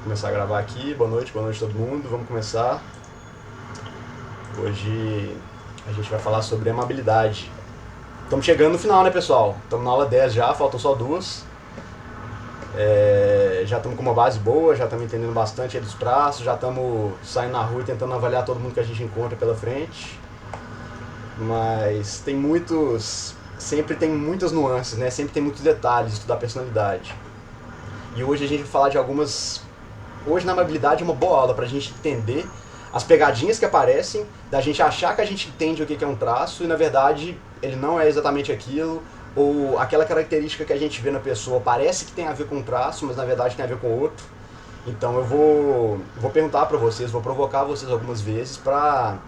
Começar a gravar aqui. Boa noite todo mundo. Vamos começar. Hoje a gente vai falar sobre amabilidade. Estamos chegando no final, né, pessoal? Estamos na aula 10 já, faltam só duas. Já estamos com uma base boa, já estamos entendendo bastante aí dos traços, já estamos saindo na rua e tentando avaliar todo mundo que a gente encontra pela frente. Mas tem muitos. Sempre tem muitas nuances, né? Sempre tem muitos detalhes da personalidade. E hoje a gente vai falar de algumas. Hoje na amabilidade é uma boa aula pra gente entender as pegadinhas que aparecem, da gente achar que a gente entende o que é um traço e na verdade ele não é exatamente aquilo, ou aquela característica que a gente vê na pessoa parece que tem a ver com um traço, mas na verdade tem a ver com outro. Então eu vou perguntar pra vocês, vou provocar vocês algumas vezes pra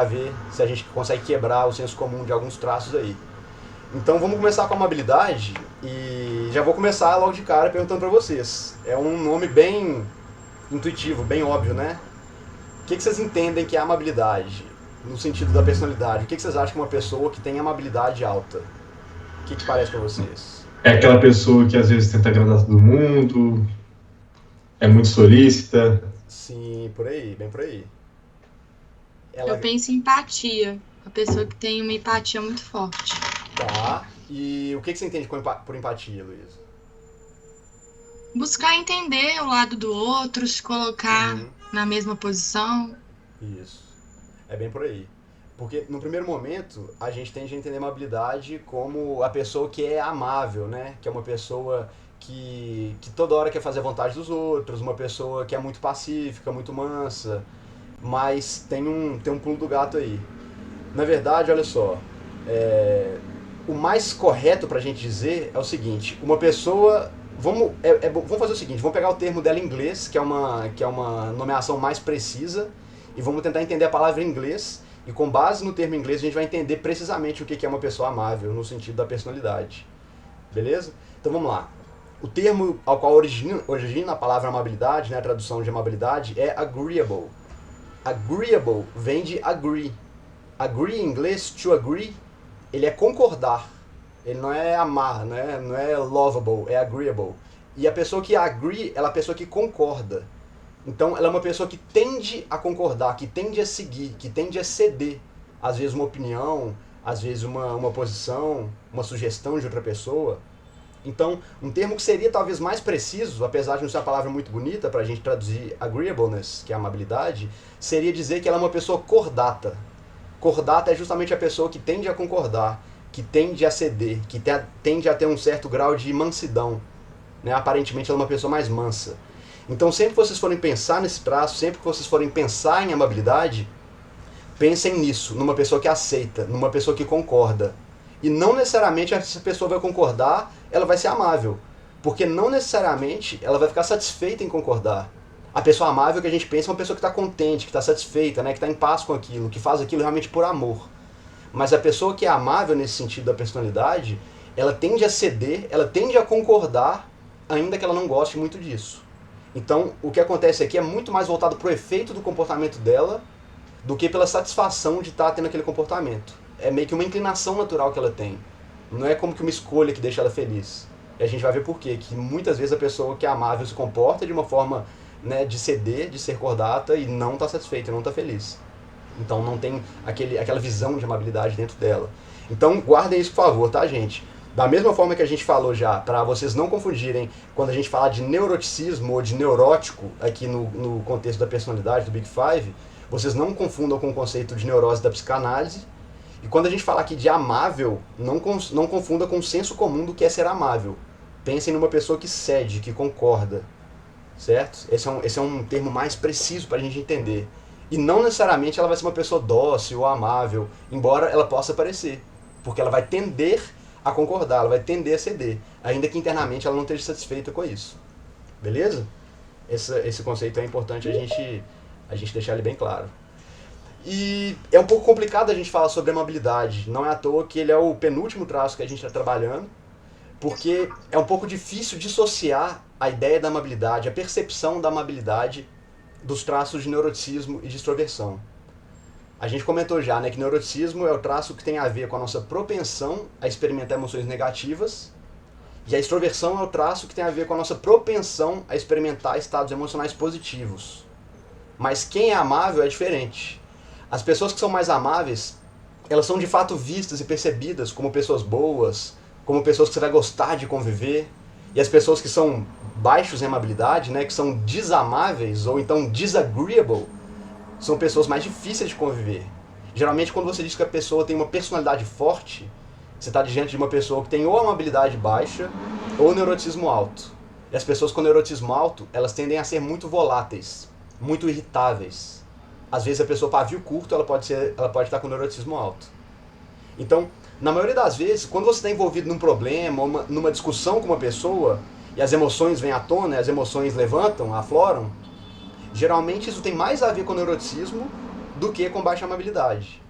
ver se a gente consegue quebrar o senso comum de alguns traços aí. Então vamos começar com a amabilidade e já vou começar logo de cara perguntando pra vocês. É um nome bem intuitivo, bem óbvio, né? O que vocês entendem que é amabilidade? No sentido da personalidade. O que vocês acham que uma pessoa que tem amabilidade alta? O que parece pra vocês? É aquela pessoa que às vezes tenta agradar todo mundo, é muito solícita. Sim, por aí, bem por aí. Eu Ela penso em empatia. A pessoa que tem uma empatia muito forte. tá. E o que você entende por empatia, Luísa? Buscar entender o lado do outro, se colocar Uhum. na mesma posição. Isso. É bem por aí. Porque no primeiro momento a gente tende a entender amabilidade como a pessoa que é amável, né? Que é uma pessoa que toda hora quer fazer a vontade dos outros, uma pessoa que é muito pacífica, muito mansa. Mas tem um pulo do gato aí. Na verdade, olha só, o mais correto pra gente dizer é o seguinte: uma pessoa. Vamos fazer o seguinte: vamos pegar o termo dela em inglês, que é uma nomeação mais precisa, e vamos tentar entender a palavra em inglês. E com base no termo em inglês, a gente vai entender precisamente o que é uma pessoa amável, no sentido da personalidade. Beleza? Então vamos lá. O termo ao qual origina a palavra amabilidade, né, a tradução de amabilidade, é agreeable. Agreeable vem de agree. Agree em inglês, to agree, ele é concordar. Ele não é amar, não é lovable, é agreeable. E a pessoa que agree, ela é a pessoa que concorda. Então ela é uma pessoa que tende a concordar, que tende a seguir, que tende a ceder. Às vezes uma opinião, às vezes uma posição, uma sugestão de outra pessoa. Então, um termo que seria talvez mais preciso, apesar de não ser uma palavra muito bonita para a gente traduzir agreeableness, que é a amabilidade, seria dizer que ela é uma pessoa cordata. Cordata é justamente a pessoa que tende a concordar, que tende a ceder, que tende a ter um certo grau de mansidão. Né? Aparentemente ela é uma pessoa mais mansa. Então sempre que vocês forem pensar nesse traço, sempre que vocês forem pensar em amabilidade, pensem nisso, numa pessoa que aceita, numa pessoa que concorda. E não necessariamente essa pessoa vai concordar, ela vai ser amável. Porque não necessariamente ela vai ficar satisfeita em concordar. A pessoa amável que a gente pensa é uma pessoa que está contente, que está satisfeita, né, que está em paz com aquilo, que faz aquilo realmente por amor. Mas a pessoa que é amável nesse sentido da personalidade, ela tende a ceder, ela tende a concordar, ainda que ela não goste muito disso. Então, o que acontece aqui é muito mais voltado para o efeito do comportamento dela do que pela satisfação de estar tendo aquele comportamento. É meio que uma inclinação natural que ela tem. Não é como que uma escolha que deixa ela feliz. E a gente vai ver por quê. Que muitas vezes a pessoa que é amável se comporta de uma forma, né, de ceder, de ser cordata e não está satisfeita, não está feliz. Então não tem aquela visão de amabilidade dentro dela. Então guardem isso, por favor, tá, gente? Da mesma forma que a gente falou já, para vocês não confundirem quando a gente fala de neuroticismo ou de neurótico aqui no contexto da personalidade do Big Five, vocês não confundam com o conceito de neurose da psicanálise. E quando a gente fala aqui de amável, não confunda com o senso comum do que é ser amável. Pensem numa pessoa que cede, que concorda, certo? Esse é um termo mais preciso para a gente entender. E não necessariamente ela vai ser uma pessoa dócil ou amável, embora ela possa parecer. Porque ela vai tender a concordar, ela vai tender a ceder, ainda que internamente ela não esteja satisfeita com isso. Beleza? Esse conceito é importante a gente deixar ele bem claro. E é um pouco complicado a gente falar sobre amabilidade. Não é à toa que ele é o penúltimo traço que a gente está trabalhando, porque é um pouco difícil dissociar a ideia da amabilidade, a percepção da amabilidade dos traços de neuroticismo e de extroversão. A gente comentou já, né, que neuroticismo é o traço que tem a ver com a nossa propensão a experimentar emoções negativas E a extroversão é o traço que tem a ver com a nossa propensão a experimentar estados emocionais positivos. Mas quem é amável é diferente. As pessoas que são mais amáveis, elas são de fato vistas e percebidas como pessoas boas, como pessoas que você vai gostar de conviver. E as pessoas que são baixos em amabilidade, né, que são desamáveis ou então disagreeable, são pessoas mais difíceis de conviver. Geralmente quando você diz que a pessoa tem uma personalidade forte, você está diante de uma pessoa que tem ou amabilidade baixa ou neuroticismo alto. E as pessoas com neuroticismo alto, elas tendem a ser muito voláteis, muito irritáveis. Às vezes a pessoa pavio curto, ela pode estar com neuroticismo alto. Então, na maioria das vezes, quando você está envolvido num problema, numa discussão com uma pessoa, e as emoções vêm à tona, as emoções levantam, afloram, geralmente isso tem mais a ver com neuroticismo do que com baixa amabilidade.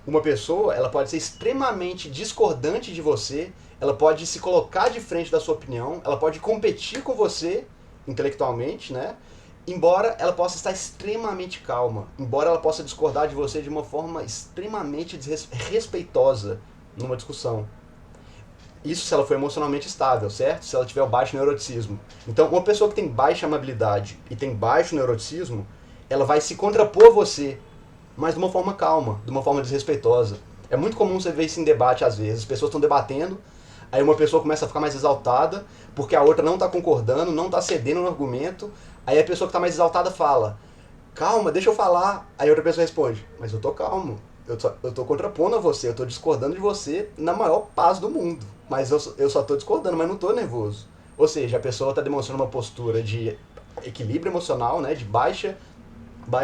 Uma pessoa, ela pode ser extremamente discordante de você, ela pode se colocar de frente da sua opinião, ela pode competir com você intelectualmente, né? Embora ela possa estar extremamente calma, embora ela possa discordar de você de uma forma extremamente desrespeitosa numa discussão. Isso se ela for emocionalmente estável, certo? Se ela tiver o baixo neuroticismo. Então, uma pessoa que tem baixa amabilidade e tem baixo neuroticismo, ela vai se contrapor a você, mas de uma forma calma, de uma forma desrespeitosa. É muito comum você ver isso em debate às vezes. As pessoas estão debatendo, aí uma pessoa começa a ficar mais exaltada, porque a outra não está concordando, não está cedendo no argumento. Aí a pessoa que está mais exaltada fala, calma, deixa eu falar. Aí a outra pessoa responde, mas eu tô calmo, eu tô contrapondo a você, eu tô discordando de você na maior paz do mundo. Mas eu só tô discordando, mas não tô nervoso. Ou seja, a pessoa está demonstrando uma postura de equilíbrio emocional, né, de baixo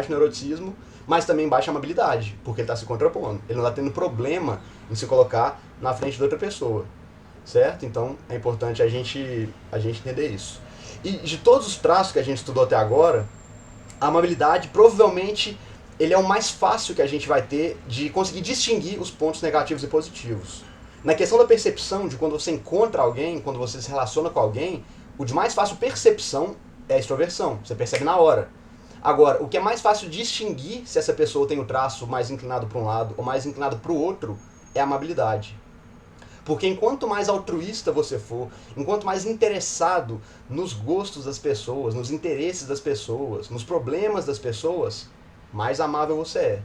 neuroticismo, mas também baixa amabilidade, porque ele está se contrapondo. Ele não está tendo problema em se colocar na frente da outra pessoa, certo? Então é importante a gente entender isso. E de todos os traços que a gente estudou até agora, a amabilidade provavelmente ele é o mais fácil que a gente vai ter de conseguir distinguir os pontos negativos e positivos. Na questão da percepção, de quando você encontra alguém, quando você se relaciona com alguém, o de mais fácil percepção é a extroversão, você percebe na hora. Agora, o que é mais fácil distinguir se essa pessoa tem o traço mais inclinado para um lado ou mais inclinado para o outro é a amabilidade. Porque enquanto mais altruísta você for, enquanto mais interessado nos gostos das pessoas, nos interesses das pessoas, nos problemas das pessoas, mais amável você é.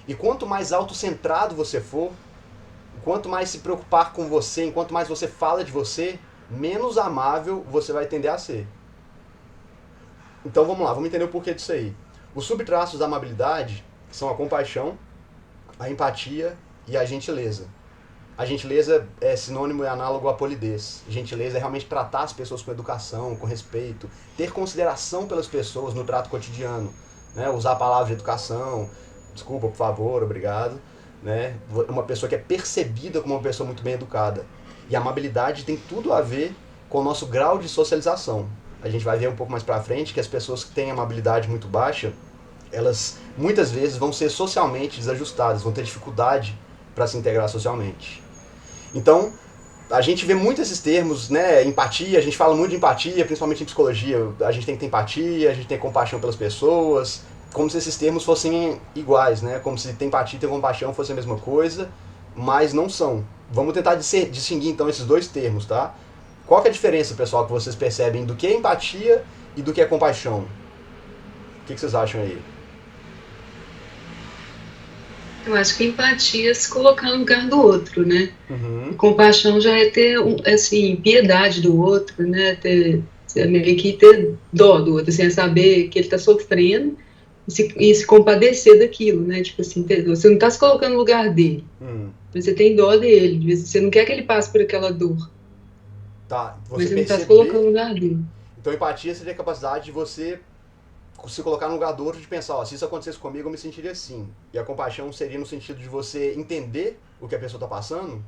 E quanto mais autocentrado você for, quanto mais se preocupar com você, enquanto mais você fala de você, menos amável você vai tender a ser. Então vamos lá, vamos entender o porquê disso aí. Os subtraços da amabilidade são a compaixão, a empatia e a gentileza. A gentileza é sinônimo e análogo à polidez. Gentileza é realmente tratar as pessoas com educação, com respeito, ter consideração pelas pessoas no trato cotidiano, né? Usar a palavra de educação, desculpa, por favor, obrigado, né? Uma pessoa que é percebida como uma pessoa muito bem educada. E a amabilidade tem tudo a ver com o nosso grau de socialização. A gente vai ver um pouco mais pra frente que as pessoas que têm amabilidade muito baixa, elas muitas vezes vão ser socialmente desajustadas, vão ter dificuldade para se integrar socialmente. Então, a gente vê muito esses termos, né, empatia, a gente fala muito de empatia, principalmente em psicologia, a gente tem que ter empatia, a gente tem compaixão pelas pessoas, como se esses termos fossem iguais, né, como se ter empatia e ter compaixão fosse a mesma coisa, mas não são. Vamos tentar distinguir então esses dois termos, tá? Qual que é a diferença, pessoal, que vocês percebem do que é empatia e do que é compaixão? O que vocês acham aí? Eu acho que empatia é se colocar no lugar do outro, né? Uhum. E compaixão já é ter, assim, piedade do outro, né? É meio que ter dó do outro, assim, é saber que ele tá sofrendo e se compadecer daquilo, né? Tipo assim, você não tá se colocando no lugar dele, mas você tem dó dele, você não quer que ele passe por aquela dor, Tá, mas você você não tá se colocando no perceber. lugar dele. Então, empatia seria a capacidade de você se colocar no lugar do outro, de pensar, ó, se isso acontecesse comigo, eu me sentiria assim. E a compaixão seria no sentido de você entender o que a pessoa tá passando?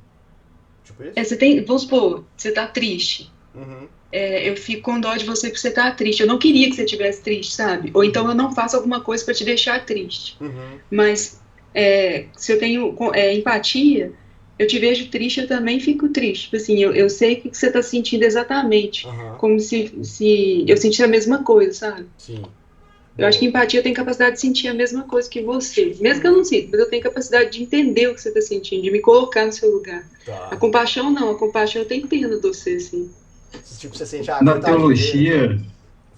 Tipo isso? Vamos supor, você tá triste. Uhum. Eu fico com dó de você porque você tá triste. Eu não queria que você estivesse triste, sabe? Ou então eu não faço alguma coisa para te deixar triste. Uhum. Mas se eu tenho empatia, eu te vejo triste, eu também fico triste. Tipo assim, eu sei o que você tá sentindo exatamente. Uhum. Como se eu sentisse a mesma coisa, sabe? Sim. Eu acho que empatia tem capacidade de sentir a mesma coisa que você. Mesmo que eu não sinta, mas eu tenho capacidade de entender o que você está sentindo, de me colocar no seu lugar. A Tá. compaixão não, a compaixão eu tenho pena de você, assim. Tipo, você sente, Na coitadinho dele. teologia,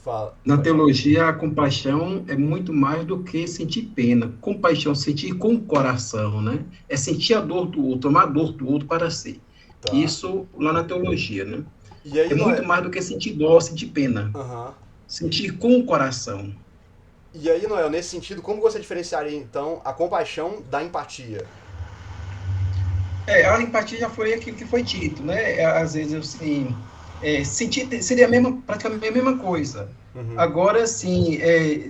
Fala, na pode falar. teologia, a compaixão é muito mais do que sentir pena. Compaixão, sentir com o coração, né? É sentir a dor do outro, amar a dor do outro para si. Tá. Isso lá na teologia, né? E É aí, muito Noé? mais do que sentir dor, sentir pena. Aham. Sentir com o coração. E aí, Noel, nesse sentido, como você diferenciaria, então, a compaixão da empatia? A empatia já foi aquilo que foi dito, né? Às vezes, assim, sentir seria praticamente a mesma coisa. Uhum. Agora, assim,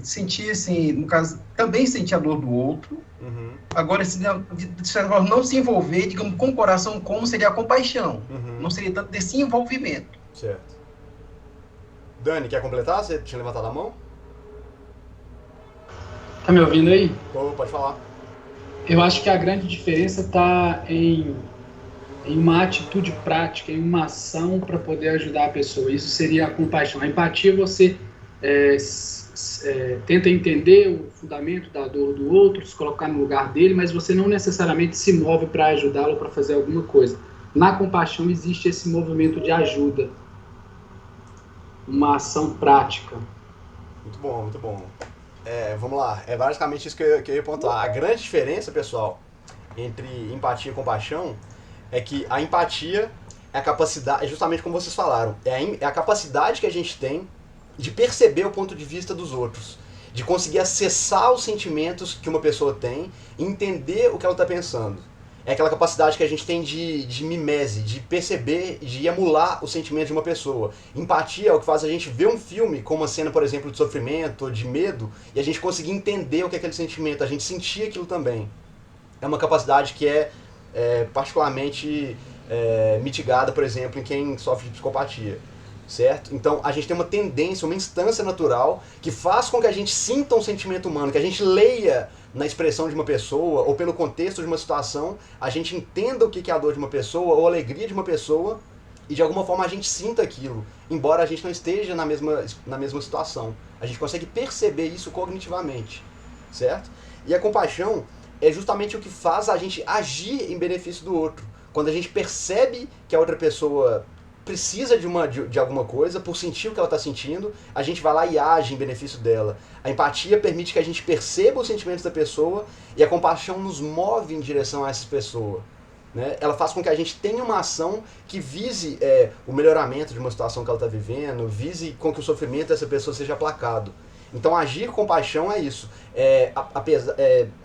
sentir, assim, no caso, também sentir a dor do outro. Uhum. Agora, se de certa forma, não se envolver, digamos, com o coração, como seria a compaixão. Uhum. Não seria tanto desse envolvimento. Certo. Dani, quer completar? Você tinha levantado a mão? Tá me ouvindo aí? Pode falar. Eu acho que a grande diferença está em uma atitude prática, em uma ação para poder ajudar a pessoa. Isso seria a compaixão. A empatia, você tenta entender o fundamento da dor do outro, se colocar no lugar dele, mas você não necessariamente se move para ajudá-lo, para fazer alguma coisa. Na compaixão existe esse movimento de ajuda, uma ação prática. Muito bom, muito bom. Vamos lá. É basicamente isso que eu ia pontuar. A grande diferença, pessoal, entre empatia e compaixão é que a empatia é a capacidade, é justamente como vocês falaram, é a capacidade que a gente tem de perceber o ponto de vista dos outros, de conseguir acessar os sentimentos que uma pessoa tem e entender o que ela está pensando. É aquela capacidade que a gente tem de mimese, de perceber, de emular o sentimento de uma pessoa. Empatia é o que faz a gente ver um filme com uma cena, por exemplo, de sofrimento ou de medo, e a gente conseguir entender o que é aquele sentimento, a gente sentir aquilo também. É uma capacidade que é particularmente mitigada, por exemplo, em quem sofre de psicopatia. Certo? Então a gente tem uma tendência, uma instância natural que faz com que a gente sinta um sentimento humano, que a gente leia na expressão de uma pessoa ou pelo contexto de uma situação, a gente entenda o que é a dor de uma pessoa ou a alegria de uma pessoa e de alguma forma a gente sinta aquilo, embora a gente não esteja na mesma situação. A gente consegue perceber isso cognitivamente, certo? E a compaixão é justamente o que faz a gente agir em benefício do outro. Quando a gente percebe que a outra pessoa precisa de alguma coisa, por sentir o que ela está sentindo, a gente vai lá e age em benefício dela. A empatia permite que a gente perceba os sentimentos da pessoa e a compaixão nos move em direção a essa pessoa. Né? Ela faz com que a gente tenha uma ação que vise o melhoramento de uma situação que ela está vivendo, vise com que o sofrimento dessa pessoa seja aplacado. Então agir com paixão é isso.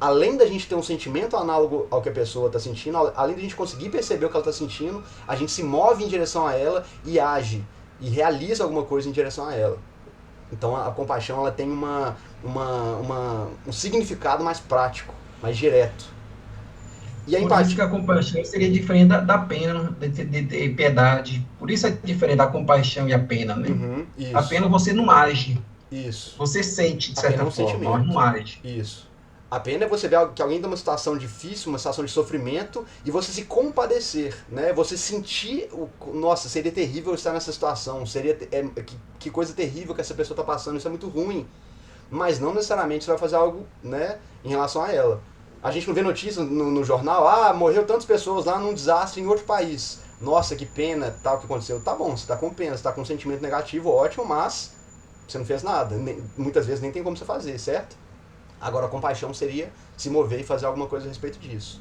Além da gente ter um sentimento análogo ao que a pessoa está sentindo, além da gente conseguir perceber o que ela está sentindo, a gente se move em direção a ela e age, e realiza alguma coisa em direção a ela. Então a compaixão ela tem um significado mais prático, mais direto. E a Por isso empatia... que a compaixão seria diferente da pena, de piedade. Por isso é diferente da compaixão e a pena, né? Uhum, A isso. pena você não age. Isso. Você sente, de A pena é certa um forma, mas sentimento. não age. Isso. A pena é você ver que alguém está numa situação difícil, uma situação de sofrimento, e você se compadecer, né? Você sentir, nossa, seria terrível estar nessa situação, que coisa terrível que essa pessoa está passando, isso é muito ruim. Mas não necessariamente você vai fazer algo, né, em relação a ela. A gente não vê notícias no jornal, morreu tantas pessoas lá num desastre em outro país. Nossa, que pena, tal, que aconteceu. Tá bom, você está com pena, você está com um sentimento negativo, ótimo, mas você não fez nada. Muitas vezes nem tem como você fazer, certo? Agora a compaixão seria se mover e fazer alguma coisa a respeito disso.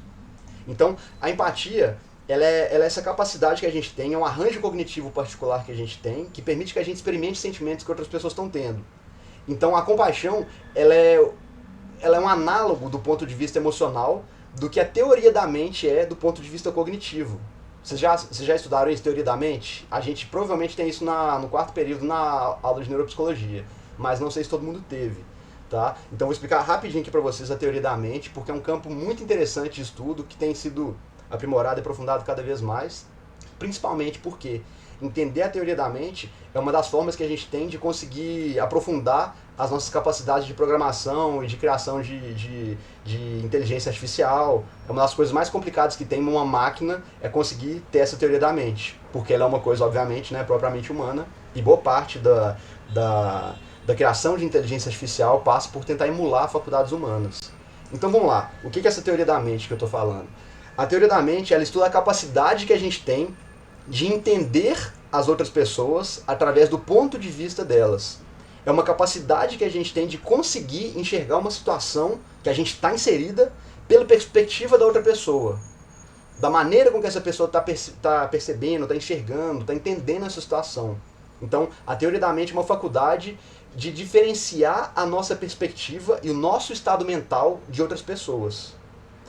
Então, a empatia, ela é essa capacidade que a gente tem, é um arranjo cognitivo particular que a gente tem, que permite que a gente experimente sentimentos que outras pessoas estão tendo. Então, a compaixão, ela é um análogo do ponto de vista emocional do que a teoria da mente é do ponto de vista cognitivo. Vocês já estudaram isso, teoria da mente? A gente provavelmente tem isso no quarto período na aula de neuropsicologia, mas não sei se todo mundo teve. Tá? Então vou explicar rapidinho aqui para vocês a teoria da mente, porque é um campo muito interessante de estudo que tem sido aprimorado e aprofundado cada vez mais, principalmente porque entender a teoria da mente é uma das formas que a gente tem de conseguir aprofundar as nossas capacidades de programação e de criação de inteligência artificial. É uma das coisas mais complicadas que tem numa máquina é conseguir ter essa teoria da mente, porque ela é uma coisa, obviamente, né, propriamente humana, e boa parte da criação de inteligência artificial passa por tentar emular faculdades humanas. Então vamos lá, o que é essa teoria da mente que eu estou falando? A teoria da mente, ela estuda a capacidade que a gente tem de entender as outras pessoas através do ponto de vista delas. É uma capacidade que a gente tem de conseguir enxergar uma situação que a gente está inserida pela perspectiva da outra pessoa. Da maneira com que essa pessoa está percebendo, está enxergando, está entendendo essa situação. Então, a teoria da mente é uma faculdade de diferenciar a nossa perspectiva e o nosso estado mental de outras pessoas.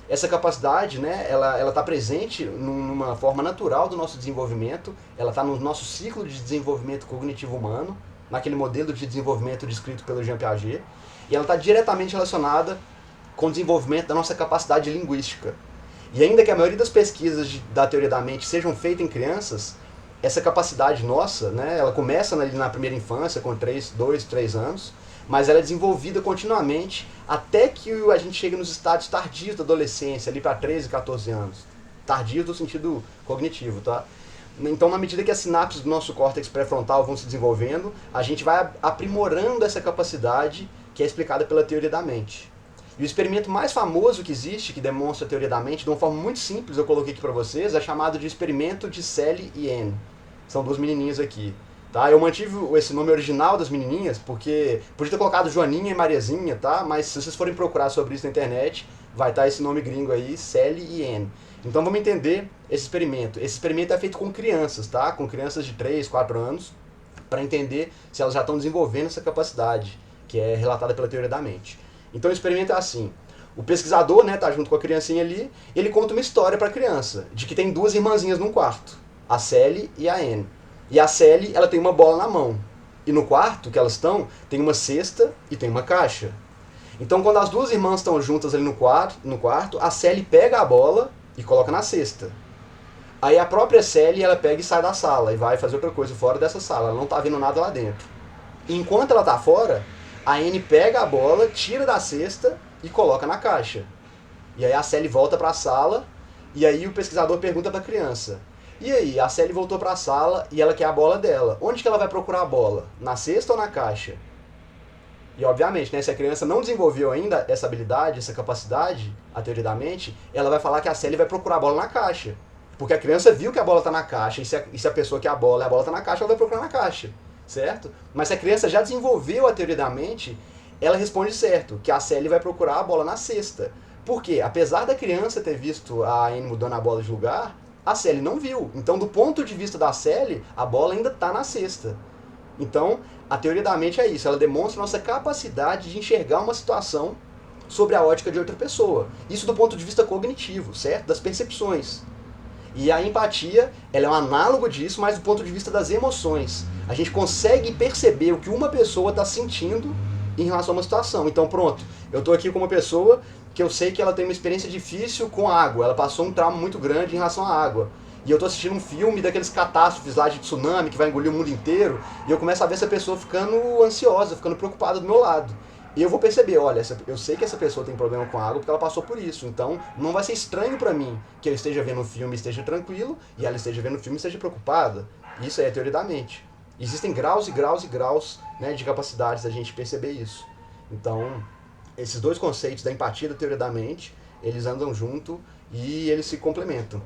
Essa capacidade, né, ela está presente numa forma natural do nosso desenvolvimento, ela está no nosso ciclo de desenvolvimento cognitivo humano, naquele modelo de desenvolvimento descrito pelo Jean Piaget, e ela está diretamente relacionada com o desenvolvimento da nossa capacidade linguística. E ainda que a maioria das pesquisas da teoria da mente sejam feitas em crianças, essa capacidade nossa, né, ela começa na primeira infância, com 2, 3 anos, mas ela é desenvolvida continuamente até que a gente chega nos estádios tardios da adolescência, ali para 13, 14 anos. Tardios no sentido cognitivo, tá? Então, na medida que as sinapses do nosso córtex pré-frontal vão se desenvolvendo, a gente vai aprimorando essa capacidade que é explicada pela teoria da mente. E o experimento mais famoso que existe, que demonstra a teoria da mente, de uma forma muito simples, eu coloquei aqui para vocês, é chamado de experimento de Sally e Anne. São duas menininhas aqui. Tá? Eu mantive esse nome original das menininhas, porque podia ter colocado Joaninha e Mariazinha, tá? Mas se vocês forem procurar sobre isso na internet, vai estar esse nome gringo aí, Sally e Anne. Então vamos entender esse experimento. Esse experimento é feito com crianças, tá? Com crianças de 3, 4 anos, para entender se elas já estão desenvolvendo essa capacidade, que é relatada pela teoria da mente. Então o experimento é assim. O pesquisador, né, tá junto com a criancinha ali, ele conta uma história para a criança, de que tem duas irmãzinhas num quarto, a Sally e a Anne. E a Sally, ela tem uma bola na mão. E no quarto que elas estão, tem uma cesta e tem uma caixa. Então, quando as duas irmãs estão juntas ali no quarto, a Sally pega a bola e coloca na cesta. Aí a própria Sally, ela pega e sai da sala e vai fazer outra coisa fora dessa sala. Ela não está vendo nada lá dentro. E enquanto ela está fora, a Anne pega a bola, tira da cesta e coloca na caixa. E aí a Sally volta para a sala e aí o pesquisador pergunta para a criança: e aí, a Sally voltou para a sala e ela quer a bola dela. Onde que ela vai procurar a bola? Na cesta ou na caixa? E obviamente, né, se a criança não desenvolveu ainda essa habilidade, essa capacidade, a teoria da mente, ela vai falar que a Sally vai procurar a bola na caixa. Porque a criança viu que a bola está na caixa, e se a pessoa quer a bola está na caixa, ela vai procurar na caixa. Certo? Mas se a criança já desenvolveu a teoria da mente, ela responde certo, que a Sally vai procurar a bola na cesta. Por quê? Apesar da criança ter visto a Anne mudando a bola de lugar, a Sally não viu. Então, do ponto de vista da Sally, a bola ainda está na cesta. Então, a teoria da mente é isso. Ela demonstra nossa capacidade de enxergar uma situação sobre a ótica de outra pessoa. Isso do ponto de vista cognitivo, certo? Das percepções. E a empatia, ela é um análogo disso, mas do ponto de vista das emoções. A gente consegue perceber o que uma pessoa está sentindo em relação a uma situação. Então, pronto, eu estou aqui com uma pessoa que eu sei que ela tem uma experiência difícil com água, ela passou um trauma muito grande em relação à água. E eu tô assistindo um filme daqueles catástrofes lá de tsunami que vai engolir o mundo inteiro, e eu começo a ver essa pessoa ficando ansiosa, ficando preocupada do meu lado. E eu vou perceber, olha, eu sei que essa pessoa tem problema com água porque ela passou por isso, então não vai ser estranho pra mim que eu esteja vendo um filme e esteja tranquilo, e ela esteja vendo um filme e esteja preocupada. Isso é a teoria da mente. Existem graus e graus e graus, né, de capacidades da gente perceber isso. Então, esses dois conceitos da empatia e da teoria da mente, eles andam junto e eles se complementam,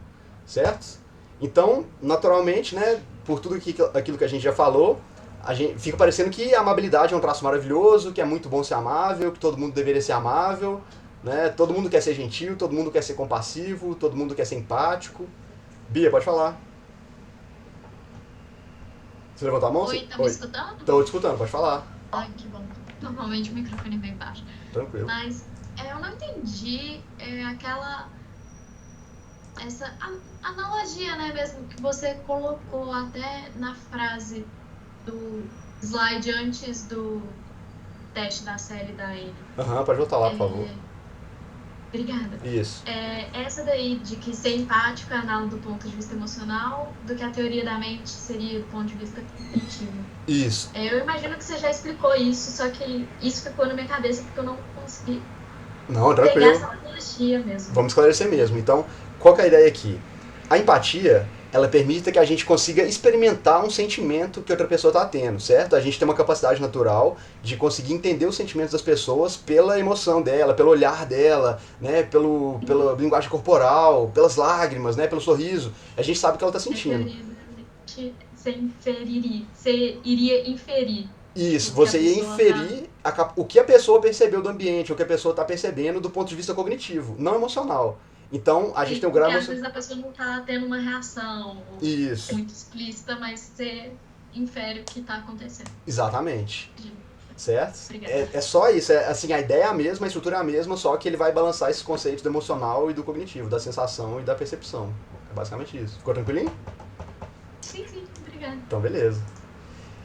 certo? Então, naturalmente, né, por tudo aquilo que a gente já falou, a gente fica parecendo que a amabilidade é um traço maravilhoso, que é muito bom ser amável, que todo mundo deveria ser amável, né? Todo mundo quer ser gentil, todo mundo quer ser compassivo, todo mundo quer ser empático. Bia, pode falar. Você levantou a mão? Oi, tá me escutando? Tô te escutando, pode falar. Ai, que bom. Normalmente o microfone vem baixo. Tranquilo. Mas eu não entendi essa analogia, né, mesmo, que você colocou até na frase do slide antes do teste da Sally e da Anne. Pode voltar lá, por favor. Obrigada. Isso. Essa daí de que ser empático é análogo do ponto de vista emocional, do que a teoria da mente seria do ponto de vista cognitivo. Isso. Eu imagino que você já explicou isso, só que isso ficou na minha cabeça porque eu não consegui pegar essa analogia mesmo. Vamos esclarecer mesmo. Então, qual que é a ideia aqui? A empatia, ela permite que a gente consiga experimentar um sentimento que outra pessoa está tendo, certo? A gente tem uma capacidade natural de conseguir entender os sentimentos das pessoas pela emoção dela, pelo olhar dela, né? Pela linguagem corporal, pelas lágrimas, né? Pelo sorriso. A gente sabe o que ela está sentindo. Você iria inferir. Isso, você ia inferir o que a pessoa percebeu do ambiente, o que a pessoa está percebendo do ponto de vista cognitivo, não emocional. Então, a gente tem um grau... Porque às vezes a pessoa não está tendo uma reação muito explícita, mas você infere o que está acontecendo. Exatamente. Certo? Obrigada. É só isso. Assim, a ideia é a mesma, a estrutura é a mesma, só que ele vai balançar esses conceitos do emocional e do cognitivo, da sensação e da percepção. É basicamente isso. Ficou tranquilinho? Sim, obrigada. Então, beleza.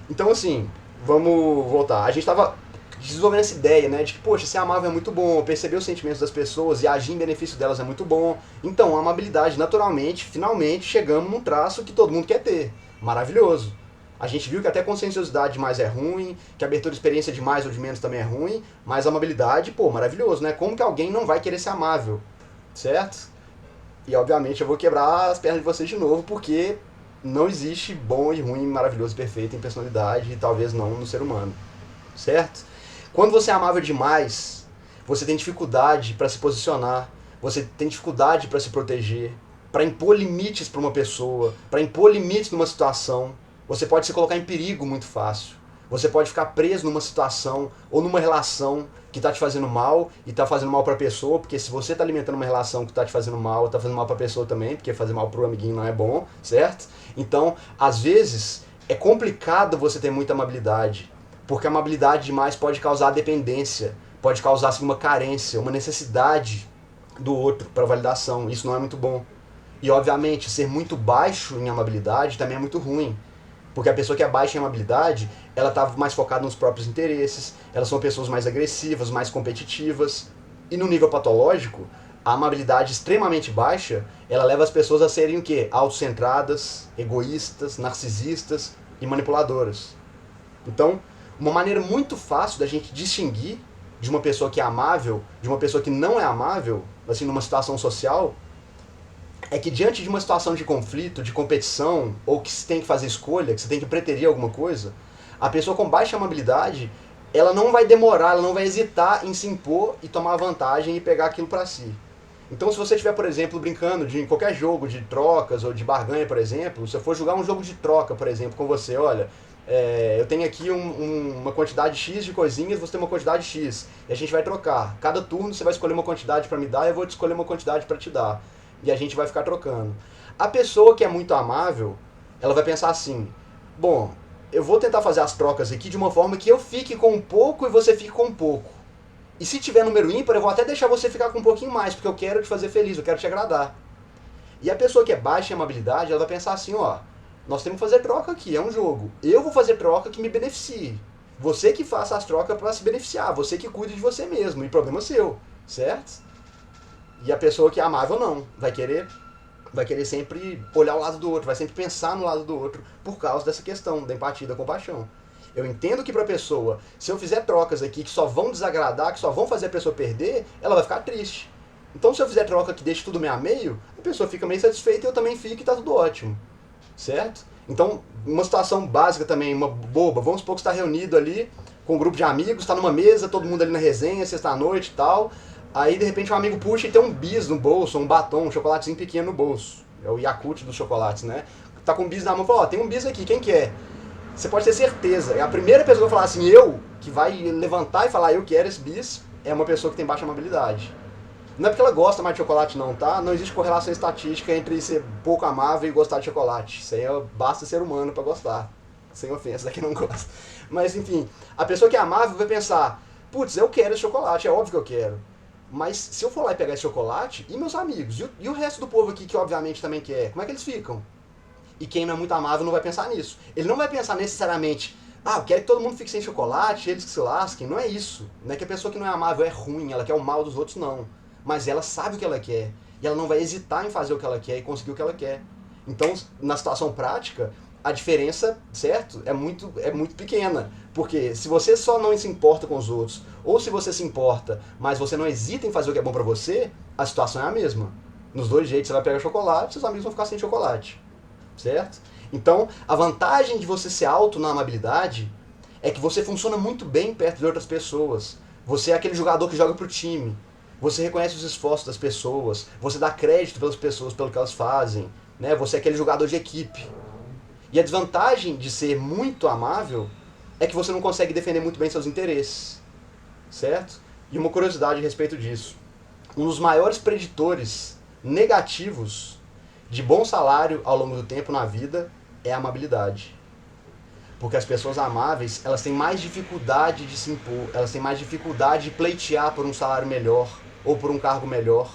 Então, assim, vamos voltar. A gente estava desenvolvendo essa ideia, né, de que, poxa, ser amável é muito bom, perceber os sentimentos das pessoas e agir em benefício delas é muito bom. Então, a amabilidade, naturalmente, finalmente, chegamos num traço que todo mundo quer ter. Maravilhoso. A gente viu que até conscienciosidade demais é ruim, que abertura de experiência de mais ou de menos também é ruim, mas a amabilidade, pô, maravilhoso, né? Como que alguém não vai querer ser amável, certo? E, obviamente, eu vou quebrar as pernas de vocês de novo, porque não existe bom e ruim, maravilhoso e perfeito em personalidade, e talvez não no ser humano, certo? Quando você é amável demais, você tem dificuldade para se posicionar, você tem dificuldade para se proteger, para impor limites para uma pessoa, para impor limites numa situação. Você pode se colocar em perigo muito fácil. Você pode ficar preso numa situação ou numa relação que está te fazendo mal e está fazendo mal para a pessoa, porque se você está alimentando uma relação que está te fazendo mal, está fazendo mal para a pessoa também, porque fazer mal para o amiguinho não é bom, certo? Então, às vezes, é complicado você ter muita amabilidade, porque a amabilidade demais pode causar dependência, pode causar assim, uma carência, uma necessidade do outro para validação. Isso não é muito bom. E, obviamente, ser muito baixo em amabilidade também é muito ruim. Porque a pessoa que é baixa em amabilidade, ela está mais focada nos próprios interesses, elas são pessoas mais agressivas, mais competitivas. E no nível patológico, a amabilidade extremamente baixa, ela leva as pessoas a serem o quê? Autocentradas, egoístas, narcisistas e manipuladoras. Então, uma maneira muito fácil da gente distinguir de uma pessoa que é amável, de uma pessoa que não é amável, assim, numa situação social, é que diante de uma situação de conflito, de competição, ou que você tem que fazer escolha, que você tem que preterir alguma coisa, a pessoa com baixa amabilidade, ela não vai demorar, ela não vai hesitar em se impor e tomar vantagem e pegar aquilo para si. Então, se você estiver, por exemplo, brincando em qualquer jogo de trocas ou de barganha, por exemplo, se eu for jogar um jogo de troca, por exemplo, com você, olha, eu tenho aqui uma quantidade X de coisinhas, você tem uma quantidade X, e a gente vai trocar. Cada turno você vai escolher uma quantidade para me dar, eu vou te escolher uma quantidade para te dar. E a gente vai ficar trocando. A pessoa que é muito amável, ela vai pensar assim, bom, eu vou tentar fazer as trocas aqui de uma forma que eu fique com um pouco e você fique com um pouco. E se tiver número ímpar, eu vou até deixar você ficar com um pouquinho mais, porque eu quero te fazer feliz, eu quero te agradar. E a pessoa que é baixa em amabilidade, ela vai pensar assim, ó, nós temos que fazer troca aqui, é um jogo. Eu vou fazer troca que me beneficie. Você que faça as trocas para se beneficiar, você que cuide de você mesmo, e problema seu, certo? E a pessoa que é amável não, vai querer sempre olhar o lado do outro, vai sempre pensar no lado do outro, por causa dessa questão da empatia e da compaixão. Eu entendo que para a pessoa, se eu fizer trocas aqui que só vão desagradar, que só vão fazer a pessoa perder, ela vai ficar triste. Então se eu fizer troca que deixe tudo meio a meio, a pessoa fica meio satisfeita e eu também fico e tá tudo ótimo. Certo? Então, uma situação básica também, uma boba, vamos supor que você está reunido ali com um grupo de amigos, está numa mesa, todo mundo ali na resenha, sexta-noite e tal. Aí, de repente, um amigo puxa e tem um bis no bolso, um batom, um chocolatezinho pequeno no bolso. É o Yakult dos chocolates, né? Tá com um bis na mão e fala, ó, tem um bis aqui, quem quer? Você pode ter certeza. É a primeira pessoa que vai falar assim, eu, que vai levantar e falar, eu quero esse bis, é uma pessoa que tem baixa amabilidade. Não é porque ela gosta mais de chocolate não, tá? Não existe correlação estatística entre ser pouco amável e gostar de chocolate. Isso aí basta ser humano pra gostar. Sem ofensa, daqui não gosta. Mas, enfim, a pessoa que é amável vai pensar, putz, eu quero esse chocolate, é óbvio que eu quero. Mas se eu for lá e pegar esse chocolate, e meus amigos, e o resto do povo aqui que obviamente também quer, como é que eles ficam? E quem não é muito amável não vai pensar nisso. Ele não vai pensar necessariamente, eu quero que todo mundo fique sem chocolate, eles que se lasquem. Não é isso. Não é que a pessoa que não é amável é ruim, ela quer o mal dos outros, não. Mas ela sabe o que ela quer. E ela não vai hesitar em fazer o que ela quer e conseguir o que ela quer. Então, na situação prática, a diferença, certo, é muito pequena. Porque se você só não se importa com os outros, ou se você se importa, mas você não hesita em fazer o que é bom pra você, a situação é a mesma. Nos dois jeitos, você vai pegar chocolate, seus amigos vão ficar sem chocolate. certo? Então, a vantagem de você ser alto na amabilidade é que você funciona muito bem perto de outras pessoas. Você é aquele jogador que joga pro time. Você reconhece os esforços das pessoas. Você dá crédito pelas pessoas pelo que elas fazem. Né? Você é aquele jogador de equipe. E a desvantagem de ser muito amável é que você não consegue defender muito bem seus interesses. Certo? E uma curiosidade a respeito disso. Um dos maiores preditores negativos de bom salário ao longo do tempo na vida é a amabilidade. Porque as pessoas amáveis, elas têm mais dificuldade de se impor, elas têm mais dificuldade de pleitear por um salário melhor ou por um cargo melhor.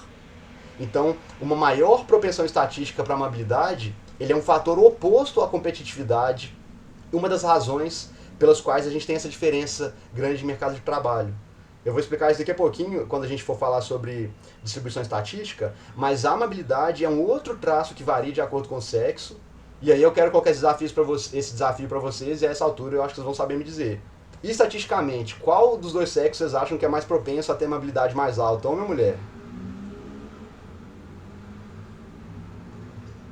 Então, uma maior propensão estatística para a amabilidade, ele é um fator oposto à competitividade, uma das razões pelas quais a gente tem essa diferença grande de mercado de trabalho. Eu vou explicar isso daqui a pouquinho, quando a gente for falar sobre distribuição estatística, mas a amabilidade é um outro traço que varia de acordo com o sexo, e aí eu quero colocar esse desafio para vocês, e a essa altura eu acho que vocês vão saber me dizer. E estatisticamente, qual dos dois sexos vocês acham que é mais propenso a ter uma habilidade mais alta, homem ou mulher?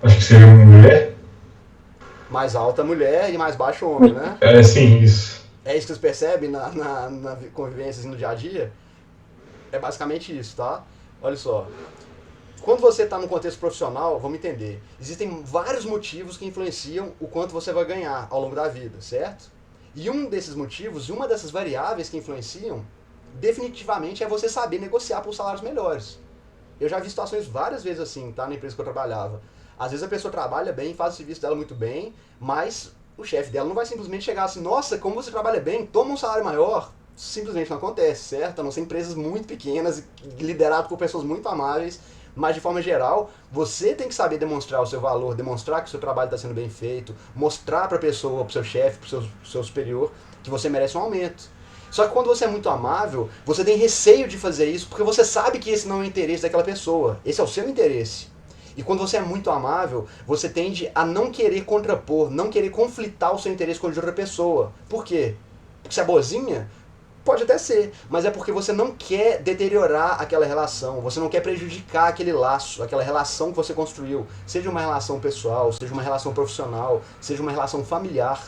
Acho que seria uma mulher. Mais alta mulher e mais baixo homem, né? É, sim, isso. É isso que vocês percebem na convivência assim, no dia a dia? É basicamente isso, tá? Olha só. Quando você está num contexto profissional, vamos entender, existem vários motivos que influenciam o quanto você vai ganhar ao longo da vida, certo? E um desses motivos, uma dessas variáveis que influenciam, definitivamente é você saber negociar por salários melhores. Eu já vi situações várias vezes assim, tá? Na empresa que eu trabalhava. Às vezes a pessoa trabalha bem, faz o serviço dela muito bem, mas o chefe dela não vai simplesmente chegar assim, nossa, como você trabalha bem, toma um salário maior. Isso simplesmente não acontece, certo? A não ser empresas muito pequenas, lideradas por pessoas muito amáveis, mas de forma geral, você tem que saber demonstrar o seu valor, demonstrar que o seu trabalho está sendo bem feito, mostrar para a pessoa, para o seu chefe, para o seu superior, que você merece um aumento. Só que quando você é muito amável, você tem receio de fazer isso, porque você sabe que esse não é o interesse daquela pessoa, esse é o seu interesse. E quando você é muito amável, você tende a não querer contrapor, não querer conflitar o seu interesse com o de outra pessoa. Por quê? Porque você é boazinha? Pode até ser, mas é porque você não quer deteriorar aquela relação, você não quer prejudicar aquele laço, aquela relação que você construiu, seja uma relação pessoal, seja uma relação profissional, seja uma relação familiar.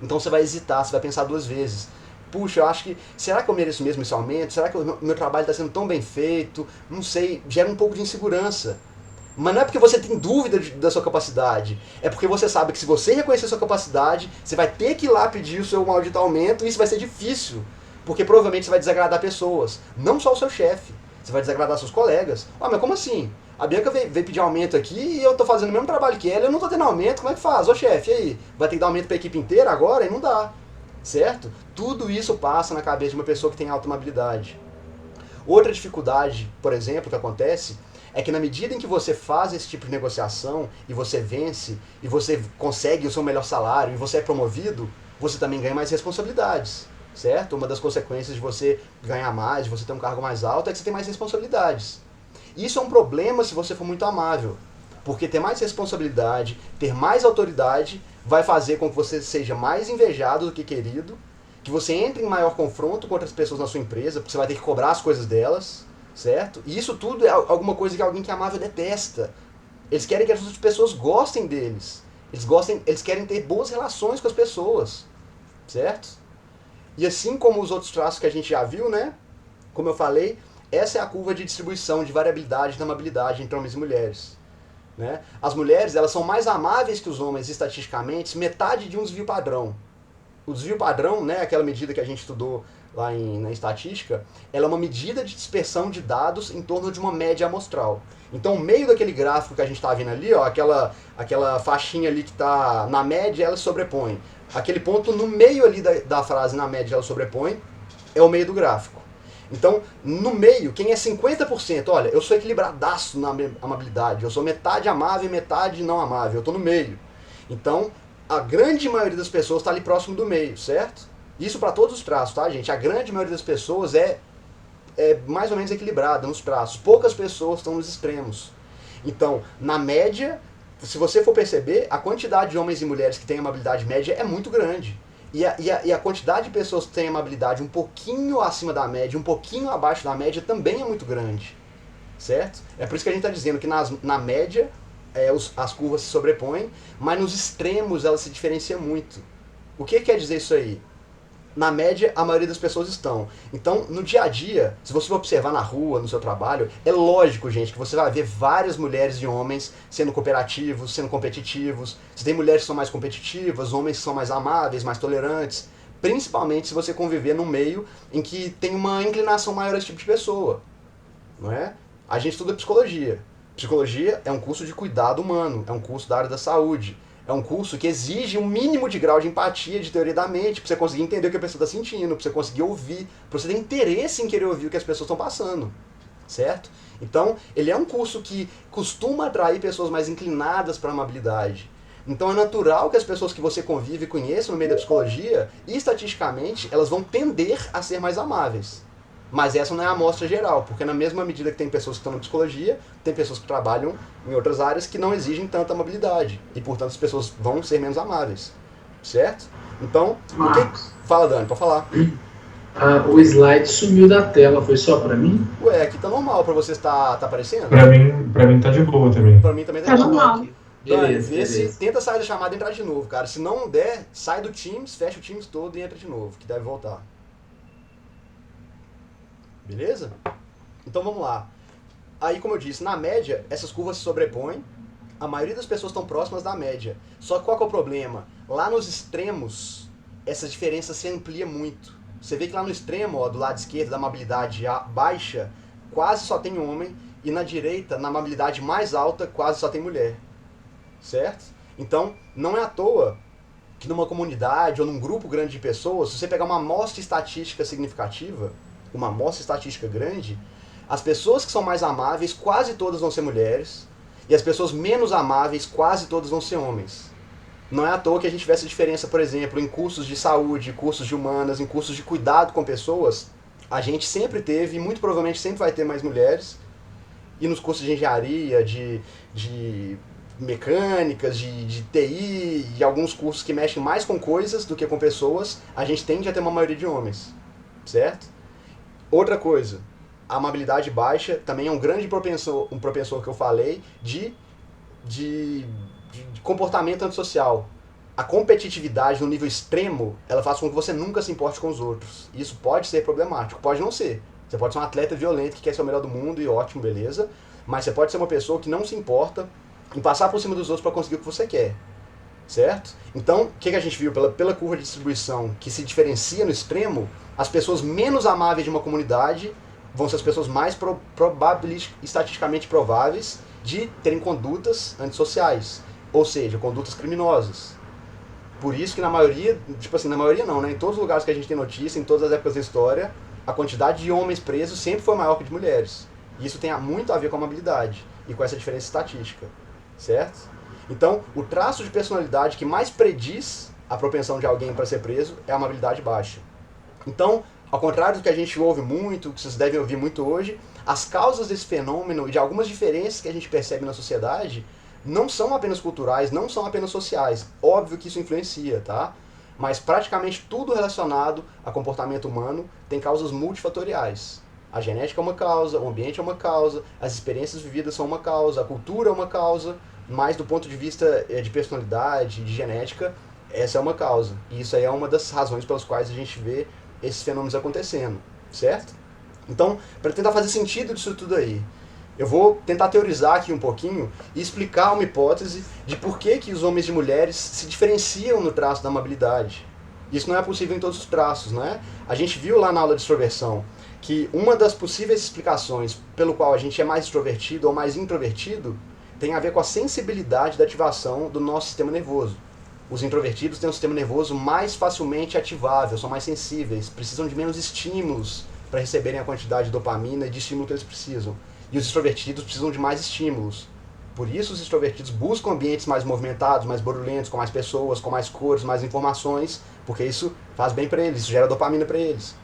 Então você vai hesitar, você vai pensar duas vezes. Puxa, eu acho que, será que eu mereço mesmo esse aumento? Será que o meu trabalho está sendo tão bem feito? Não sei, gera um pouco de insegurança. Mas não é porque você tem dúvida da sua capacidade, é porque você sabe que se você reconhecer a sua capacidade, você vai ter que ir lá pedir o seu maldito aumento e isso vai ser difícil. Porque provavelmente você vai desagradar pessoas, não só o seu chefe, você vai desagradar seus colegas. Ah, mas como assim? A Bianca veio pedir aumento aqui e eu tô fazendo o mesmo trabalho que ela, eu não tô tendo aumento, como é que faz? Ô chefe, e aí? Vai ter que dar aumento pra equipe inteira agora? E não dá, certo? Tudo isso passa na cabeça de uma pessoa que tem alta amabilidade. Outra dificuldade, por exemplo, que acontece, é que na medida em que você faz esse tipo de negociação e você vence, e você consegue o seu melhor salário, e você é promovido, você também ganha mais responsabilidades. Certo? Uma das consequências de você ganhar mais, de você ter um cargo mais alto, é que você tem mais responsabilidades. Isso é um problema se você for muito amável, porque ter mais responsabilidade, ter mais autoridade, vai fazer com que você seja mais invejado do que querido, que você entre em maior confronto com outras pessoas na sua empresa, porque você vai ter que cobrar as coisas delas, certo? E isso tudo é alguma coisa que alguém que é amável detesta. Eles querem que as outras pessoas gostem deles. Eles querem ter boas relações com as pessoas, certo? E assim como os outros traços que a gente já viu, né? Como eu falei, essa é a curva de distribuição de variabilidade da amabilidade entre homens e mulheres. Né? As mulheres, elas são mais amáveis que os homens estatisticamente, metade de um desvio padrão. O desvio padrão, né, aquela medida que a gente estudou lá na estatística, ela é uma medida de dispersão de dados em torno de uma média amostral. Então, o meio daquele gráfico que a gente está vendo ali, ó, aquela faixinha ali que está na média, ela se sobrepõe. Aquele ponto no meio ali da frase, na média, ela sobrepõe, é o meio do gráfico. Então, no meio, quem é 50%, olha, eu sou equilibradaço na amabilidade, eu sou metade amável e metade não amável, eu estou no meio. Então, a grande maioria das pessoas está ali próximo do meio, certo? Isso para todos os traços, tá, gente? A grande maioria das pessoas é mais ou menos equilibrada nos traços. Poucas pessoas estão nos extremos. Então, na média, se você for perceber, a quantidade de homens e mulheres que têm amabilidade média é muito grande. E a quantidade de pessoas que têm amabilidade um pouquinho acima da média, um pouquinho abaixo da média, também é muito grande. Certo? É por isso que a gente está dizendo que na média, as curvas se sobrepõem, mas nos extremos elas se diferenciam muito. O que quer dizer isso aí? Na média, a maioria das pessoas estão. Então, no dia a dia, se você for observar na rua, no seu trabalho, é lógico, gente, que você vai ver várias mulheres e homens sendo cooperativos, sendo competitivos. Você tem mulheres que são mais competitivas, homens que são mais amáveis, mais tolerantes. Principalmente se você conviver num meio em que tem uma inclinação maior a esse tipo de pessoa. Não é? A gente estuda psicologia. Psicologia é um curso de cuidado humano, é um curso da área da saúde. É um curso que exige um mínimo de grau de empatia, de teoria da mente, para você conseguir entender o que a pessoa está sentindo, para você conseguir ouvir, para você ter interesse em querer ouvir o que as pessoas estão passando, certo? Então, ele é um curso que costuma atrair pessoas mais inclinadas para a amabilidade. Então é natural que as pessoas que você convive e conheça no meio da psicologia, estatisticamente, elas vão tender a ser mais amáveis. Mas essa não é a amostra geral, porque na mesma medida que tem pessoas que estão na psicologia, tem pessoas que trabalham em outras áreas que não exigem tanta amabilidade. E, portanto, as pessoas vão ser menos amáveis. Certo? Então, Marcos, fala, Dani, pode falar. o slide sumiu da tela, foi só para mim? Ué, aqui tá normal pra você tá aparecendo? Pra mim tá de boa também. Pra mim também tá Tá normal. normal. Dani, Beleza, vê beleza. se tenta sair da chamada e entrar de novo, cara. Se não der, sai do Teams, fecha o Teams todo e entra de novo, que deve voltar. Beleza? Então vamos lá. Aí, como eu disse, na média, essas curvas se sobrepõem. A maioria das pessoas estão próximas da média. Só que qual que é o problema? Lá nos extremos, essa diferença se amplia muito. Você vê que lá no extremo, ó, do lado esquerdo, da amabilidade baixa, quase só tem homem. E na direita, na amabilidade mais alta, quase só tem mulher. Certo? Então, não é à toa que numa comunidade ou num grupo grande de pessoas, se você pegar uma amostra estatística significativa, uma amostra estatística grande, as pessoas que são mais amáveis, quase todas vão ser mulheres, e as pessoas menos amáveis, quase todas vão ser homens. Não é à toa que a gente vê essa diferença, por exemplo, em cursos de saúde, cursos de humanas, em cursos de cuidado com pessoas, a gente sempre teve, e muito provavelmente sempre vai ter mais mulheres, e nos cursos de engenharia, de mecânicas, de TI, e alguns cursos que mexem mais com coisas do que com pessoas, a gente tende a ter uma maioria de homens, certo? Outra coisa, a amabilidade baixa também é um grande propensor que eu falei de comportamento antissocial. A competitividade no nível extremo, ela faz com que você nunca se importe com os outros. Isso pode ser problemático, pode não ser. Você pode ser um atleta violento que quer ser o melhor do mundo e ótimo, beleza. Mas você pode ser uma pessoa que não se importa em passar por cima dos outros para conseguir o que você quer. Certo? Então, o que a gente viu pela curva de distribuição que se diferencia no extremo, as pessoas menos amáveis de uma comunidade vão ser as pessoas mais estatisticamente prováveis de terem condutas antissociais, ou seja, condutas criminosas. Por isso que na maioria, tipo assim, na maioria não, né? Em todos os lugares que a gente tem notícia, em todas as épocas da história, a quantidade de homens presos sempre foi maior que de mulheres. E isso tem muito a ver com a amabilidade e com essa diferença estatística, certo? Então, o traço de personalidade que mais prediz a propensão de alguém para ser preso é a amabilidade baixa. Então, ao contrário do que a gente ouve muito, que vocês devem ouvir muito hoje, as causas desse fenômeno e de algumas diferenças que a gente percebe na sociedade não são apenas culturais, não são apenas sociais. Óbvio que isso influencia, tá? Mas praticamente tudo relacionado a comportamento humano tem causas multifatoriais. A genética é uma causa, o ambiente é uma causa, as experiências vividas são uma causa, a cultura é uma causa, mas do ponto de vista de personalidade, de genética, essa é uma causa. E isso aí é uma das razões pelas quais a gente vê esses fenômenos acontecendo, certo? Então, para tentar fazer sentido disso tudo aí, eu vou tentar teorizar aqui um pouquinho e explicar uma hipótese de por que os homens e mulheres se diferenciam no traço da amabilidade. Isso não é possível em todos os traços, né? A gente viu lá na aula de extroversão que uma das possíveis explicações pelo qual a gente é mais extrovertido ou mais introvertido tem a ver com a sensibilidade da ativação do nosso sistema nervoso. Os introvertidos têm um sistema nervoso mais facilmente ativável, são mais sensíveis, precisam de menos estímulos para receberem a quantidade de dopamina e de estímulo que eles precisam. E os extrovertidos precisam de mais estímulos. Por isso os extrovertidos buscam ambientes mais movimentados, mais barulhentos, com mais pessoas, com mais cores, mais informações, porque isso faz bem para eles, isso gera dopamina para eles.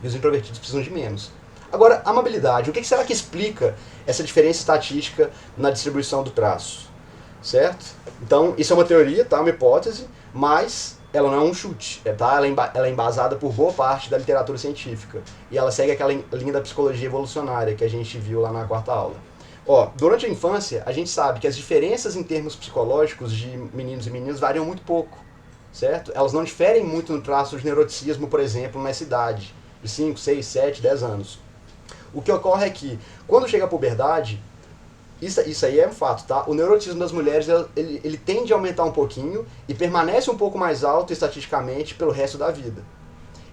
E os introvertidos precisam de menos. Agora, amabilidade. O que será que explica essa diferença estatística na distribuição do traço? Certo? Então, isso é uma teoria, tá? Uma hipótese, mas ela não é um chute, tá? Ela é embasada por boa parte da literatura científica. E ela segue aquela linha da psicologia evolucionária que a gente viu lá na quarta aula. Ó, durante a infância, a gente sabe que as diferenças em termos psicológicos de meninos e meninas variam muito pouco, certo? Elas não diferem muito no traço de neuroticismo, por exemplo, nessa idade, de 5, 6, 7, 10 anos. O que ocorre é que, quando chega a puberdade, isso aí é um fato, tá? O neuroticismo das mulheres, ele tende a aumentar um pouquinho e permanece um pouco mais alto estatisticamente pelo resto da vida.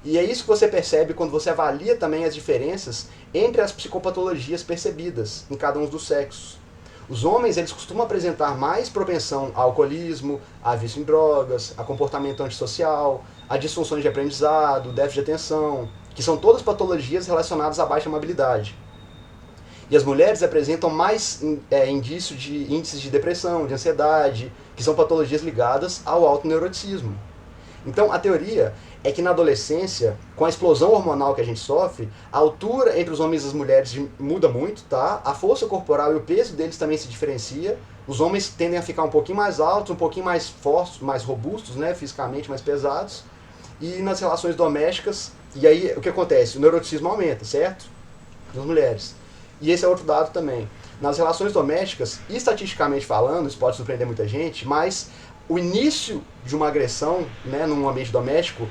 E é isso que você percebe quando você avalia também as diferenças entre as psicopatologias percebidas em cada um dos sexos. Os homens, eles costumam apresentar mais propensão a alcoolismo, a vício em drogas, a comportamento antissocial, a disfunções de aprendizado, déficit de atenção, que são todas patologias relacionadas à baixa mobilidade. E as mulheres apresentam mais índices de depressão, de ansiedade, que são patologias ligadas ao alto neuroticismo. Então, a teoria é que na adolescência, com a explosão hormonal que a gente sofre, a altura entre os homens e as mulheres muda muito, tá? A força corporal e o peso deles também se diferencia. Os homens tendem a ficar um pouquinho mais altos, um pouquinho mais fortes, mais robustos, né? Fisicamente mais pesados. E nas relações domésticas, e aí o que acontece? O neuroticismo aumenta, certo? Nas mulheres. E esse é outro dado também. Nas relações domésticas, estatisticamente falando, isso pode surpreender muita gente, mas o início de uma agressão, né, num ambiente doméstico,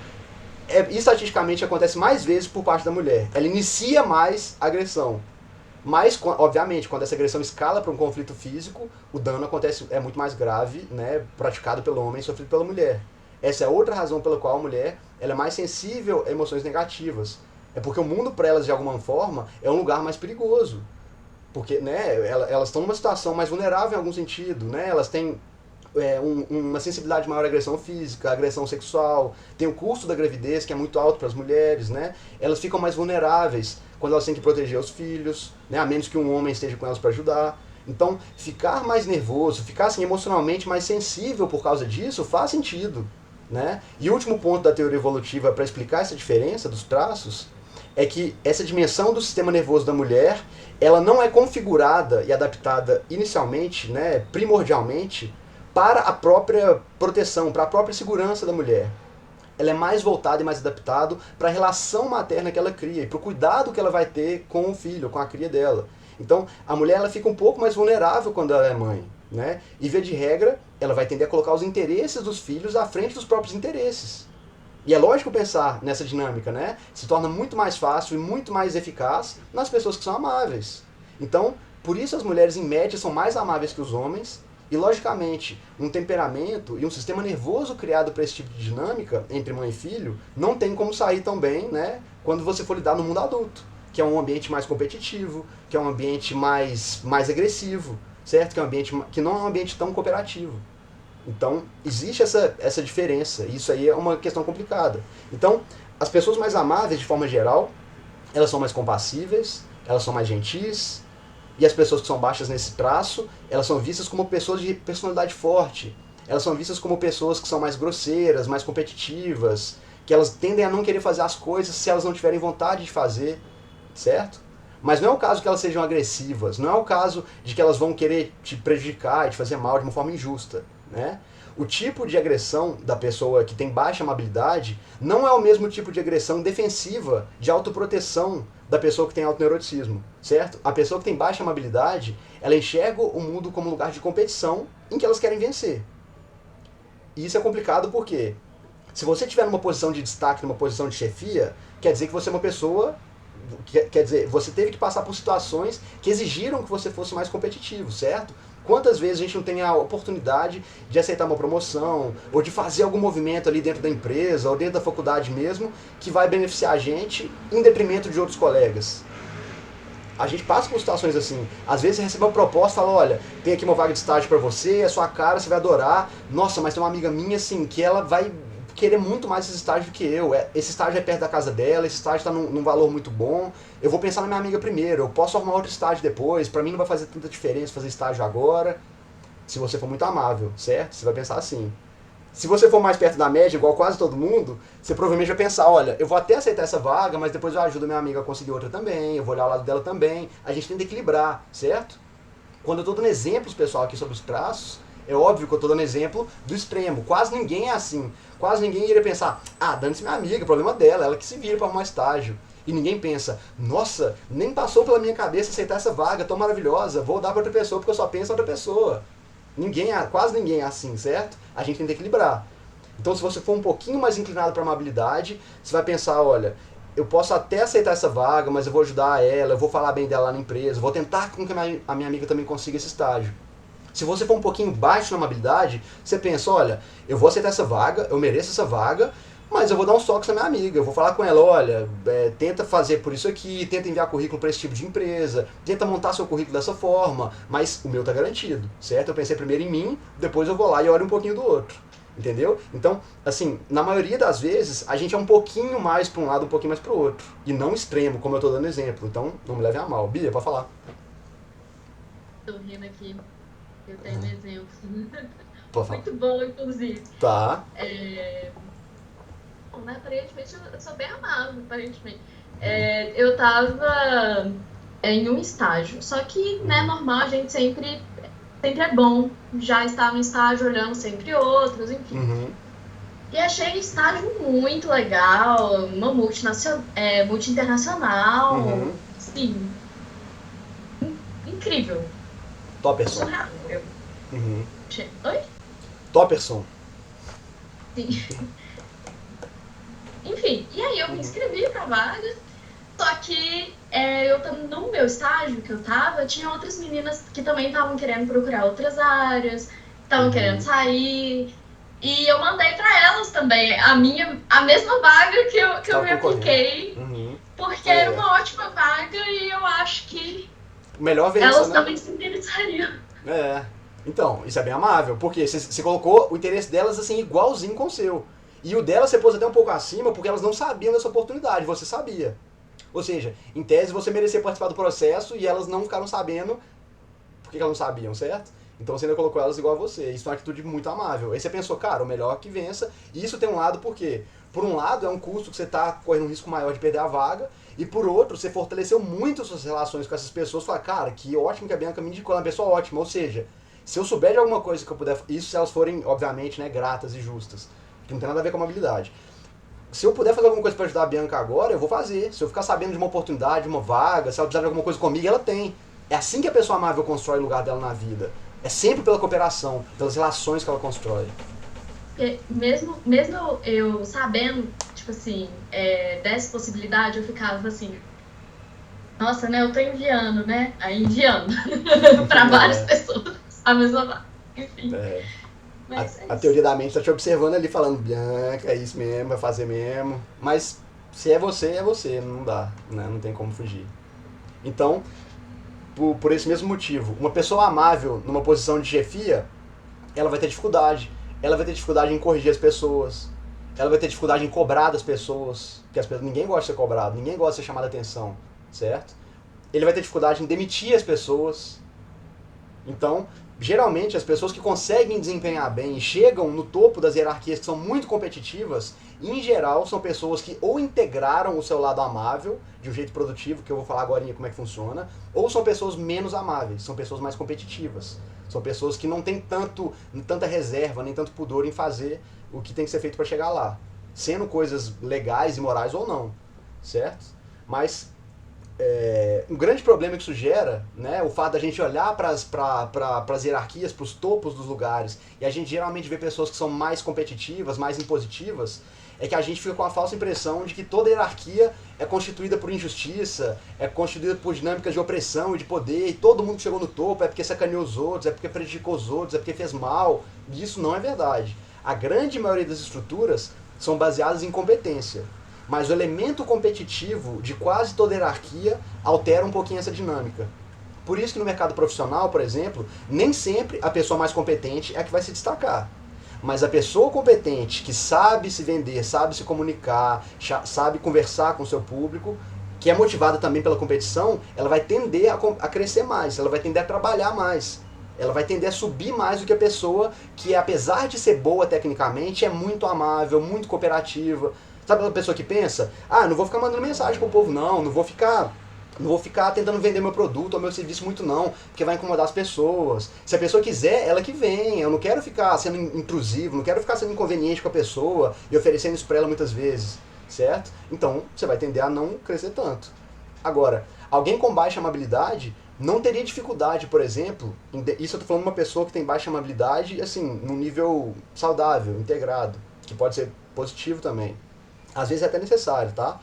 estatisticamente acontece mais vezes por parte da mulher. Ela inicia mais a agressão. Mas, obviamente, quando essa agressão escala para um conflito físico, o dano é muito mais grave, né, praticado pelo homem e sofrido pela mulher. Essa é outra razão pela qual a mulher ela é mais sensível a emoções negativas. É porque o mundo para elas, de alguma forma, é um lugar mais perigoso. Porque, né, elas estão numa situação mais vulnerável em algum sentido, né? Elas têm uma sensibilidade maior à agressão física, à agressão sexual, tem o custo da gravidez, que é muito alto para as mulheres, né? Elas ficam mais vulneráveis quando elas têm que proteger os filhos, né? A menos que um homem esteja com elas para ajudar. Então, ficar mais nervoso, ficar assim, emocionalmente mais sensível por causa disso, faz sentido, né? E o último ponto da teoria evolutiva para explicar essa diferença dos traços é que essa dimensão do sistema nervoso da mulher, ela não é configurada e adaptada inicialmente, né, primordialmente, para a própria proteção, para a própria segurança da mulher. Ela é mais voltada e mais adaptada para a relação materna que ela cria e para o cuidado que ela vai ter com o filho, com a cria dela. Então, a mulher ela fica um pouco mais vulnerável quando ela é mãe, né? E, via de regra, ela vai tender a colocar os interesses dos filhos à frente dos próprios interesses. E é lógico pensar nessa dinâmica, né? Se torna muito mais fácil e muito mais eficaz nas pessoas que são amáveis. Então, por isso as mulheres, em média, são mais amáveis que os homens. E, logicamente, um temperamento e um sistema nervoso criado para esse tipo de dinâmica entre mãe e filho não tem como sair tão bem, né, quando você for lidar no mundo adulto, que é um ambiente mais competitivo, que é um ambiente mais agressivo, certo? Que é um ambiente que não é um ambiente tão cooperativo. Então, existe essa diferença, e isso aí é uma questão complicada. Então, as pessoas mais amáveis, de forma geral, elas são mais compassíveis, elas são mais gentis, e as pessoas que são baixas nesse traço, elas são vistas como pessoas de personalidade forte, elas são vistas como pessoas que são mais grosseiras, mais competitivas, que elas tendem a não querer fazer as coisas se elas não tiverem vontade de fazer, certo? Mas não é o caso que elas sejam agressivas, não é o caso de que elas vão querer te prejudicar e te fazer mal de uma forma injusta, né? O tipo de agressão da pessoa que tem baixa amabilidade não é o mesmo tipo de agressão defensiva, de autoproteção da pessoa que tem alto neuroticismo, certo? A pessoa que tem baixa amabilidade, ela enxerga o mundo como um lugar de competição em que elas querem vencer. E isso é complicado porque se você estiver numa posição de destaque, numa posição de chefia, quer dizer que você é uma pessoa... Quer dizer, você teve que passar por situações que exigiram que você fosse mais competitivo, certo? Quantas vezes a gente não tem a oportunidade de aceitar uma promoção, ou de fazer algum movimento ali dentro da empresa, ou dentro da faculdade mesmo, que vai beneficiar a gente em detrimento de outros colegas? A gente passa por situações assim. Às vezes você recebe uma proposta e fala, olha, tem aqui uma vaga de estágio pra você, é sua cara, você vai adorar. Nossa, mas tem uma amiga minha assim, que ela vai querer muito mais esse estágio do que eu. Esse estágio é perto da casa dela, esse estágio está num valor muito bom. Eu vou pensar na minha amiga primeiro, eu posso arrumar outro estágio depois, para mim não vai fazer tanta diferença fazer estágio agora. Se você for muito amável, certo? Você vai pensar assim. Se você for mais perto da média, igual quase todo mundo, você provavelmente vai pensar, olha, eu vou até aceitar essa vaga, mas depois eu ajudo minha amiga a conseguir outra também, eu vou olhar ao lado dela também. A gente tem que equilibrar, certo? Quando eu estou dando exemplos, pessoal, aqui sobre os traços, é óbvio que eu estou dando exemplo do extremo. Quase ninguém é assim. Quase ninguém iria pensar, dane-se minha amiga, problema dela, ela que se vira para arrumar estágio. E ninguém pensa, nossa, nem passou pela minha cabeça aceitar essa vaga tão maravilhosa, vou dar para outra pessoa porque eu só penso em outra pessoa. Quase ninguém é assim, certo? A gente tem que equilibrar. Então, se você for um pouquinho mais inclinado para amabilidade, você vai pensar, olha, eu posso até aceitar essa vaga, mas eu vou ajudar ela, eu vou falar bem dela lá na empresa, vou tentar com que a minha amiga também consiga esse estágio. Se você for um pouquinho baixo na amabilidade, você pensa, olha, eu vou aceitar essa vaga, eu mereço essa vaga, mas eu vou dar uns toques na minha amiga, eu vou falar com ela, olha, tenta fazer por isso aqui, tenta enviar currículo para esse tipo de empresa, tenta montar seu currículo dessa forma, mas o meu tá garantido, certo? Eu pensei primeiro em mim, depois eu vou lá e olho um pouquinho do outro, entendeu? Então, assim, na maioria das vezes, a gente é um pouquinho mais para um lado, um pouquinho mais para o outro, e não extremo, como eu tô dando exemplo, então não me leve a mal. Bia, pode falar. Tô rindo aqui, eu tenho um exemplo. Pode falar. Muito bom, inclusive. Tá. Bom, né, aparentemente eu sou bem amável, aparentemente. Eu tava em um estágio, só que, né, normal, a gente sempre é bom já estar no estágio olhando sempre outros, enfim. Uhum. E achei o estágio muito legal, uma multi-internacional, Uhum. sim, incrível. Topperson. Surreal. Uhum. Oi? Topperson. Sim. Enfim, e aí eu me inscrevi pra vaga, só que no meu estágio que eu tava, tinha outras meninas que também estavam querendo procurar outras áreas, estavam querendo sair, e eu mandei pra elas também a mesma vaga que eu me apliquei, porque era uma ótima vaga e eu acho que melhor ver elas isso, né? também se interessariam. Então, isso é bem amável, porque você colocou o interesse delas assim igualzinho com o seu. E o dela você pôs até um pouco acima porque elas não sabiam dessa oportunidade, você sabia. Ou seja, em tese você merecia participar do processo e elas não ficaram sabendo porque elas não sabiam, certo? Então você ainda colocou elas igual a você. Isso é uma atitude muito amável. Aí você pensou, cara, o melhor que vença. E isso tem um lado por quê? Por um lado é um custo que você está correndo um risco maior de perder a vaga. E por outro, você fortaleceu muito suas relações com essas pessoas. Falar, cara, que ótimo que a Bianca me indicou, ela é uma pessoa ótima. Ou seja, se eu souber de alguma coisa que eu puder... Isso se elas forem, obviamente, né, gratas e justas. Que não tem nada a ver com amabilidade. Se eu puder fazer alguma coisa para ajudar a Bianca agora, eu vou fazer. Se eu ficar sabendo de uma oportunidade, de uma vaga, se ela precisar de alguma coisa comigo, ela tem. É assim que a pessoa amável constrói o lugar dela na vida. É sempre pela cooperação, pelas relações que ela constrói. Porque mesmo eu sabendo, tipo assim, dessa possibilidade, eu ficava assim, nossa, né, eu tô enviando, né? Aí enviando para várias pessoas a mesma vaga. Enfim. Mas a teoria da mente tá te observando ali, falando, Bianca, é isso mesmo, vai fazer mesmo. Mas se é você, não dá, né? Não tem como fugir. Então, por esse mesmo motivo, uma pessoa amável numa posição de chefia, ela vai ter dificuldade. Ela vai ter dificuldade em corrigir as pessoas. Ela vai ter dificuldade em cobrar das pessoas. Porque ninguém gosta de ser cobrado, ninguém gosta de ser chamado a atenção, certo? Ele vai ter dificuldade em demitir as pessoas. Então, geralmente, as pessoas que conseguem desempenhar bem e chegam no topo das hierarquias que são muito competitivas, em geral, são pessoas que ou integraram o seu lado amável, de um jeito produtivo, que eu vou falar agora como é que funciona, ou são pessoas menos amáveis, são pessoas mais competitivas. São pessoas que não têm tanta reserva, nem tanto pudor em fazer o que tem que ser feito para chegar lá. Sendo coisas legais e morais ou não, certo? Mas um grande problema que isso gera, né, o fato da gente olhar para as hierarquias, para os topos dos lugares, e a gente geralmente vê pessoas que são mais competitivas, mais impositivas, é que a gente fica com a falsa impressão de que toda hierarquia é constituída por injustiça, é constituída por dinâmicas de opressão e de poder, e todo mundo que chegou no topo é porque sacaneou os outros, é porque prejudicou os outros, é porque fez mal, e isso não é verdade. A grande maioria das estruturas são baseadas em competência. Mas o elemento competitivo de quase toda hierarquia altera um pouquinho essa dinâmica. Por isso que no mercado profissional, por exemplo, nem sempre a pessoa mais competente é a que vai se destacar. Mas a pessoa competente, que sabe se vender, sabe se comunicar, sabe conversar com o seu público, que é motivada também pela competição, ela vai tender a crescer mais, ela vai tender a trabalhar mais. Ela vai tender a subir mais do que a pessoa que, apesar de ser boa tecnicamente, é muito amável, muito cooperativa. Sabe aquela pessoa que pensa, não vou ficar mandando mensagem pro povo não vou ficar tentando vender meu produto ou meu serviço muito não, porque vai incomodar as pessoas. Se a pessoa quiser, ela que vem. Eu não quero ficar sendo intrusivo, não quero ficar sendo inconveniente com a pessoa e oferecendo isso pra ela muitas vezes, certo? Então, você vai tender a não crescer tanto. Agora, alguém com baixa amabilidade não teria dificuldade, por exemplo, isso eu tô falando de uma pessoa que tem baixa amabilidade, assim, num nível saudável, integrado, que pode ser positivo também. Às vezes é até necessário, tá?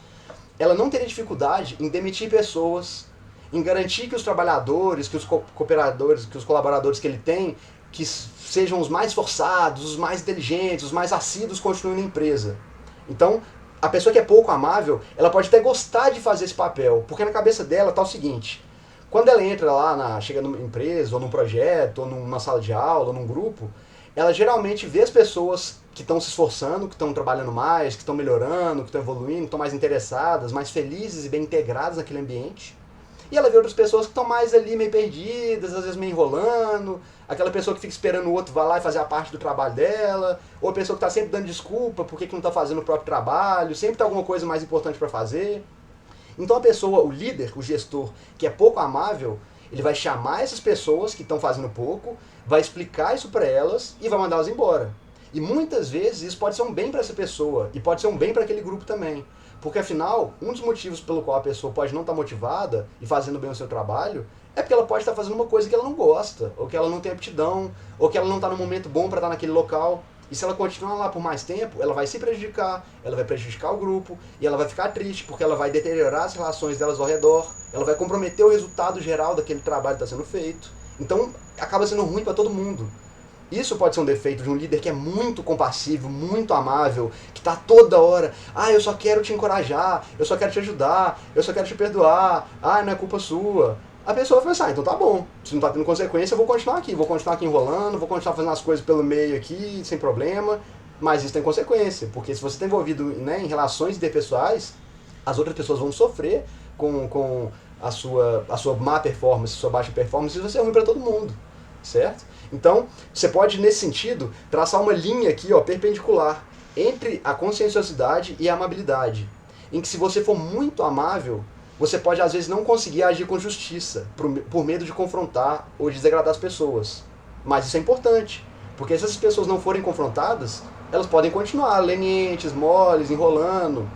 Ela não teria dificuldade em demitir pessoas, em garantir que os trabalhadores, que os cooperadores, que os colaboradores que ele tem, que sejam os mais esforçados, os mais inteligentes, os mais assíduos continuem na empresa. Então, a pessoa que é pouco amável, ela pode até gostar de fazer esse papel, porque na cabeça dela tá o seguinte: quando ela entra lá, chega numa empresa, ou num projeto, ou numa sala de aula, ou num grupo, ela geralmente vê as pessoas que estão se esforçando, que estão trabalhando mais, que estão melhorando, que estão evoluindo, que estão mais interessadas, mais felizes e bem integradas naquele ambiente. E ela vê outras pessoas que estão mais ali meio perdidas, às vezes meio enrolando, aquela pessoa que fica esperando o outro vai lá e fazer a parte do trabalho dela, ou a pessoa que está sempre dando desculpa porque que não está fazendo o próprio trabalho, sempre tem alguma coisa mais importante para fazer. Então a pessoa, o líder, o gestor, que é pouco amável, ele vai chamar essas pessoas que estão fazendo pouco, vai explicar isso para elas e vai mandá-las embora. E muitas vezes isso pode ser um bem para essa pessoa e pode ser um bem para aquele grupo também. Porque afinal, um dos motivos pelo qual a pessoa pode não estar motivada e fazendo bem o seu trabalho é porque ela pode estar fazendo uma coisa que ela não gosta, ou que ela não tem aptidão, ou que ela não está no momento bom para estar naquele local. E se ela continuar lá por mais tempo, ela vai se prejudicar, ela vai prejudicar o grupo, e ela vai ficar triste, porque ela vai deteriorar as relações delas ao redor, ela vai comprometer o resultado geral daquele trabalho que está sendo feito. Então, acaba sendo ruim para todo mundo. Isso pode ser um defeito de um líder que é muito compassivo, muito amável, que está toda hora, eu só quero te encorajar, eu só quero te ajudar, eu só quero te perdoar, não é culpa sua. A pessoa vai pensar, então tá bom, se não tá tendo consequência, eu vou continuar aqui enrolando, vou continuar fazendo as coisas pelo meio aqui, sem problema, mas isso tem consequência, porque se você está envolvido, né, em relações interpessoais, as outras pessoas vão sofrer com a sua má performance, sua baixa performance, e isso vai ser ruim para todo mundo, certo? Então, você pode, nesse sentido, traçar uma linha aqui, perpendicular, entre a conscienciosidade e a amabilidade, em que se você for muito amável, você pode às vezes não conseguir agir com justiça, por medo de confrontar ou de desagradar as pessoas. Mas isso é importante, porque se essas pessoas não forem confrontadas, elas podem continuar lenientes, moles, enrolando,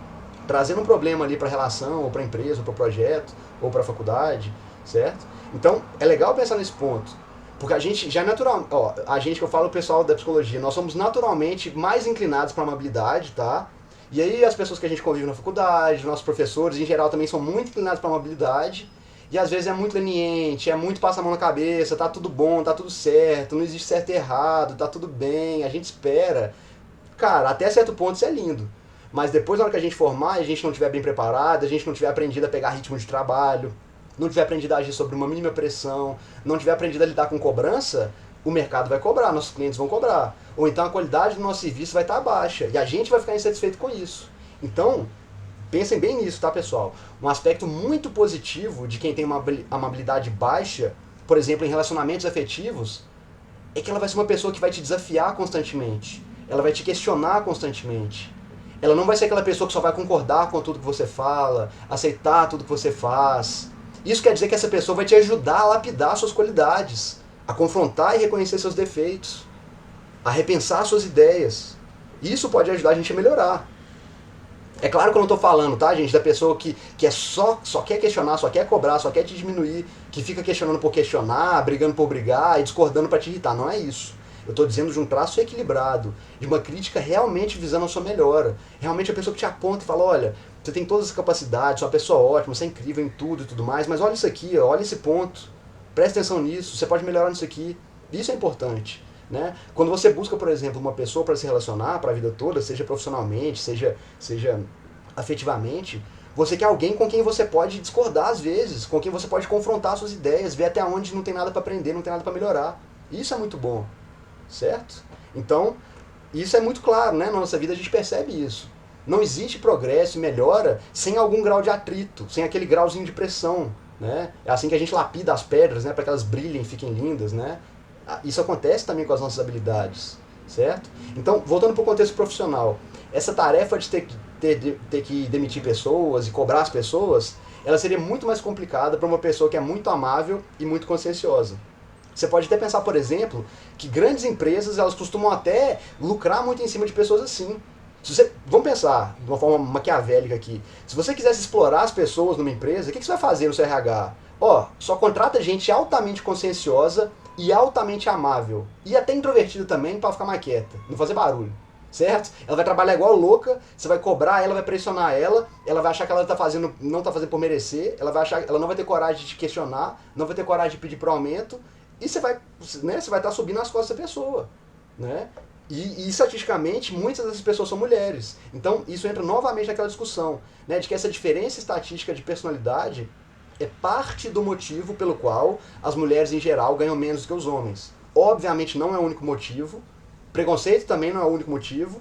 trazendo um problema ali para a relação, ou para a empresa, ou para o projeto, ou para a faculdade, certo? Então, é legal pensar nesse ponto, porque a gente já é natural, a gente que eu falo, o pessoal da psicologia, nós somos naturalmente mais inclinados para a amabilidade, tá? E aí as pessoas que a gente convive na faculdade, nossos professores, em geral, também são muito inclinados para a amabilidade, e às vezes é muito leniente, é muito passa a mão na cabeça, tá tudo bom, tá tudo certo, não existe certo e errado, tá tudo bem, a gente espera. Cara, até certo ponto isso é lindo. Mas depois, na hora que a gente formar e a gente não estiver bem preparado, a gente não tiver aprendido a pegar ritmo de trabalho, não tiver aprendido a agir sobre uma mínima pressão, não tiver aprendido a lidar com cobrança, o mercado vai cobrar, nossos clientes vão cobrar. Ou então a qualidade do nosso serviço vai estar baixa e a gente vai ficar insatisfeito com isso. Então, pensem bem nisso, tá, pessoal? Um aspecto muito positivo de quem tem uma amabilidade baixa, por exemplo, em relacionamentos afetivos, é que ela vai ser uma pessoa que vai te desafiar constantemente. Ela vai te questionar constantemente. Ela não vai ser aquela pessoa que só vai concordar com tudo que você fala, aceitar tudo que você faz. Isso quer dizer que essa pessoa vai te ajudar a lapidar suas qualidades, a confrontar e reconhecer seus defeitos, a repensar suas ideias. Isso pode ajudar a gente a melhorar. É claro que eu não estou falando, tá, gente, da pessoa que é só quer questionar, só quer cobrar, só quer te diminuir, que fica questionando por questionar, brigando por brigar e discordando para te irritar. Não é isso. Eu estou dizendo de um traço equilibrado, de uma crítica realmente visando a sua melhora. Realmente a pessoa que te aponta e fala, olha, você tem todas as capacidades, você é uma pessoa ótima, você é incrível em tudo e tudo mais, mas olha isso aqui, olha esse ponto, presta atenção nisso, você pode melhorar nisso aqui. Isso é importante. Né? Quando você busca, por exemplo, uma pessoa para se relacionar para a vida toda, seja profissionalmente, seja afetivamente, você quer alguém com quem você pode discordar às vezes, com quem você pode confrontar suas ideias, ver até onde não tem nada para aprender, não tem nada para melhorar. Isso é muito bom, certo? Então, isso é muito claro, né? Na nossa vida a gente percebe isso. Não existe progresso e melhora sem algum grau de atrito, sem aquele grauzinho de pressão, né? É assim que a gente lapida as pedras, né? Para que elas brilhem e fiquem lindas, né? Isso acontece também com as nossas habilidades, certo? Então, voltando para o contexto profissional, essa tarefa de ter que demitir pessoas e cobrar as pessoas, ela seria muito mais complicada para uma pessoa que é muito amável e muito conscienciosa. Você pode até pensar, por exemplo, que grandes empresas elas costumam até lucrar muito em cima de pessoas assim. Vamos pensar de uma forma maquiavélica aqui. Se você quisesse explorar as pessoas numa empresa, o que você vai fazer no seu RH? Só contrata gente altamente conscienciosa e altamente amável. E até introvertida também, para ficar mais quieta, não fazer barulho. Certo? Ela vai trabalhar igual louca, você vai cobrar ela, vai pressionar ela vai achar que ela não tá fazendo por merecer, ela não vai ter coragem de te questionar, não vai ter coragem de pedir pro aumento, e você vai estar subindo as costas da pessoa. Né? E estatisticamente, muitas dessas pessoas são mulheres. Então, isso entra novamente naquela discussão, né, de que essa diferença estatística de personalidade é parte do motivo pelo qual as mulheres, em geral, ganham menos do que os homens. Obviamente, não é o único motivo. Preconceito também não é o único motivo,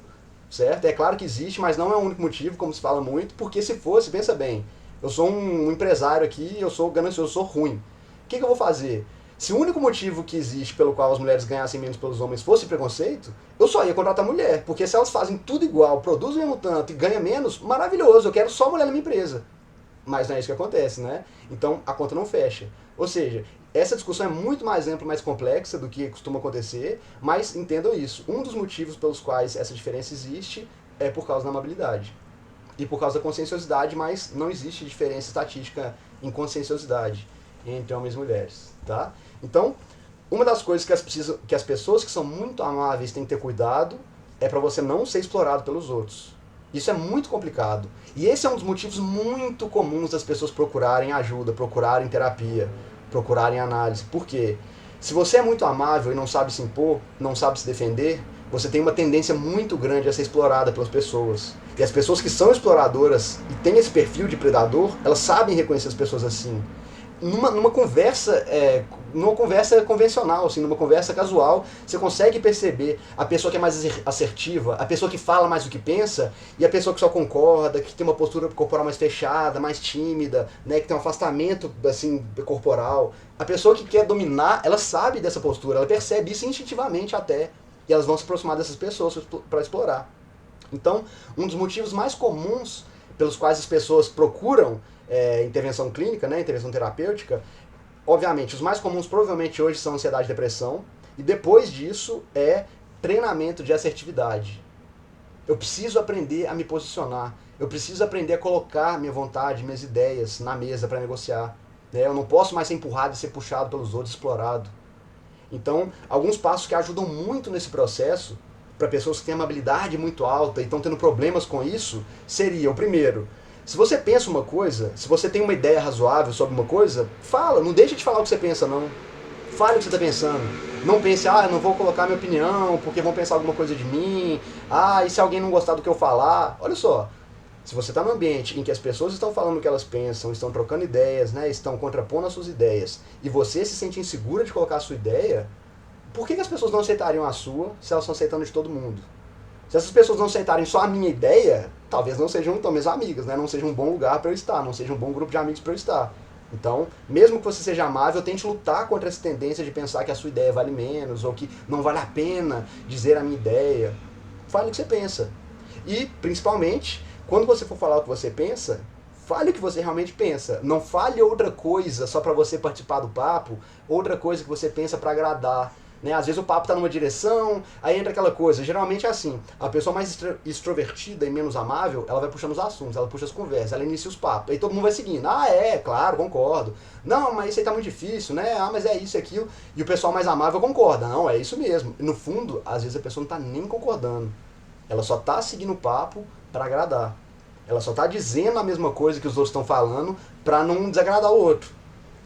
certo? É claro que existe, mas não é o único motivo, como se fala muito, porque se fosse, pensa bem, eu sou um empresário aqui, eu sou ganancioso, eu sou ruim. O que eu vou fazer? Se o único motivo que existe pelo qual as mulheres ganhassem menos pelos homens fosse preconceito, eu só ia contratar mulher. Porque se elas fazem tudo igual, produzem o mesmo tanto e ganham menos, maravilhoso, eu quero só mulher na minha empresa. Mas não é isso que acontece, né? Então a conta não fecha. Ou seja, essa discussão é muito mais ampla, mais complexa do que costuma acontecer, mas entendam isso. Um dos motivos pelos quais essa diferença existe é por causa da amabilidade. E por causa da conscienciosidade, mas não existe diferença estatística em conscienciosidade entre homens e mulheres, tá? Então, uma das coisas que as pessoas que são muito amáveis têm que ter cuidado é para você não ser explorado pelos outros. Isso é muito complicado. E esse é um dos motivos muito comuns das pessoas procurarem ajuda, procurarem terapia, procurarem análise. Por quê? Se você é muito amável e não sabe se impor, não sabe se defender, você tem uma tendência muito grande a ser explorada pelas pessoas. E as pessoas que são exploradoras e têm esse perfil de predador, elas sabem reconhecer as pessoas assim. Numa conversa convencional, assim, numa conversa casual, você consegue perceber a pessoa que é mais assertiva, a pessoa que fala mais do que pensa, e a pessoa que só concorda, que tem uma postura corporal mais fechada, mais tímida, né, que tem um afastamento assim, corporal. A pessoa que quer dominar, ela sabe dessa postura, ela percebe isso instintivamente até, e elas vão se aproximar dessas pessoas para explorar. Então, um dos motivos mais comuns pelos quais as pessoas procuram intervenção clínica, né, intervenção terapêutica, obviamente, os mais comuns provavelmente hoje são ansiedade e depressão, e depois disso é treinamento de assertividade. Eu preciso aprender a me posicionar, eu preciso aprender a colocar minha vontade, minhas ideias na mesa para negociar. Né? Eu não posso mais ser empurrado e ser puxado pelos outros, explorado. Então, alguns passos que ajudam muito nesse processo, para pessoas que têm uma habilidade muito alta e estão tendo problemas com isso, seria, o primeiro, se você pensa uma coisa, se você tem uma ideia razoável sobre uma coisa, fala, não deixa de falar o que você pensa, não. Fale o que você está pensando. Não pense, eu não vou colocar minha opinião, porque vão pensar alguma coisa de mim. E se alguém não gostar do que eu falar? Olha só, se você está num ambiente em que as pessoas estão falando o que elas pensam, estão trocando ideias, né, estão contrapondo as suas ideias, e você se sente insegura de colocar a sua ideia, por que as pessoas não aceitariam a sua se elas estão aceitando de todo mundo? Se essas pessoas não aceitarem só a minha ideia, talvez não sejam tão minhas amigas, né? Não seja um bom lugar para eu estar, não seja um bom grupo de amigos para eu estar. Então, mesmo que você seja amável, tente lutar contra essa tendência de pensar que a sua ideia vale menos, ou que não vale a pena dizer a minha ideia. Fale o que você pensa. E, principalmente, quando você for falar o que você pensa, fale o que você realmente pensa. Não fale outra coisa só para você participar do papo, outra coisa que você pensa para agradar. Né? Às vezes o papo está numa direção, aí entra aquela coisa. Geralmente é assim, a pessoa mais extrovertida e menos amável, ela vai puxando os assuntos, ela puxa as conversas, ela inicia os papos. Aí todo mundo vai seguindo. Claro, concordo. Não, mas isso aí tá muito difícil, né? Mas é isso e aquilo. E o pessoal mais amável concorda. Não, é isso mesmo. E no fundo, às vezes a pessoa não tá nem concordando. Ela só tá seguindo o papo para agradar. Ela só tá dizendo a mesma coisa que os outros estão falando para não desagradar o outro.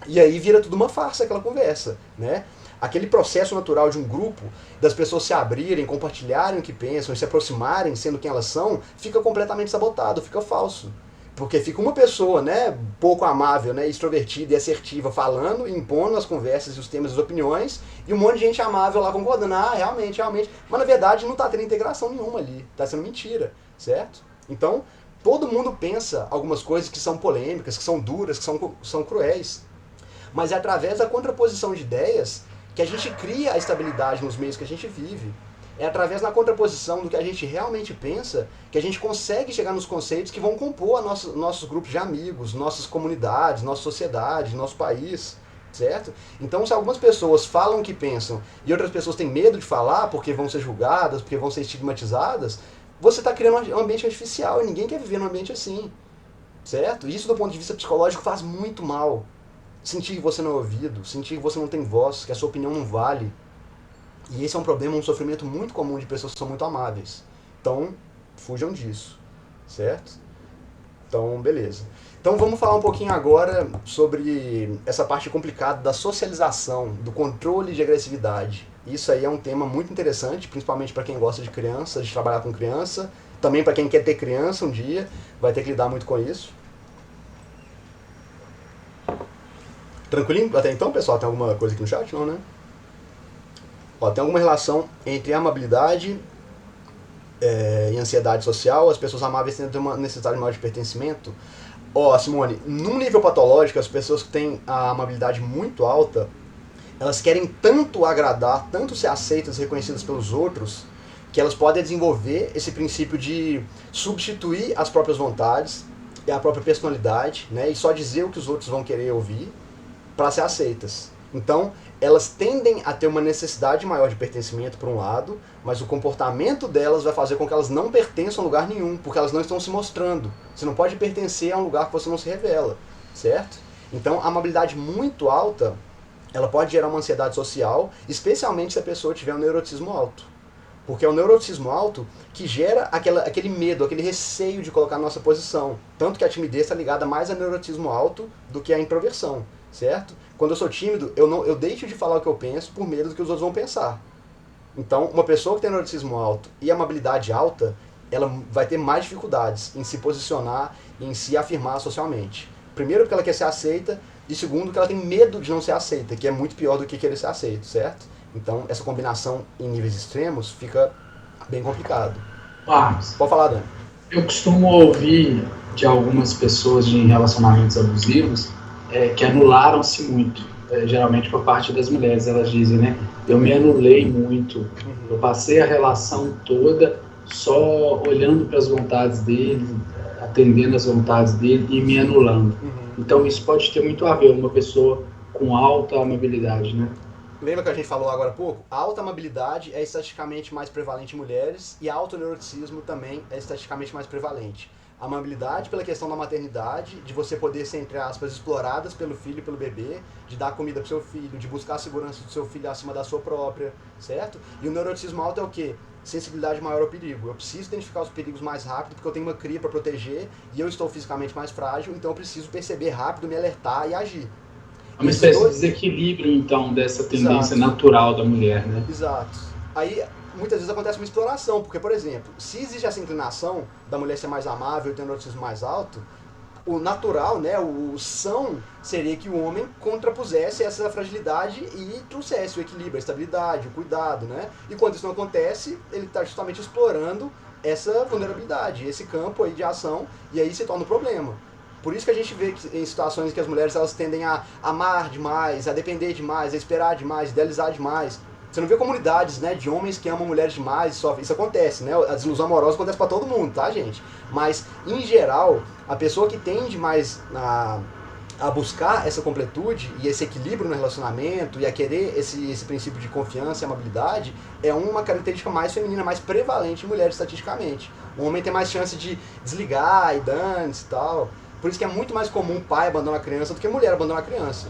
E aí vira tudo uma farsa aquela conversa, né? Aquele processo natural de um grupo, das pessoas se abrirem, compartilharem o que pensam, se aproximarem sendo quem elas são, fica completamente sabotado, fica falso. Porque fica uma pessoa, né, pouco amável, né, extrovertida e assertiva, falando, impondo as conversas e os temas e as opiniões, e um monte de gente amável lá concordando, realmente. Mas na verdade não está tendo integração nenhuma ali, está sendo mentira, certo? Então, todo mundo pensa algumas coisas que são polêmicas, que são duras, que são cruéis. Mas é através da contraposição de ideias que a gente cria a estabilidade nos meios que a gente vive. É através da contraposição do que a gente realmente pensa que a gente consegue chegar nos conceitos que vão compor nossos grupos de amigos, nossas comunidades, nossa sociedade, nosso país, certo? Então, se algumas pessoas falam o que pensam e outras pessoas têm medo de falar porque vão ser julgadas, porque vão ser estigmatizadas, você está criando um ambiente artificial e ninguém quer viver num ambiente assim, certo? Isso do ponto de vista psicológico faz muito mal. Sentir que você não é ouvido, sentir que você não tem voz, que a sua opinião não vale. E esse é um problema, um sofrimento muito comum de pessoas que são muito amáveis. Então, fujam disso, certo? Então, beleza. Então vamos falar um pouquinho agora sobre essa parte complicada da socialização, do controle de agressividade. Isso aí é um tema muito interessante, principalmente para quem gosta de criança, de trabalhar com criança, também para quem quer ter criança um dia, vai ter que lidar muito com isso. Tranquilinho? Até então, pessoal, tem alguma coisa aqui no chat? Não, né? Ó, tem alguma relação entre amabilidade e ansiedade social? As pessoas amáveis têm uma necessidade maior de pertencimento? Ó, Simone, num nível patológico, as pessoas que têm a amabilidade muito alta, elas querem tanto agradar, tanto ser aceitas e reconhecidas pelos outros, que elas podem desenvolver esse princípio de substituir as próprias vontades e a própria personalidade, né, e só dizer o que os outros vão querer ouvir para ser aceitas. Então, elas tendem a ter uma necessidade maior de pertencimento, por um lado, mas o comportamento delas vai fazer com que elas não pertençam a lugar nenhum, porque elas não estão se mostrando. Você não pode pertencer a um lugar que você não se revela, certo? Então, a amabilidade muito alta, ela pode gerar uma ansiedade social, especialmente se a pessoa tiver um neuroticismo alto. Porque é o neuroticismo alto que gera aquele medo, aquele receio de colocar a nossa posição. Tanto que a timidez está ligada mais a neuroticismo alto do que a introversão, certo? Quando eu sou tímido, eu deixo de falar o que eu penso por medo do que os outros vão pensar. Então, uma pessoa que tem neuroticismo alto e amabilidade alta, ela vai ter mais dificuldades em se posicionar e em se afirmar socialmente. Primeiro, porque ela quer ser aceita, e segundo, porque ela tem medo de não ser aceita, que é muito pior do que querer ser aceito, certo? Então, essa combinação em níveis extremos fica bem complicado. Marcos, Pode falar, Dan. eu costumo ouvir de algumas pessoas em relacionamentos abusivos que anularam-se muito, geralmente por parte das mulheres. Elas dizem, né, eu me anulei muito, eu passei a relação toda só olhando para as vontades dele, atendendo as vontades dele e me anulando. Então isso pode ter muito a ver uma pessoa com alta amabilidade, né? Lembra que a gente falou agora há pouco? A alta amabilidade é estatisticamente mais prevalente em mulheres e alto neuroticismo também é estatisticamente mais prevalente. A amabilidade pela questão da maternidade, de você poder ser, entre aspas, exploradas pelo filho e pelo bebê, de dar comida pro seu filho, de buscar a segurança do seu filho acima da sua própria, certo? E o neuroticismo alto é o quê? Sensibilidade maior ao perigo. Eu preciso identificar os perigos mais rápido porque eu tenho uma cria para proteger e eu estou fisicamente mais frágil, então eu preciso perceber rápido, me alertar e agir. É uma espécie de desequilíbrio, então, dessa tendência natural da mulher, né? Exato. Aí, muitas vezes acontece uma exploração, porque, por exemplo, se existe essa inclinação da mulher ser mais amável e ter um neuroticismo mais alto, o natural, né, o são, seria que o homem contrapusesse essa fragilidade e trouxesse o equilíbrio, a estabilidade, o cuidado, né? E quando isso não acontece, ele está justamente explorando essa vulnerabilidade, esse campo aí de ação, e aí se torna um problema. Por isso que a gente vê que em situações que as mulheres elas tendem a amar demais, a depender demais, a esperar demais, idealizar demais. Você não vê comunidades, né, de homens que amam mulheres demais, isso acontece, né? A desilusão amorosa acontece pra todo mundo, tá, gente? Mas, em geral, a pessoa que tende mais a buscar essa completude e esse equilíbrio no relacionamento e a querer esse princípio de confiança e amabilidade é uma característica mais feminina, mais prevalente em mulheres estatisticamente. O homem tem mais chance de desligar e dane-se e tal. Por isso que é muito mais comum o pai abandonar a criança do que a mulher abandonar a criança.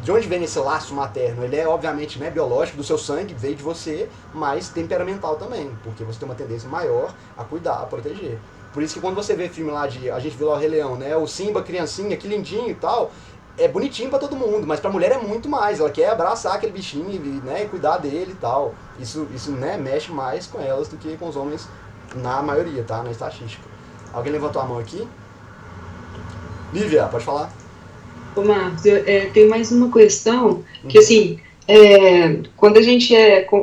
De onde vem esse laço materno? Ele é, obviamente, né, biológico, do seu sangue, veio de você, mas temperamental também, porque você tem uma tendência maior a cuidar, a proteger. Por isso que quando você vê filme lá a gente viu lá o Rei Leão, né, o Simba, criancinha, que lindinho e tal, é bonitinho pra todo mundo, mas pra mulher é muito mais, ela quer abraçar aquele bichinho e, né, cuidar dele e tal. Isso, né, mexe mais com elas do que com os homens na maioria, tá, na estatística. Alguém levantou a mão aqui? Lívia, pode falar. Ô Marcos, tem mais uma questão, que assim, quando a gente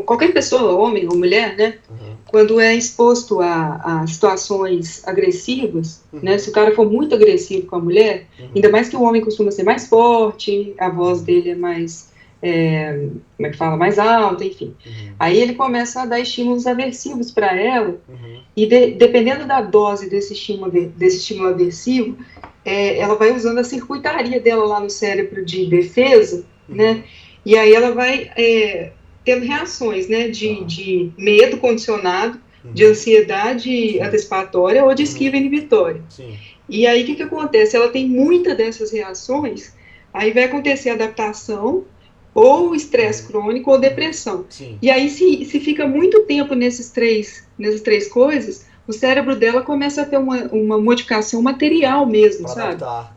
qualquer pessoa, homem ou mulher, né, quando é exposto a situações agressivas, né, se o cara for muito agressivo com a mulher, ainda mais que o homem costuma ser mais forte, a voz dele é mais, como é que fala, mais alta, enfim. Aí ele começa a dar estímulos aversivos para ela, e dependendo da dose desse estímulo aversivo, ela vai usando a circuitaria dela lá no cérebro de defesa, né? E aí ela vai tendo reações, né? De medo condicionado de ansiedade antecipatória ou de esquiva inibitória. Sim. E aí, o que acontece? Ela tem muitas dessas reações, aí vai acontecer adaptação, ou estresse crônico, ou depressão. Sim. E aí, se fica muito tempo nessas três coisas, o cérebro dela começa a ter uma modificação material mesmo, Pra sabe? adaptar.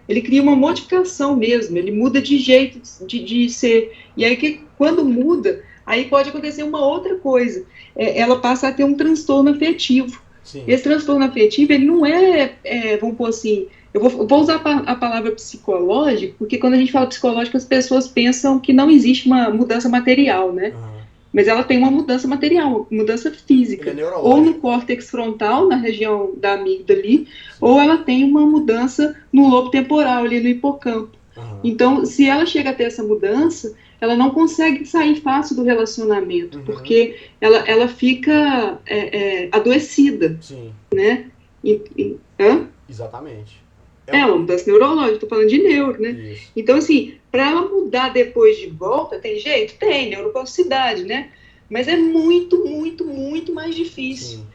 Ele cria uma modificação mesmo, ele muda de jeito de ser. E aí, quando muda, aí pode acontecer uma outra coisa. Ela passa a ter um transtorno afetivo. Sim. Esse transtorno afetivo, ele não vamos pôr assim, eu vou usar a palavra psicológico, porque quando a gente fala psicológico, as pessoas pensam que não existe uma mudança material, né? Mas ela tem uma mudança material, uma mudança física. Ele é Ou no córtex frontal, na região da amígdala ali, ou ela tem uma mudança no lobo temporal, ali no hipocampo. Então, se ela chega a ter essa mudança, ela não consegue sair fácil do relacionamento, porque ela fica adoecida. Sim. Né? Exatamente. Uma mudança neurológica, estou falando de neuro, né? Isso. Então, assim, para ela mudar depois de volta, tem jeito? Tem, neuroplasticidade, né? Mas é muito, muito, muito mais difícil. Sim.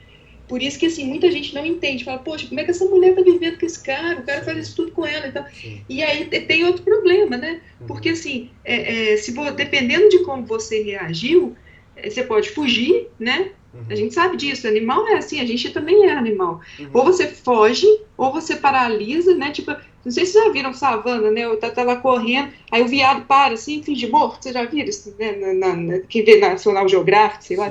Por isso que, assim, muita gente não entende. Fala, poxa, como é que essa mulher tá vivendo com esse cara? O cara faz isso tudo com ela e tal. E aí tem outro problema, né? Porque, assim, dependendo de como você reagiu, você pode fugir, né? A gente sabe disso, animal é assim, a gente também é animal. Ou você foge, ou você paralisa, né? Tipo, não sei se vocês já viram savana, né? Tá lá correndo, aí o viado para assim, finge morto. Vocês já viram isso, né? Que vê na National Geographic, sei lá,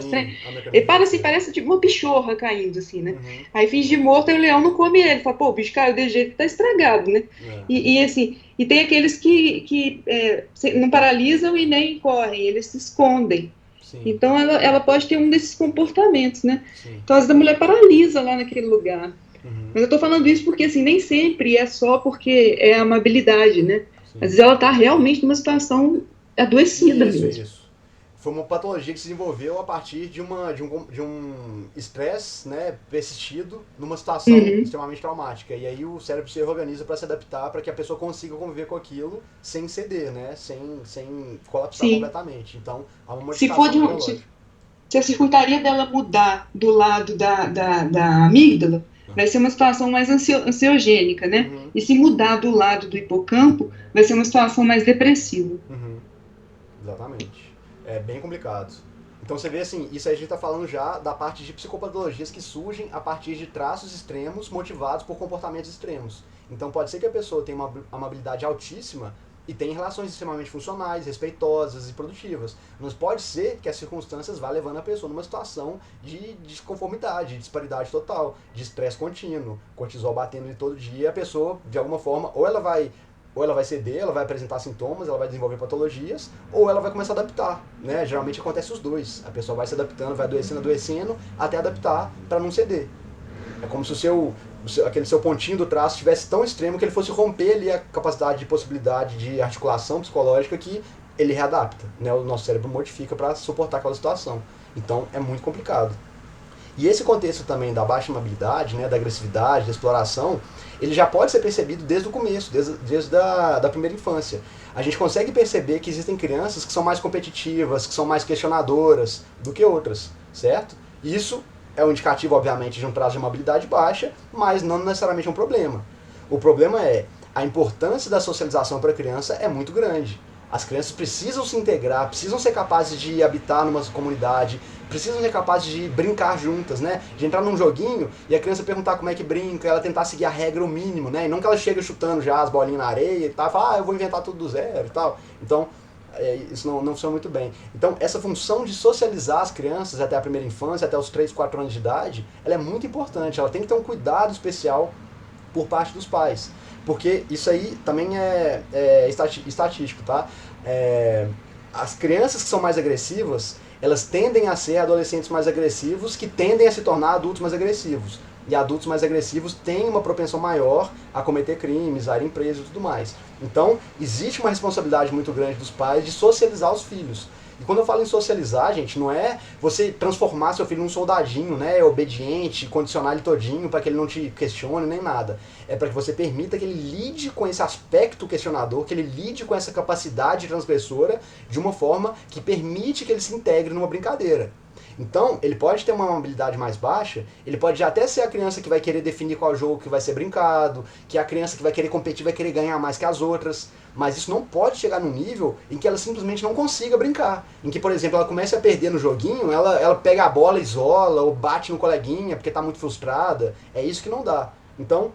ele para assim, parece tipo uma pichorra caindo, assim, né? Aí finge morto, aí o leão não come ele. Fala, pô, o bicho caiu desse jeito, tá estragado, né? E assim, e tem aqueles que não paralisam e nem correm, eles se escondem. Sim. Então ela pode ter um desses comportamentos, né? Sim. Então às vezes a mulher paralisa lá naquele lugar. Mas eu tô falando isso porque assim, nem sempre é só porque é a amabilidade, né? Sim. Às vezes ela tá realmente numa situação adoecida mesmo. Isso. Foi uma patologia que se desenvolveu a partir de um estresse, né, persistido numa situação extremamente traumática. E aí o cérebro se reorganiza para se adaptar, para que a pessoa consiga conviver com aquilo sem ceder, né, sem colapsar completamente. Então, há uma modificação se a circuitaria dela mudar do lado da amígdala, vai ser uma situação mais ansiogênica, né? E se mudar do lado do hipocampo, vai ser uma situação mais depressiva. Exatamente. É bem complicado. Então você vê assim, isso aí a gente está falando já da parte de psicopatologias que surgem a partir de traços extremos motivados por comportamentos extremos. Então pode ser que a pessoa tenha uma amabilidade altíssima e tenha relações extremamente funcionais, respeitosas e produtivas. Mas pode ser que as circunstâncias vá levando a pessoa numa situação de desconformidade, de disparidade total, de estresse contínuo, cortisol batendo de todo dia, e a pessoa, de alguma forma, ou ela vai ceder, ela vai apresentar sintomas, ela vai desenvolver patologias, ou ela vai começar a adaptar, né? Geralmente acontece os dois. A pessoa vai se adaptando, vai adoecendo, até adaptar para não ceder. É como se aquele seu pontinho do traço estivesse tão extremo que ele fosse romper ali a capacidade de possibilidade de articulação psicológica que ele readapta, né? O nosso cérebro modifica para suportar aquela situação. Então é muito complicado. E esse contexto também da baixa amabilidade, né, da agressividade, da exploração, ele já pode ser percebido desde o começo, desde da primeira infância. A gente consegue perceber que existem crianças que são mais competitivas, que são mais questionadoras do que outras, certo? Isso é um indicativo, obviamente, de um traço de amabilidade baixa, mas não necessariamente um problema. O problema é a importância da socialização para a criança é muito grande. As crianças precisam se integrar, precisam ser capazes de habitar numa comunidade, precisam ser capazes de brincar juntas, né? De entrar num joguinho e a criança perguntar como é que brinca, ela tentar seguir a regra o mínimo, né? E não que ela chega chutando já as bolinhas na areia e tal, fala, eu vou inventar tudo do zero e tal. Então, isso não funciona muito bem. Então, essa função de socializar as crianças até a primeira infância, até os 3, 4 anos de idade, ela é muito importante. Ela tem que ter um cuidado especial por parte dos pais. Porque isso aí também é estatístico, tá? As crianças que são mais agressivas, elas tendem a ser adolescentes mais agressivos, que tendem a se tornar adultos mais agressivos. E adultos mais agressivos têm uma propensão maior a cometer crimes, a irem presos e tudo mais. Então, existe uma responsabilidade muito grande dos pais de socializar os filhos. E quando eu falo em socializar, gente, não é você transformar seu filho num soldadinho, né, obediente, condicionar ele todinho para que ele não te questione nem nada. É para que você permita que ele lide com esse aspecto questionador, que ele lide com essa capacidade transgressora de uma forma que permite que ele se integre numa brincadeira. Então, ele pode ter uma habilidade mais baixa, ele pode até ser a criança que vai querer definir qual jogo que vai ser brincado, que é a criança que vai querer competir, vai querer ganhar mais que as outras, mas isso não pode chegar num nível em que ela simplesmente não consiga brincar. Em que, por exemplo, ela comece a perder no joguinho, ela pega a bola, isola, ou bate no coleguinha porque está muito frustrada. É isso que não dá. Então,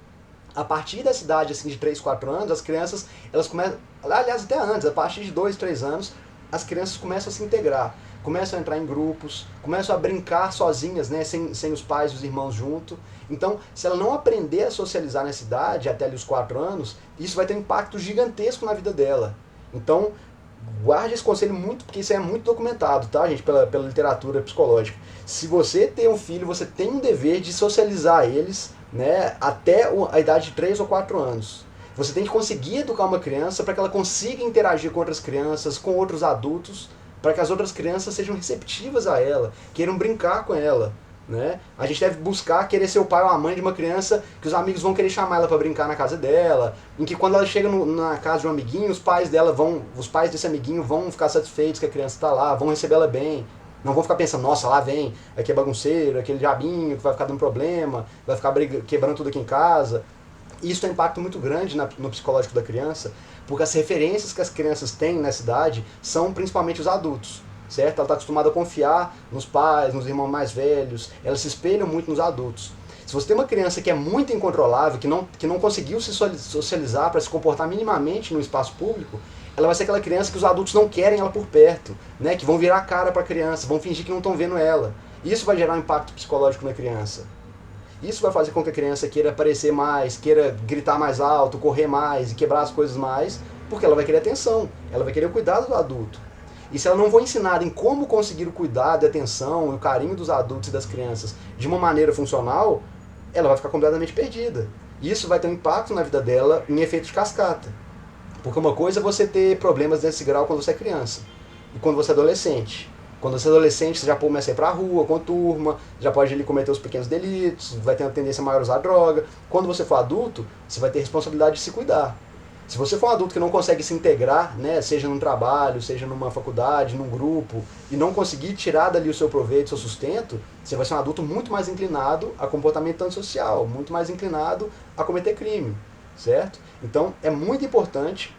a partir dessa idade assim, de 3, 4 anos, as crianças elas começam, aliás até antes, a partir de 2, 3 anos, as crianças começam a se integrar, começam a entrar em grupos, começam a brincar sozinhas, né, sem os pais e os irmãos junto. Então, se ela não aprender a socializar nessa idade, até ali os 4 anos, isso vai ter um impacto gigantesco na vida dela. Então, guarde esse conselho muito, porque isso é muito documentado, tá, gente, pela literatura psicológica. Se você tem um filho, você tem um dever de socializar eles, né, até a idade de 3 ou 4 anos. Você tem que conseguir educar uma criança para que ela consiga interagir com outras crianças, com outros adultos, para que as outras crianças sejam receptivas a ela, queiram brincar com ela. Né? A gente deve buscar querer ser o pai ou a mãe de uma criança que os amigos vão querer chamar ela para brincar na casa dela, em que quando ela chega na casa de um amiguinho, os pais desse amiguinho vão ficar satisfeitos que a criança está lá, vão receber ela bem. Não vão ficar pensando, nossa, lá vem, aqui é bagunceiro, aquele diabinho que vai ficar dando problema, vai ficar quebrando tudo aqui em casa. Isso tem um impacto muito grande no psicológico da criança, porque as referências que as crianças têm nessa idade são principalmente os adultos, certo? Ela está acostumada a confiar nos pais, nos irmãos mais velhos, elas se espelham muito nos adultos. Se você tem uma criança que é muito incontrolável, que não conseguiu se socializar para se comportar minimamente no espaço público, ela vai ser aquela criança que os adultos não querem ela por perto, né? Que vão virar a cara para a criança, vão fingir que não estão vendo ela. Isso vai gerar um impacto psicológico na criança. Isso vai fazer com que a criança queira aparecer mais, queira gritar mais alto, correr mais e quebrar as coisas mais, porque ela vai querer atenção, ela vai querer o cuidado do adulto. E se ela não for ensinada em como conseguir o cuidado, a atenção e o carinho dos adultos e das crianças de uma maneira funcional, ela vai ficar completamente perdida. Isso vai ter um impacto na vida dela em efeito de cascata. Porque uma coisa é você ter problemas desse grau quando você é criança e quando você é adolescente. Quando você é adolescente, você já começa a ir pra rua com turma, já pode ali cometer os pequenos delitos, vai ter uma tendência maior a usar droga. Quando você for adulto, você vai ter responsabilidade de se cuidar. Se você for um adulto que não consegue se integrar, né, seja num trabalho, seja numa faculdade, num grupo, e não conseguir tirar dali o seu proveito, o seu sustento, você vai ser um adulto muito mais inclinado a comportamento antissocial, muito mais inclinado a cometer crime, certo? Então, é muito importante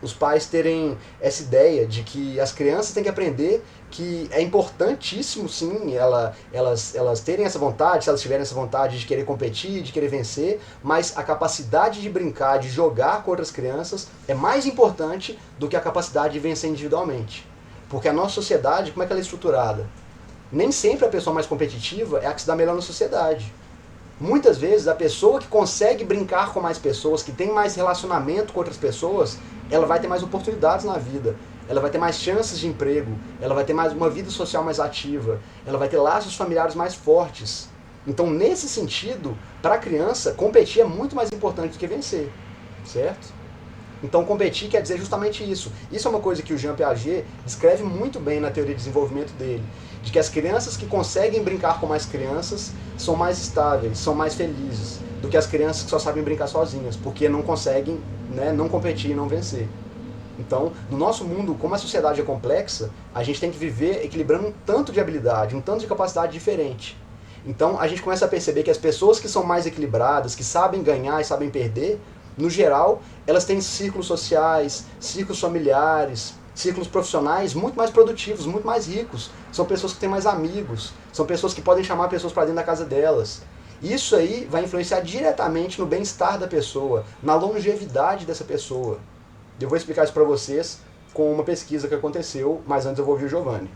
os pais terem essa ideia de que as crianças têm que aprender que é importantíssimo, sim, elas terem essa vontade, se elas tiverem essa vontade de querer competir, de querer vencer, mas a capacidade de brincar, de jogar com outras crianças é mais importante do que a capacidade de vencer individualmente. Porque a nossa sociedade, como é que ela é estruturada? Nem sempre a pessoa mais competitiva é a que se dá melhor na sociedade. Muitas vezes a pessoa que consegue brincar com mais pessoas, que tem mais relacionamento com outras pessoas, ela vai ter mais oportunidades na vida, ela vai ter mais chances de emprego, ela vai ter mais uma vida social mais ativa, ela vai ter laços familiares mais fortes. Então, nesse sentido, para a criança, competir é muito mais importante do que vencer, certo? Então, competir quer dizer justamente isso. Isso é uma coisa que o Jean Piaget descreve muito bem na teoria de desenvolvimento dele, de que as crianças que conseguem brincar com mais crianças são mais estáveis, são mais felizes, do que as crianças que só sabem brincar sozinhas, porque não conseguem, né, não competir e não vencer. Então, no nosso mundo, como a sociedade é complexa, a gente tem que viver equilibrando um tanto de habilidade, um tanto de capacidade diferente. Então, a gente começa a perceber que as pessoas que são mais equilibradas, que sabem ganhar e sabem perder, no geral, elas têm círculos sociais, círculos familiares, círculos profissionais muito mais produtivos, muito mais ricos. São pessoas que têm mais amigos, são pessoas que podem chamar pessoas para dentro da casa delas. Isso aí vai influenciar diretamente no bem-estar da pessoa, na longevidade dessa pessoa. Eu vou explicar isso para vocês com uma pesquisa que aconteceu, mas antes eu vou ouvir o Giovanni.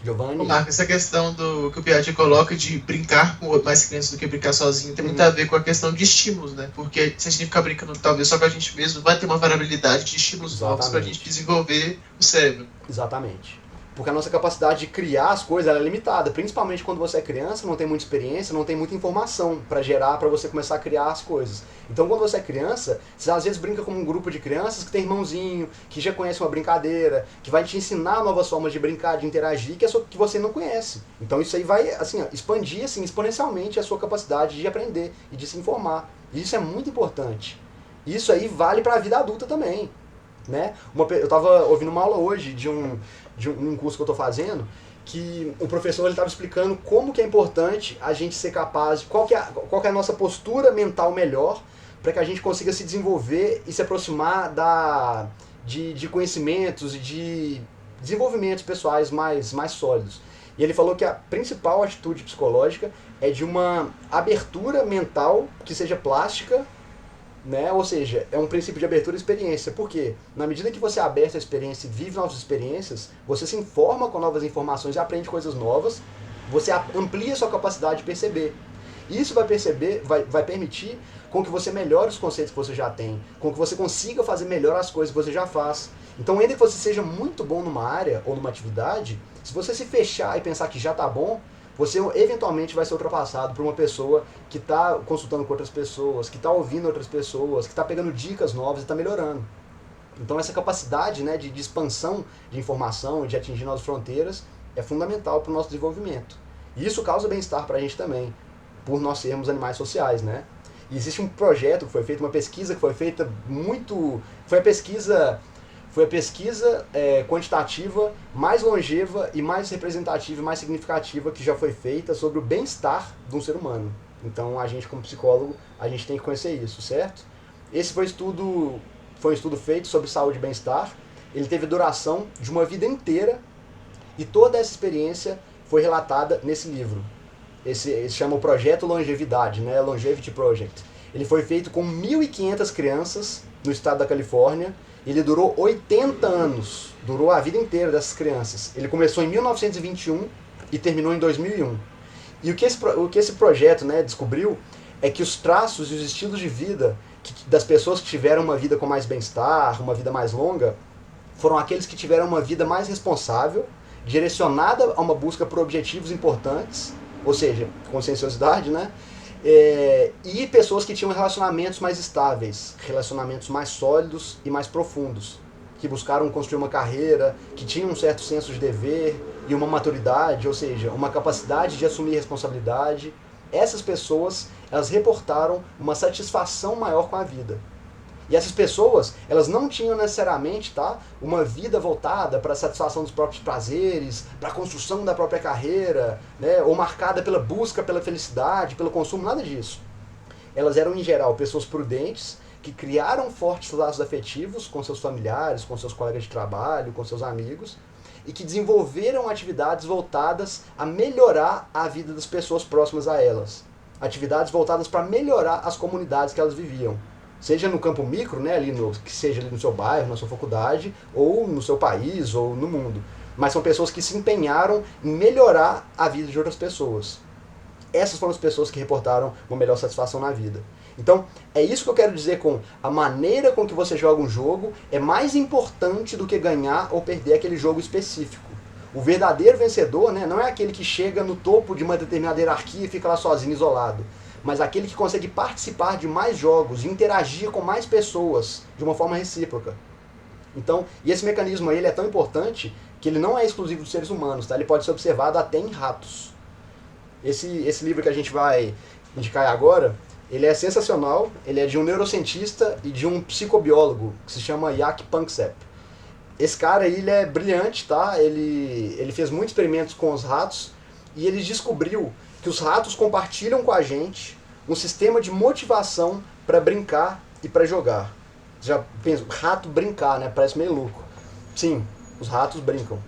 Giovanni? Marco, essa questão do que o Piaget coloca de brincar com mais crianças do que brincar sozinho tem muito a ver com a questão de estímulos, né? Porque se a gente ficar brincando talvez só com a gente mesmo, vai ter uma variabilidade de estímulos novos para a gente desenvolver o cérebro. Exatamente. Porque a nossa capacidade de criar as coisas ela é limitada, principalmente quando você é criança, não tem muita experiência, não tem muita informação para gerar, para você começar a criar as coisas. Então, quando você é criança, você às vezes brinca com um grupo de crianças que tem irmãozinho, que já conhece uma brincadeira, que vai te ensinar novas formas de brincar, de interagir, que você não conhece. Então, isso aí vai assim, expandir assim, exponencialmente a sua capacidade de aprender e de se informar. E isso é muito importante. Isso aí vale para a vida adulta também. Né? Eu estava ouvindo uma aula hoje de um curso que eu estou fazendo, que o professor estava explicando como que é importante a gente ser capaz, qual que é a nossa postura mental melhor para que a gente consiga se desenvolver e se aproximar de conhecimentos e de desenvolvimentos pessoais mais sólidos. E ele falou que a principal atitude psicológica é de uma abertura mental que seja plástica, né? Ou seja, é um princípio de abertura e experiência. Por quê? Na medida que você é aberto à experiência e vive novas experiências, você se informa com novas informações e aprende coisas novas, você amplia sua capacidade de perceber. E isso vai permitir com que você melhore os conceitos que você já tem, com que você consiga fazer melhor as coisas que você já faz. Então, ainda que você seja muito bom numa área ou numa atividade, se você se fechar e pensar que já está bom, você eventualmente vai ser ultrapassado por uma pessoa que está consultando com outras pessoas, que está ouvindo outras pessoas, que está pegando dicas novas e está melhorando. Então essa capacidade, né, de expansão de informação e de atingir novas fronteiras é fundamental para o nosso desenvolvimento. E isso causa bem-estar para a gente também, por nós sermos animais sociais, né? E existe um projeto que foi feito, uma pesquisa que foi feita muito... Foi a pesquisa quantitativa mais longeva e mais representativa e mais significativa que já foi feita sobre o bem-estar de um ser humano. Então a gente, como psicólogo, a gente tem que conhecer isso, certo? Esse foi um estudo feito sobre saúde e bem-estar. Ele teve duração de uma vida inteira e toda essa experiência foi relatada nesse livro. Esse chama o Projeto Longevidade, né? Longevity Project. Ele foi feito com 1.500 crianças no estado da Califórnia. Ele durou 80 anos, durou a vida inteira dessas crianças. Ele começou em 1921 e terminou em 2001. E o que esse projeto, né, descobriu é que os traços e os estilos de vida das pessoas que tiveram uma vida com mais bem-estar, uma vida mais longa, foram aqueles que tiveram uma vida mais responsável, direcionada a uma busca por objetivos importantes, ou seja, conscienciosidade, né? E pessoas que tinham relacionamentos mais estáveis, relacionamentos mais sólidos e mais profundos, que buscaram construir uma carreira, que tinham um certo senso de dever e uma maturidade, ou seja, uma capacidade de assumir responsabilidade. Essas pessoas, elas reportaram uma satisfação maior com a vida. E essas pessoas, elas não tinham necessariamente, tá, uma vida voltada para a satisfação dos próprios prazeres, para a construção da própria carreira, né, ou marcada pela busca pela felicidade, pelo consumo, nada disso. Elas eram, em geral, pessoas prudentes, que criaram fortes laços afetivos com seus familiares, com seus colegas de trabalho, com seus amigos, e que desenvolveram atividades voltadas a melhorar a vida das pessoas próximas a elas. Atividades voltadas para melhorar as comunidades que elas viviam. Seja no campo micro, né, que seja ali no seu bairro, na sua faculdade, ou no seu país, ou no mundo. Mas são pessoas que se empenharam em melhorar a vida de outras pessoas. Essas foram as pessoas que reportaram uma melhor satisfação na vida. Então, é isso que eu quero dizer com a maneira com que você joga um jogo é mais importante do que ganhar ou perder aquele jogo específico. O verdadeiro vencedor, né, não é aquele que chega no topo de uma determinada hierarquia e fica lá sozinho, isolado, mas aquele que consegue participar de mais jogos, interagir com mais pessoas de uma forma recíproca. Então, e esse mecanismo aí ele é tão importante que ele não é exclusivo dos seres humanos, tá? Ele pode ser observado até em ratos. Esse livro que a gente vai indicar agora, ele é sensacional, ele é de um neurocientista e de um psicobiólogo, que se chama Jaak Panksepp. Esse cara aí, ele é brilhante, tá? Ele fez muitos experimentos com os ratos e ele descobriu que os ratos compartilham com a gente um sistema de motivação para brincar e para jogar. Já pensa, rato brincar, né? Parece meio louco. Sim, os ratos brincam.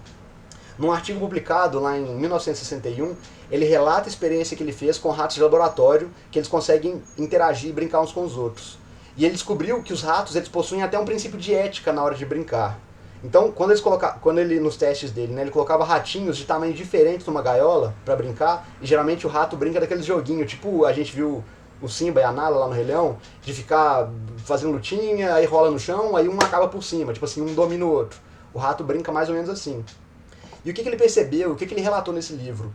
Num artigo publicado lá em 1961, ele relata a experiência que ele fez com ratos de laboratório, que eles conseguem interagir e brincar uns com os outros. E ele descobriu que os ratos eles possuem até um princípio de ética na hora de brincar. Então, quando ele nos testes dele, né, ele colocava ratinhos de tamanho diferente numa gaiola para brincar, e geralmente o rato brinca daqueles joguinhos, tipo a gente viu o Simba e a Nala lá no Rei Leão, de ficar fazendo lutinha, aí rola no chão, aí um acaba por cima, tipo assim, um domina o outro. O rato brinca mais ou menos assim. E o que ele percebeu, o que ele relatou nesse livro?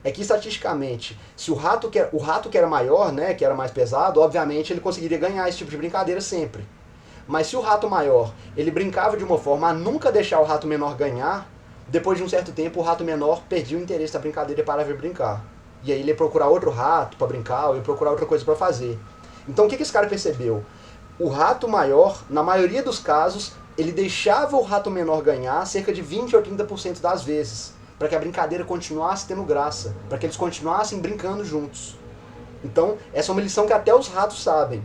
É que estatisticamente, se o rato que era maior, né, que era mais pesado, obviamente ele conseguiria ganhar esse tipo de brincadeira sempre. Mas se o rato maior, ele brincava de uma forma a nunca deixar o rato menor ganhar, depois de um certo tempo o rato menor perdia o interesse da brincadeira e parava de brincar. E aí ele ia procurar outro rato para brincar, ou ia procurar outra coisa para fazer. Então o que esse cara percebeu? O rato maior, na maioria dos casos, ele deixava o rato menor ganhar cerca de 20 ou 30% das vezes. para que a brincadeira continuasse tendo graça, para que eles continuassem brincando juntos. Então, essa é uma lição que até os ratos sabem,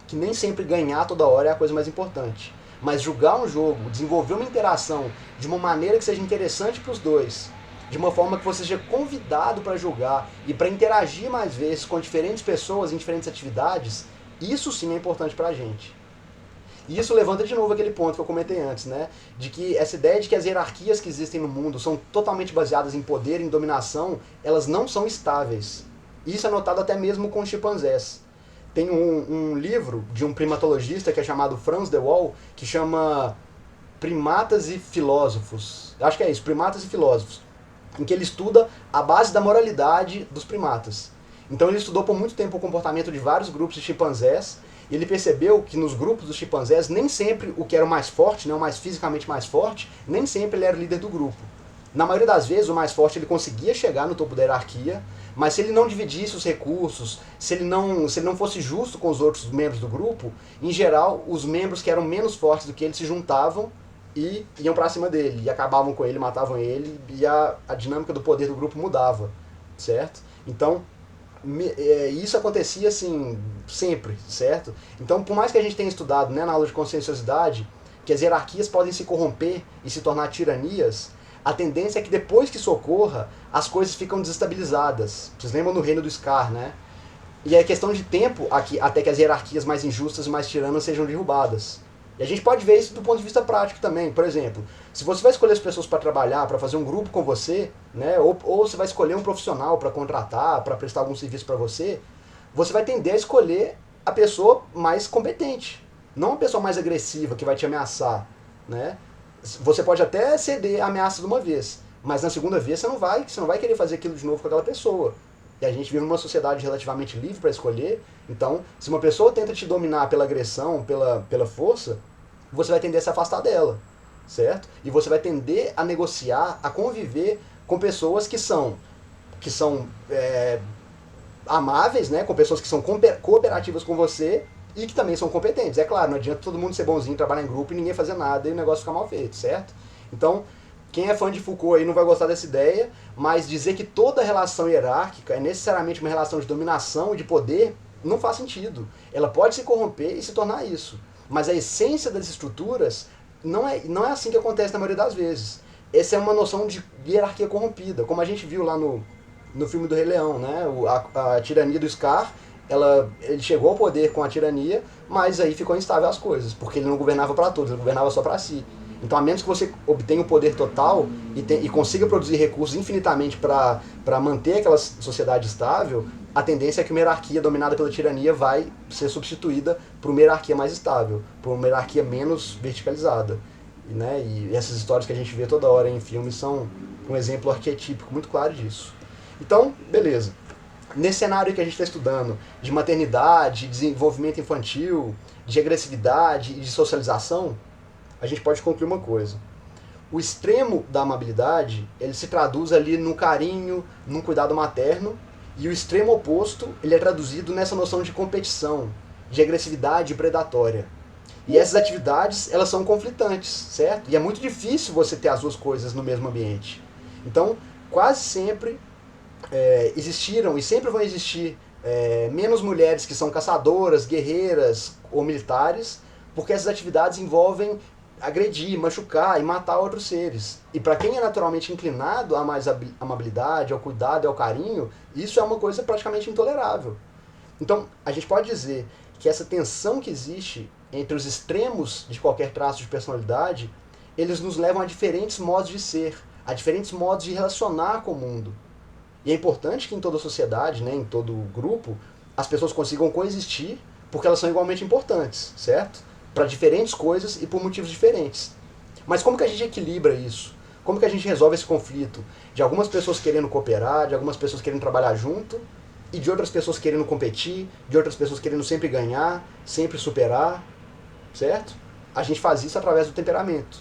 que nem sempre ganhar toda hora é a coisa mais importante. Mas jogar um jogo, desenvolver uma interação de uma maneira que seja interessante para os dois, de uma forma que você seja convidado para jogar e para interagir mais vezes com diferentes pessoas em diferentes atividades, isso sim é importante para a gente. E isso levanta de novo aquele ponto que eu comentei antes, né? De que essa ideia de que as hierarquias que existem no mundo são totalmente baseadas em poder, em dominação, elas não são estáveis. Isso é notado até mesmo com os chimpanzés. Tem um livro de um primatologista que é chamado Franz de Waal, que chama Primatas e Filósofos. Acho que é isso, Primatas e Filósofos. Em que ele estuda a base da moralidade dos primatas. Então ele estudou por muito tempo o comportamento de vários grupos de chimpanzés, e ele percebeu que nos grupos dos chimpanzés, nem sempre o que era o mais forte, né, o mais fisicamente mais forte, nem sempre ele era o líder do grupo. Na maioria das vezes, o mais forte ele conseguia chegar no topo da hierarquia, mas se ele não dividisse os recursos, se ele não fosse justo com os outros membros do grupo, em geral, os membros que eram menos fortes do que ele se juntavam e iam pra cima dele, e acabavam com ele, matavam ele, e a dinâmica do poder do grupo mudava, certo? Então, isso acontecia assim, sempre, certo? Então, por mais que a gente tenha estudado, né, na aula de conscienciosidade, que as hierarquias podem se corromper e se tornar tiranias, a tendência é que depois que isso ocorra, as coisas ficam desestabilizadas. Vocês lembram do reino do Scar, né? E é questão de tempo até que as hierarquias mais injustas e mais tiranas sejam derrubadas. E a gente pode ver isso do ponto de vista prático também. Por exemplo, se você vai escolher as pessoas para trabalhar, para fazer um grupo com você, né, ou você vai escolher um profissional para contratar, para prestar algum serviço para você, você vai tender a escolher a pessoa mais competente, não a pessoa mais agressiva que vai te ameaçar, né? Você pode até ceder a ameaça de uma vez, mas na segunda vez você não vai querer fazer aquilo de novo com aquela pessoa. E a gente vive numa sociedade relativamente livre para escolher, então se uma pessoa tenta te dominar pela agressão, pela força, você vai tender a se afastar dela, certo? E você vai tender a negociar, a conviver com pessoas que são amáveis, né? Com pessoas que são cooperativas com você e que também são competentes. É claro, não adianta todo mundo ser bonzinho, trabalhar em grupo e ninguém fazer nada e o negócio ficar mal feito, certo? Então, quem é fã de Foucault aí não vai gostar dessa ideia, mas dizer que toda relação hierárquica é necessariamente uma relação de dominação e de poder não faz sentido. Ela pode se corromper e se tornar isso. Mas a essência das estruturas não é assim que acontece na maioria das vezes. Essa é uma noção de hierarquia corrompida, como a gente viu lá no filme do Rei Leão, né? A tirania do Scar. Ele chegou ao poder com a tirania, mas aí ficou instável as coisas, porque ele não governava para todos, ele governava só para si. Então, a menos que você obtenha o poder total e consiga produzir recursos infinitamente para manter aquela sociedade estável, a tendência é que uma hierarquia dominada pela tirania vai ser substituída por uma hierarquia mais estável, por uma hierarquia menos verticalizada. Né? E essas histórias que a gente vê toda hora em filmes são um exemplo arquetípico muito claro disso. Então, beleza. Nesse cenário que a gente está estudando, de maternidade, desenvolvimento infantil, de agressividade e de socialização, a gente pode concluir uma coisa. O extremo da amabilidade, ele se traduz ali no carinho, num cuidado materno, e o extremo oposto, ele é traduzido nessa noção de competição, de agressividade predatória. E essas atividades, elas são conflitantes, certo? E é muito difícil você ter as duas coisas no mesmo ambiente. Então, quase sempre existiram e sempre vão existir menos mulheres que são caçadoras, guerreiras ou militares, porque essas atividades envolvem agredir, machucar e matar outros seres. E para quem é naturalmente inclinado a mais amabilidade, ao cuidado e ao carinho, isso é uma coisa praticamente intolerável. Então, a gente pode dizer que essa tensão que existe entre os extremos de qualquer traço de personalidade, eles nos levam a diferentes modos de ser, a diferentes modos de relacionar com o mundo. E é importante que em toda sociedade, né, em todo grupo, as pessoas consigam coexistir, porque elas são igualmente importantes, certo? Para diferentes coisas e por motivos diferentes. Mas como que a gente equilibra isso? Como que a gente resolve esse conflito de algumas pessoas querendo cooperar, de algumas pessoas querendo trabalhar junto, e de outras pessoas querendo competir, de outras pessoas querendo sempre ganhar, sempre superar, certo? A gente faz isso através do temperamento.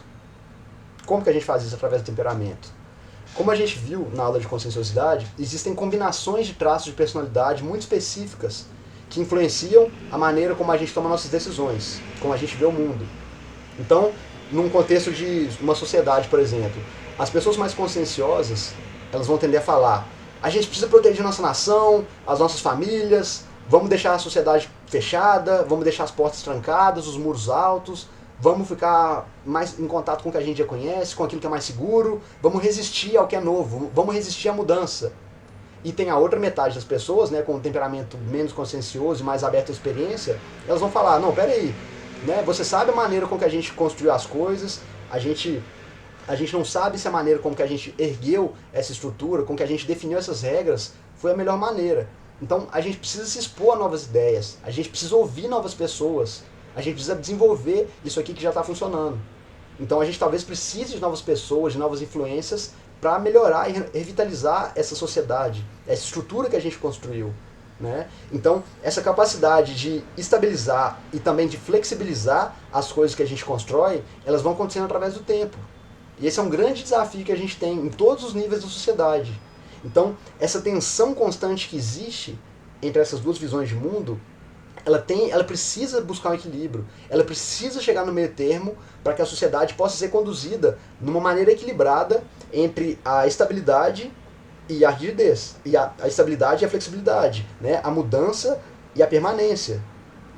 Como que a gente faz isso através do temperamento? Como a gente viu na aula de conscienciosidade, existem combinações de traços de personalidade muito específicas que influenciam a maneira como a gente toma nossas decisões, como a gente vê o mundo. Então, num contexto de uma sociedade, por exemplo, As pessoas mais conscienciosas, elas vão tender a falar: a gente precisa proteger nossa nação, as nossas famílias, vamos deixar a sociedade fechada, vamos deixar as portas trancadas, os muros altos, vamos ficar mais em contato com o que a gente já conhece, com aquilo que é mais seguro, vamos resistir ao que é novo, vamos resistir à mudança. E tem a outra metade das pessoas, né, com um temperamento menos consciencioso e mais aberto à experiência, elas vão falar: não, peraí, né, você sabe a maneira com que a gente construiu as coisas, a gente não sabe se a maneira como que a gente ergueu essa estrutura, com que a gente definiu essas regras, foi a melhor maneira. Então a gente precisa se expor a novas ideias, a gente precisa ouvir novas pessoas, a gente precisa desenvolver isso aqui que já está funcionando. Então a gente talvez precise de novas pessoas, de novas influências, para melhorar e revitalizar essa sociedade, essa estrutura que a gente construiu. Né? Então, essa capacidade de estabilizar e também de flexibilizar as coisas que a gente constrói, elas vão acontecendo através do tempo. E esse é um grande desafio que a gente tem em todos os níveis da sociedade. Então, essa tensão constante que existe entre essas duas visões de mundo, ela precisa buscar um equilíbrio, ela precisa chegar no meio termo para que a sociedade possa ser conduzida numa maneira equilibrada entre a estabilidade e a rigidez, e a estabilidade e a flexibilidade, né? A mudança e a permanência.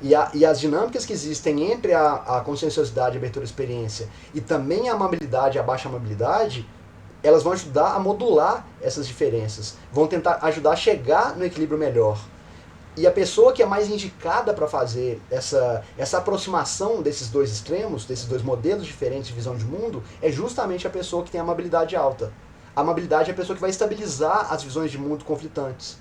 E as dinâmicas que existem entre a conscienciosidade, a abertura à experiência, e também a amabilidade e a baixa amabilidade, elas vão ajudar a modular essas diferenças, vão tentar ajudar a chegar no equilíbrio melhor. E a pessoa que é mais indicada para fazer essa aproximação desses dois extremos, desses dois modelos diferentes de visão de mundo, é justamente a pessoa que tem a amabilidade alta. A amabilidade é a pessoa que vai estabilizar as visões de mundo conflitantes.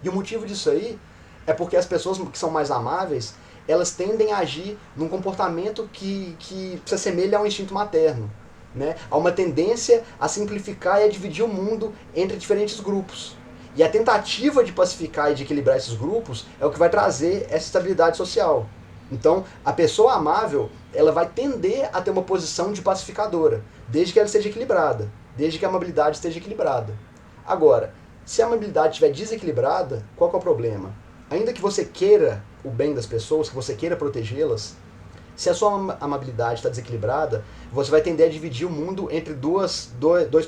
E o motivo disso aí é porque as pessoas que são mais amáveis, elas tendem a agir num comportamento que se assemelha ao instinto materno. Né? Há uma tendência a simplificar e a dividir o mundo entre diferentes grupos. E a tentativa de pacificar e de equilibrar esses grupos é o que vai trazer essa estabilidade social. Então, a pessoa amável, ela vai tender a ter uma posição de pacificadora, desde que ela esteja equilibrada, desde que a amabilidade esteja equilibrada. Agora, se a amabilidade estiver desequilibrada, qual que é o problema? Ainda que você queira o bem das pessoas, que você queira protegê-las, se a sua amabilidade está desequilibrada, você vai tender a dividir o mundo entre dois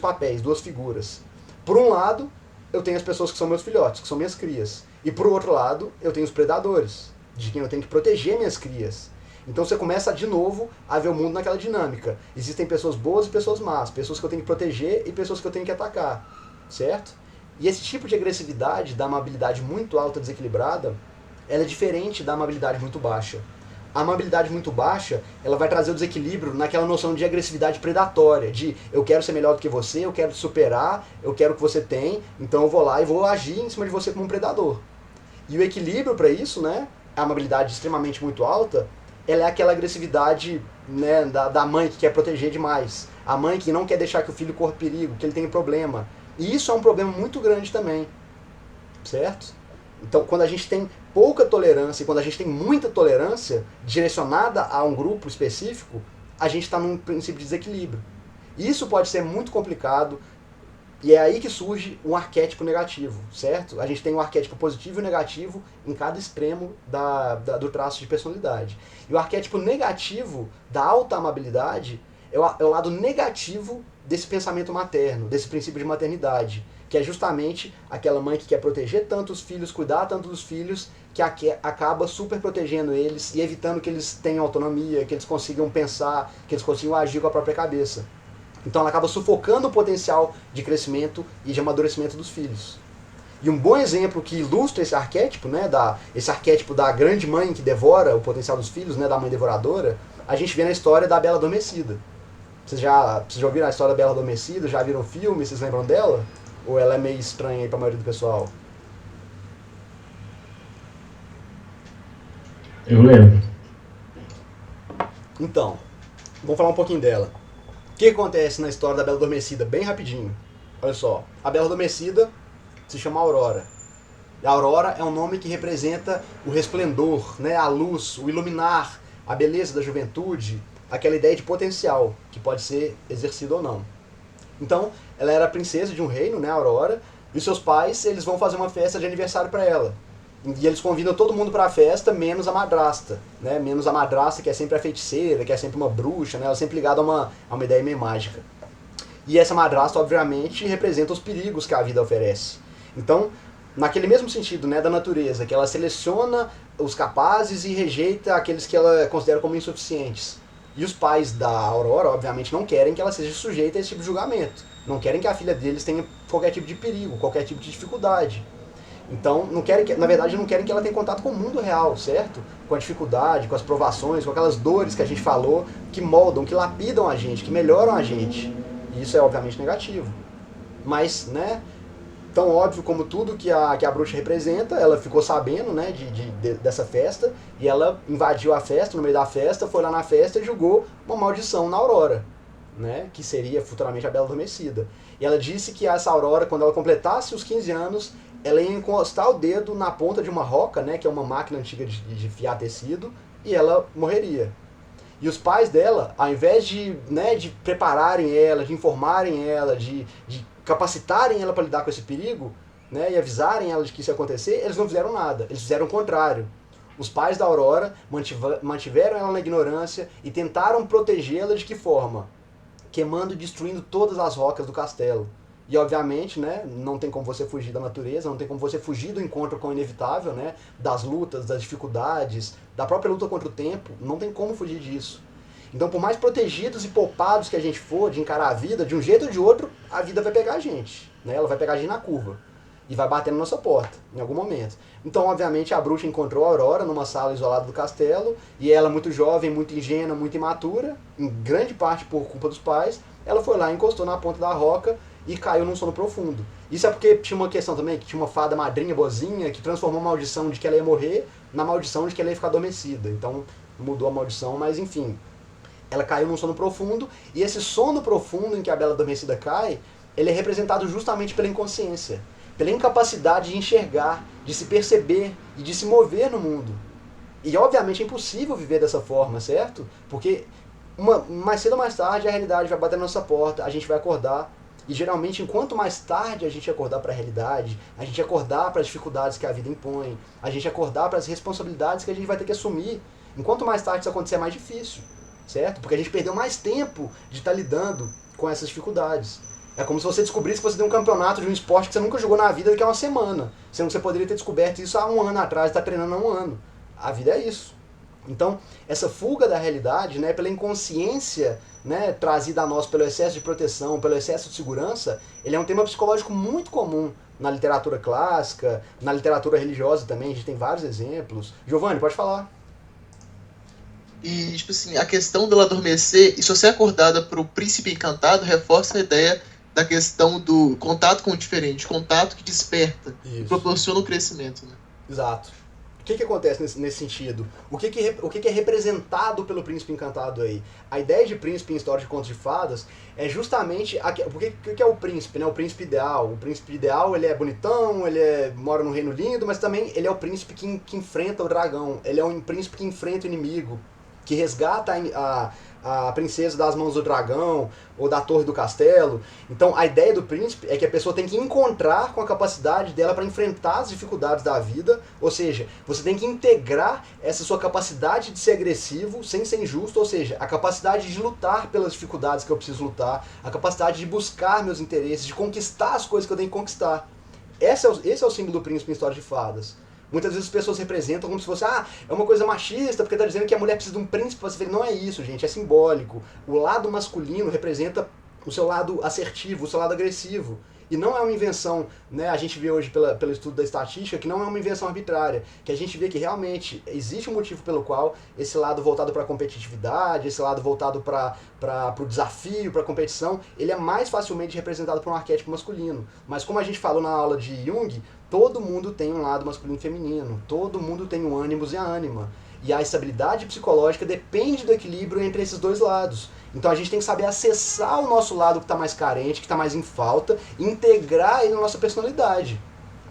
papéis, duas figuras. Por um lado, eu tenho as pessoas que são meus filhotes, que são minhas crias. E por outro lado, eu tenho os predadores, de quem eu tenho que proteger minhas crias. Então você começa de novo a ver o mundo naquela dinâmica. Existem pessoas boas e pessoas más, pessoas que eu tenho que proteger e pessoas que eu tenho que atacar, certo? E esse tipo de agressividade, da amabilidade muito alta, desequilibrada, ela é diferente da amabilidade muito baixa. A amabilidade muito baixa, ela vai trazer o desequilíbrio naquela noção de agressividade predatória, de eu quero ser melhor do que você, eu quero te superar, eu quero o que você tem, então eu vou lá e vou agir em cima de você como um predador. E o equilíbrio para isso, né, a amabilidade extremamente muito alta, ela é aquela agressividade, né, da mãe que quer proteger demais, a mãe que não quer deixar que o filho corra perigo, que ele tenha problema. E isso é um problema muito grande também, certo? Então, quando a gente tem pouca tolerância e quando a gente tem muita tolerância direcionada a um grupo específico, a gente está num princípio de desequilíbrio. Isso pode ser muito complicado e é aí que surge um arquétipo negativo, certo? A gente tem um arquétipo positivo e negativo em cada extremo do traço de personalidade. E o arquétipo negativo da alta amabilidade é o lado negativo desse pensamento materno, desse princípio de maternidade, que é justamente aquela mãe que quer proteger tanto os filhos, cuidar tanto dos filhos, que acaba super protegendo eles e evitando que eles tenham autonomia, que eles consigam pensar, que eles consigam agir com a própria cabeça. Então ela acaba sufocando o potencial de crescimento e de amadurecimento dos filhos. E um bom exemplo que ilustra esse arquétipo, né, esse arquétipo da grande mãe que devora o potencial dos filhos, né, da mãe devoradora, a gente vê na história da Bela Adormecida. Vocês já ouviram a história da Bela Adormecida? Já viram o filme? Vocês lembram dela? Ou ela é meio estranha aí pra maioria do pessoal? Eu lembro. Então, vamos falar um pouquinho dela. O que acontece na história da Bela Adormecida? Bem rapidinho. Olha só, a Bela Adormecida se chama Aurora. E a Aurora é um nome que representa o resplendor, né, a luz, o iluminar, a beleza da juventude, aquela ideia de potencial que pode ser exercido ou não. Então, ela era a princesa de um reino, né, Aurora, e seus pais, eles vão fazer uma festa de aniversário para ela. E eles convidam todo mundo para a festa, menos a madrasta, né, menos a madrasta, que é sempre a feiticeira, que é sempre uma bruxa, né, ela é sempre ligada a uma ideia meio mágica. E essa madrasta, obviamente, representa os perigos que a vida oferece. Então, naquele mesmo sentido, né, da natureza, que ela seleciona os capazes e rejeita aqueles que ela considera como insuficientes. E os pais da Aurora, obviamente, não querem que ela seja sujeita a esse tipo de julgamento. Não querem que a filha deles tenha qualquer tipo de perigo, qualquer tipo de dificuldade. Então, não querem que, na verdade, não querem que ela tenha contato com o mundo real, certo? Com a dificuldade, com as provações, com aquelas dores que a gente falou, que moldam, que lapidam a gente, que melhoram a gente. E isso é, obviamente, negativo. Mas, né, tão óbvio como tudo que a bruxa representa, ela ficou sabendo, né, dessa festa, e ela invadiu a festa, no meio da festa, foi lá na festa e julgou uma maldição na Aurora, né, que seria futuramente a Bela Adormecida. E ela disse que essa Aurora, quando ela completasse os 15 anos, ela ia encostar o dedo na ponta de uma roca, né, que é uma máquina antiga de fiar tecido, e ela morreria. E os pais dela, ao invés de prepararem ela, de informarem ela, de capacitarem ela para lidar com esse perigo, né, e avisarem ela de que isso ia acontecer, eles não fizeram nada. Eles fizeram o contrário. Os pais da Aurora mantiveram ela na ignorância e tentaram protegê-la de que forma? Queimando e destruindo todas as rocas do castelo. E, obviamente, né, não tem como você fugir da natureza, não tem como você fugir do encontro com o inevitável, né, das lutas, das dificuldades, da própria luta contra o tempo, não tem como fugir disso. Então, por mais protegidos e poupados que a gente for de encarar a vida, de um jeito ou de outro, a vida vai pegar a gente, né, ela vai pegar a gente na curva e vai bater na nossa porta, em algum momento. Então, obviamente, a bruxa encontrou a Aurora numa sala isolada do castelo, e ela, muito jovem, muito ingênua, muito imatura, em grande parte por culpa dos pais, ela foi lá, encostou na ponta da roca e caiu num sono profundo. Isso é porque tinha uma questão também, que tinha uma fada madrinha boazinha que transformou a maldição de que ela ia morrer na maldição de que ela ia ficar adormecida. Então mudou a maldição, mas enfim, ela caiu num sono profundo, e esse sono profundo em que a Bela Adormecida cai, ele é representado justamente pela inconsciência, pela incapacidade de enxergar, de se perceber e de se mover no mundo. E obviamente é impossível viver dessa forma, certo? Porque mais cedo ou mais tarde a realidade vai bater na nossa porta, a gente vai acordar. E geralmente, enquanto mais tarde a gente acordar para a realidade, a gente acordar para as dificuldades que a vida impõe, a gente acordar para as responsabilidades que a gente vai ter que assumir, enquanto mais tarde isso acontecer é mais difícil, certo? Porque a gente perdeu mais tempo de estar lidando com essas dificuldades. É como se você descobrisse que você tem um campeonato de um esporte que você nunca jogou na vida daqui a uma semana, sendo que você poderia ter descoberto isso há um ano atrás, está treinando há um ano. A vida é isso. Então, essa fuga da realidade, né, pela inconsciência, né, trazida a nós pelo excesso de proteção, pelo excesso de segurança, ele é um tema psicológico muito comum na literatura clássica, na literatura religiosa também, a gente tem vários exemplos. Giovanni, pode falar. E, tipo assim, a questão dela adormecer, e se você é acordada pro príncipe encantado, reforça a ideia da questão do contato com o diferente, contato que desperta, e proporciona o crescimento, né? Exato. O que acontece nesse sentido? O que é representado pelo príncipe encantado aí? A ideia de príncipe em história de contos de fadas é justamente... O que é o príncipe, né? O príncipe ideal. O príncipe ideal, ele é bonitão, mora num reino lindo, mas também ele é o príncipe que enfrenta o dragão. Ele é um príncipe que enfrenta o inimigo, que resgata a princesa das mãos do dragão ou da torre do castelo. Então a ideia do príncipe é que a pessoa tem que encontrar com a capacidade dela para enfrentar as dificuldades da vida, ou seja, você tem que integrar essa sua capacidade de ser agressivo sem ser injusto, ou seja, a capacidade de lutar pelas dificuldades que eu preciso lutar, a capacidade de buscar meus interesses, de conquistar as coisas que eu tenho que conquistar. Esse é o símbolo do príncipe em História de Fadas. Muitas vezes as pessoas representam como se fosse, é uma coisa machista, porque está dizendo que a mulher precisa de um príncipe para se ver. Não é isso, gente, é simbólico. O lado masculino representa o seu lado assertivo, o seu lado agressivo. E não é uma invenção, né, a gente vê hoje pelo estudo da estatística, que não é uma invenção arbitrária, que a gente vê que realmente existe um motivo pelo qual esse lado voltado para a competitividade, esse lado voltado para o desafio, para a competição, ele é mais facilmente representado por um arquétipo masculino. Mas como a gente falou na aula de Jung, todo mundo tem um lado masculino e feminino, todo mundo tem um ânimos e a ânima. E a estabilidade psicológica depende do equilíbrio entre esses dois lados. Então a gente tem que saber acessar o nosso lado que está mais carente, que está mais em falta, e integrar ele na nossa personalidade.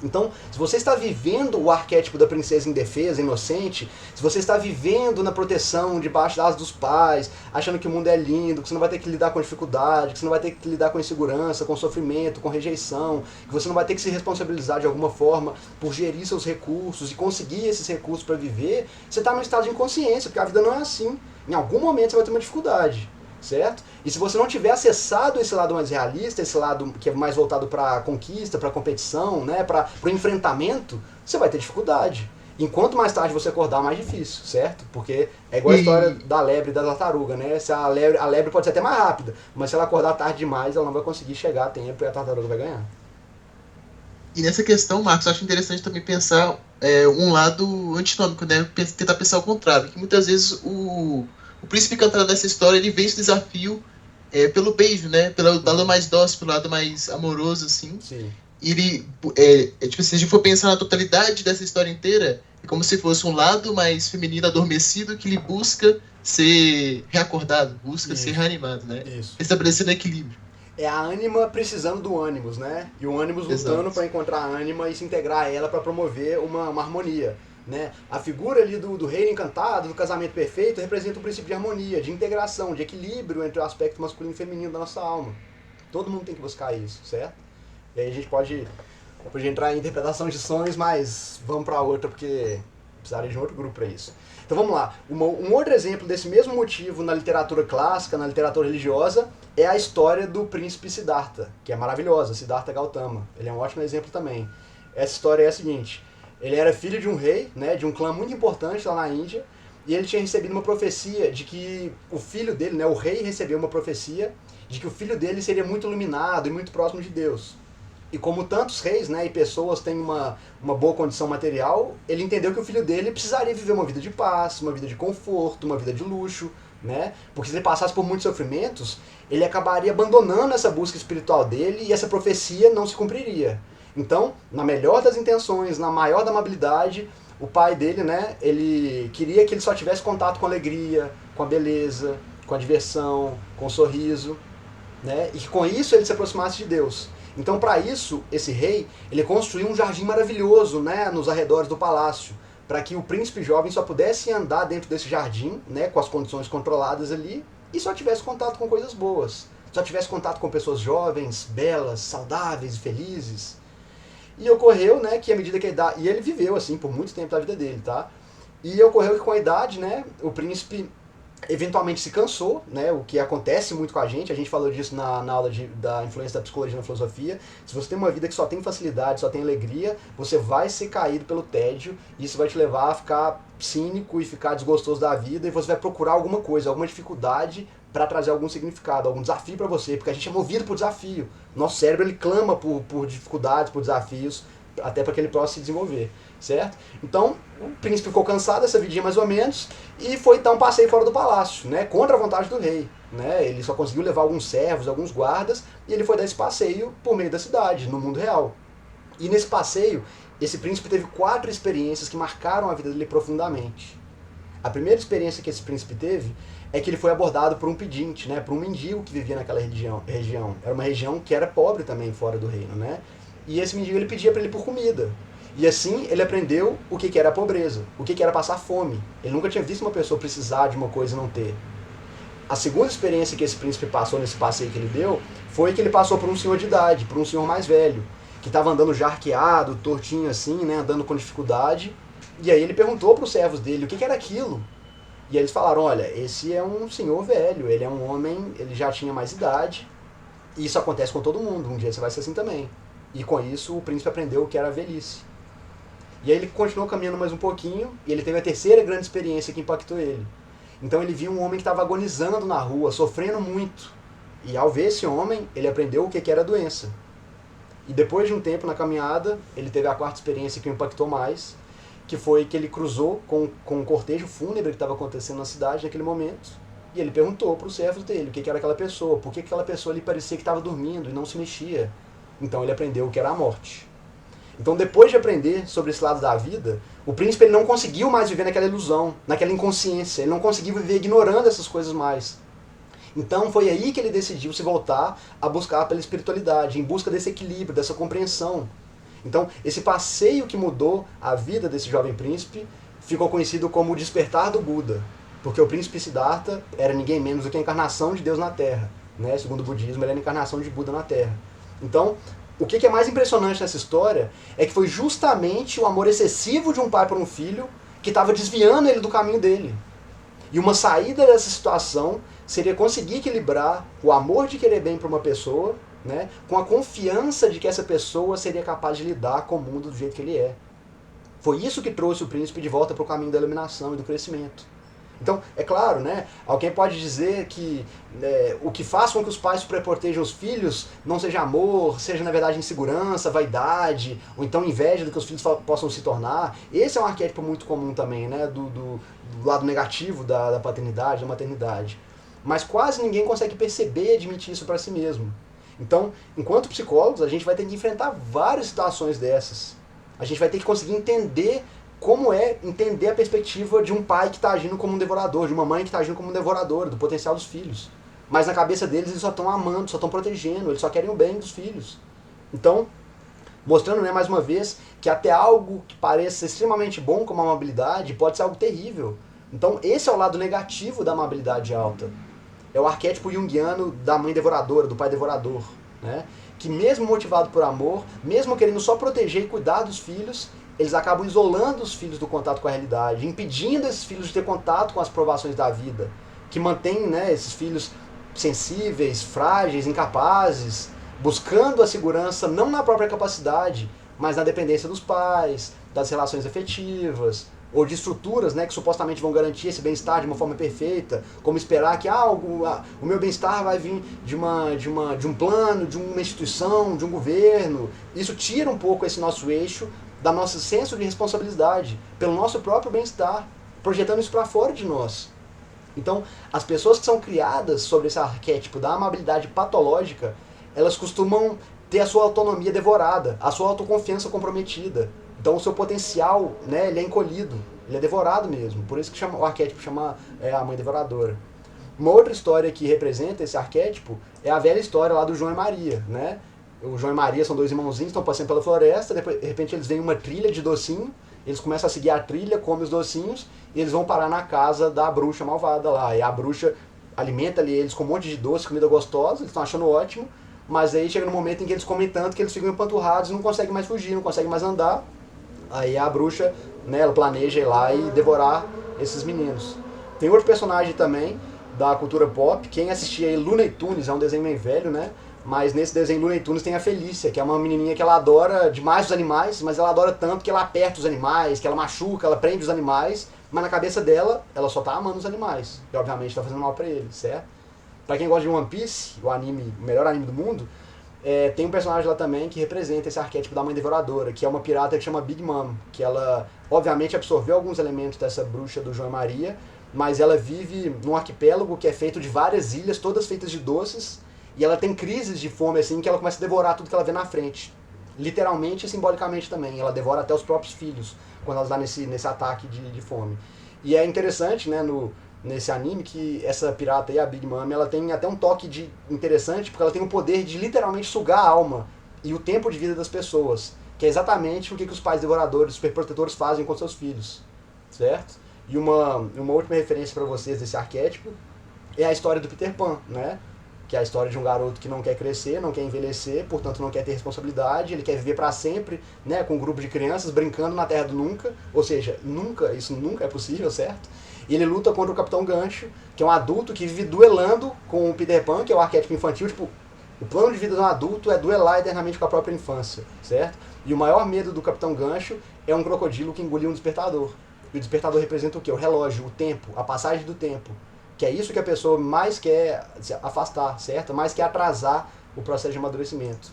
Então, se você está vivendo o arquétipo da princesa indefesa, inocente, se você está vivendo na proteção, debaixo das dos pais, achando que o mundo é lindo, que você não vai ter que lidar com dificuldade, que você não vai ter que lidar com insegurança, com sofrimento, com rejeição, que você não vai ter que se responsabilizar de alguma forma por gerir seus recursos e conseguir esses recursos para viver, você está num estado de inconsciência, porque a vida não é assim. Em algum momento você vai ter uma dificuldade. certo? E se você não tiver acessado esse lado mais realista, esse lado que é mais voltado para a conquista, para a competição, né, para o enfrentamento, você vai ter dificuldade. Enquanto mais tarde você acordar, mais difícil, certo? Porque é igual a história da lebre e da tartaruga, né? Se a lebre pode ser até mais rápida, mas se ela acordar tarde demais, ela não vai conseguir chegar a tempo e a tartaruga vai ganhar. E nessa questão, Marcos, eu acho interessante também pensar um lado antinômico, né? Tentar pensar o contrário, que muitas vezes o príncipe cantado dessa história, ele vence o desafio pelo beijo, né? Pelo lado mais dócil, pelo lado mais amoroso, assim. Sim. E ele, tipo, se a gente for pensar na totalidade dessa história inteira, é como se fosse um lado mais feminino adormecido que ele busca ser reacordado, busca ser reanimado, né? Isso. Estabelecendo equilíbrio. É a ânima precisando do ânimos, né? E o ânimos lutando para encontrar a ânima e se integrar a ela para promover uma harmonia, né? A figura ali do reino encantado, do casamento perfeito, representa um princípio de harmonia, de integração, de equilíbrio entre o aspecto masculino e feminino da nossa alma. Todo mundo tem que buscar isso, certo? E aí a gente pode entrar em interpretação de sonhos, mas vamos para outra porque precisaria de um outro grupo para isso. Então vamos lá. Um outro exemplo desse mesmo motivo na literatura clássica, na literatura religiosa, é a história do príncipe Siddhartha, que é maravilhosa, Siddhartha Gautama. Ele é um ótimo exemplo também. Essa história é a seguinte: ele era filho de um rei, né, de um clã muito importante lá na Índia, e ele tinha recebido uma profecia de que o filho dele, né, o rei recebeu uma profecia de que o filho dele seria muito iluminado e muito próximo de Deus. E como tantos reis, né, e pessoas têm uma boa condição material, ele entendeu que o filho dele precisaria viver uma vida de paz, uma vida de conforto, uma vida de luxo, né? Porque se ele passasse por muitos sofrimentos, ele acabaria abandonando essa busca espiritual dele e essa profecia não se cumpriria. Então, na melhor das intenções, na maior da amabilidade, o pai dele, né, ele queria que ele só tivesse contato com a alegria, com a beleza, com a diversão, com o sorriso, né? E que com isso ele se aproximasse de Deus. Então, para isso, esse rei, ele construiu um jardim maravilhoso, né, nos arredores do palácio, para que o príncipe jovem só pudesse andar dentro desse jardim, né, com as condições controladas ali, e só tivesse contato com coisas boas. Só tivesse contato com pessoas jovens, belas, saudáveis e felizes. E ocorreu, né, que à medida que a idade... E ele viveu, assim, por muito tempo da vida dele, tá? E ocorreu que com a idade, né, o príncipe eventualmente se cansou, né, o que acontece muito com a gente falou disso na aula da influência da psicologia na filosofia. Se você tem uma vida que só tem facilidade, só tem alegria, você vai ser caído pelo tédio, e isso vai te levar a ficar cínico e ficar desgostoso da vida, e você vai procurar alguma coisa, alguma dificuldade para trazer algum significado, algum desafio para você, porque a gente é movido por desafio. Nosso cérebro, ele clama por dificuldades, por desafios, até para que ele possa se desenvolver, certo? Então, o príncipe ficou cansado dessa vidinha mais ou menos e foi dar um passeio fora do palácio, né, contra a vontade do rei, né? Ele só conseguiu levar alguns servos, alguns guardas, e ele foi dar esse passeio por meio da cidade, no mundo real. E nesse passeio, esse príncipe teve 4 experiências que marcaram a vida dele profundamente. A primeira experiência que esse príncipe teve é que ele foi abordado por um pedinte, né, por um mendigo que vivia naquela região. Era uma região que era pobre também fora do reino, né? E esse mendigo, ele pedia para ele por comida. E assim ele aprendeu o que era a pobreza, o que era passar fome. Ele nunca tinha visto uma pessoa precisar de uma coisa e não ter. A segunda experiência que esse príncipe passou nesse passeio que ele deu foi que ele passou por um senhor de idade, por um senhor mais velho, que estava andando já arqueado, tortinho assim, né, andando com dificuldade. E aí ele perguntou para os servos dele o que era aquilo. E aí eles falaram: olha, esse é um senhor velho, ele é um homem, ele já tinha mais idade, e isso acontece com todo mundo, um dia você vai ser assim também. E com isso o príncipe aprendeu o que era a velhice. E aí ele continuou caminhando mais um pouquinho, e ele teve a terceira grande experiência que impactou ele. Então ele viu um homem que estava agonizando na rua, sofrendo muito. E ao ver esse homem, ele aprendeu o que era a doença. E depois de um tempo na caminhada, ele teve a quarta experiência que o impactou mais, que foi que ele cruzou com um cortejo fúnebre que estava acontecendo na cidade naquele momento, e ele perguntou para os servos dele o que era aquela pessoa, por que aquela pessoa ali parecia que estava dormindo e não se mexia. Então ele aprendeu o que era a morte. Então, depois de aprender sobre esse lado da vida, o príncipe, ele não conseguiu mais viver naquela ilusão, naquela inconsciência, ele não conseguiu viver ignorando essas coisas mais. Então foi aí que ele decidiu se voltar a buscar pela espiritualidade, em busca desse equilíbrio, dessa compreensão. Então, esse passeio que mudou a vida desse jovem príncipe ficou conhecido como o despertar do Buda, porque o príncipe Siddhartha era ninguém menos do que a encarnação de Deus na Terra, né? Segundo o budismo, ele era a encarnação de Buda na Terra. Então, o que é mais impressionante nessa história é que foi justamente o amor excessivo de um pai por um filho que estava desviando ele do caminho dele. E uma saída dessa situação seria conseguir equilibrar o amor de querer bem para uma pessoa, né, com a confiança de que essa pessoa seria capaz de lidar com o mundo do jeito que ele é. Foi isso que trouxe o príncipe de volta para o caminho da iluminação e do crescimento. Então, é claro, né, alguém pode dizer que o que faz com que os pais protejam os filhos não seja amor, seja na verdade insegurança, vaidade, ou então inveja do que os filhos possam se tornar. Esse é um arquétipo muito comum também, né, do lado negativo da paternidade, da maternidade. Mas quase ninguém consegue perceber e admitir isso para si mesmo. Então, enquanto psicólogos, a gente vai ter que enfrentar várias situações dessas. A gente vai ter que conseguir entender como é entender a perspectiva de um pai que está agindo como um devorador, de uma mãe que está agindo como um devorador, do potencial dos filhos. Mas na cabeça deles eles só estão amando, só estão protegendo, eles só querem o bem dos filhos. Então, mostrando, né, mais uma vez, que até algo que pareça extremamente bom como a amabilidade pode ser algo terrível. Então, esse é o lado negativo da amabilidade alta. É o arquétipo junguiano da mãe devoradora, do pai devorador, né? Que mesmo motivado por amor, mesmo querendo só proteger e cuidar dos filhos, eles acabam isolando os filhos do contato com a realidade, impedindo esses filhos de ter contato com as provações da vida, que mantém, né, esses filhos sensíveis, frágeis, incapazes, buscando a segurança não na própria capacidade, mas na dependência dos pais, das relações afetivas, ou de estruturas, né, que supostamente vão garantir esse bem-estar de uma forma perfeita, como esperar que o meu bem-estar vai vir de um plano, de uma instituição, de um governo. Isso tira um pouco esse nosso eixo do nosso senso de responsabilidade pelo nosso próprio bem-estar, projetando isso para fora de nós. Então, as pessoas que são criadas sobre esse arquétipo da amabilidade patológica, elas costumam ter a sua autonomia devorada, a sua autoconfiança comprometida. Então o seu potencial, né, ele é encolhido, ele é devorado mesmo. Por isso que o arquétipo chama a mãe devoradora. Uma outra história que representa esse arquétipo é a velha história lá do João e Maria, né? O João e Maria são dois irmãozinhos, estão passando pela floresta, depois, de repente eles veem uma trilha de docinho, eles começam a seguir a trilha, comem os docinhos, e eles vão parar na casa da bruxa malvada lá. E a bruxa alimenta ali eles com um monte de doce, comida gostosa, eles estão achando ótimo, mas aí chega no momento em que eles comem tanto que eles ficam empanturrados e não conseguem mais fugir, não conseguem mais andar. Aí a bruxa, né, ela planeja ir lá e devorar esses meninos. Tem outro personagem também da cultura pop, quem assistia aí Looney Tunes, é um desenho meio velho, né? Mas nesse desenho Looney Tunes tem a Felícia, que é uma menininha que ela adora demais os animais, mas ela adora tanto que ela aperta os animais, que ela machuca, ela prende os animais, mas na cabeça dela, ela só tá amando os animais. E obviamente tá fazendo mal pra eles, certo? Pra quem gosta de One Piece, o melhor anime do mundo, tem um personagem lá também que representa esse arquétipo da mãe devoradora, que é uma pirata que chama Big Mom, que ela obviamente absorveu alguns elementos dessa bruxa do João e Maria, mas ela vive num arquipélago que é feito de várias ilhas, todas feitas de doces, e ela tem crises de fome assim, que ela começa a devorar tudo que ela vê na frente. Literalmente e simbolicamente também, ela devora até os próprios filhos, quando ela está nesse ataque de fome. E é interessante, né, nesse anime, que essa pirata aí, a Big Mom, ela tem até um toque interessante, porque ela tem o poder de literalmente sugar a alma e o tempo de vida das pessoas, que é exatamente o que os pais devoradores, superprotetores fazem com seus filhos, certo? E uma última referência para vocês desse arquétipo é a história do Peter Pan, né? Que é a história de um garoto que não quer crescer, não quer envelhecer, portanto não quer ter responsabilidade, ele quer viver para sempre, né, com um grupo de crianças brincando na Terra do Nunca, ou seja, isso nunca é possível, certo? E ele luta contra o Capitão Gancho, que é um adulto que vive duelando com o Peter Pan, que é o arquétipo infantil, tipo, o plano de vida de um adulto é duelar eternamente com a própria infância, certo? E o maior medo do Capitão Gancho é um crocodilo que engoliu um despertador. E o despertador representa o quê? O relógio, o tempo, a passagem do tempo. Que é isso que a pessoa mais quer afastar, certo? Mais quer atrasar o processo de amadurecimento.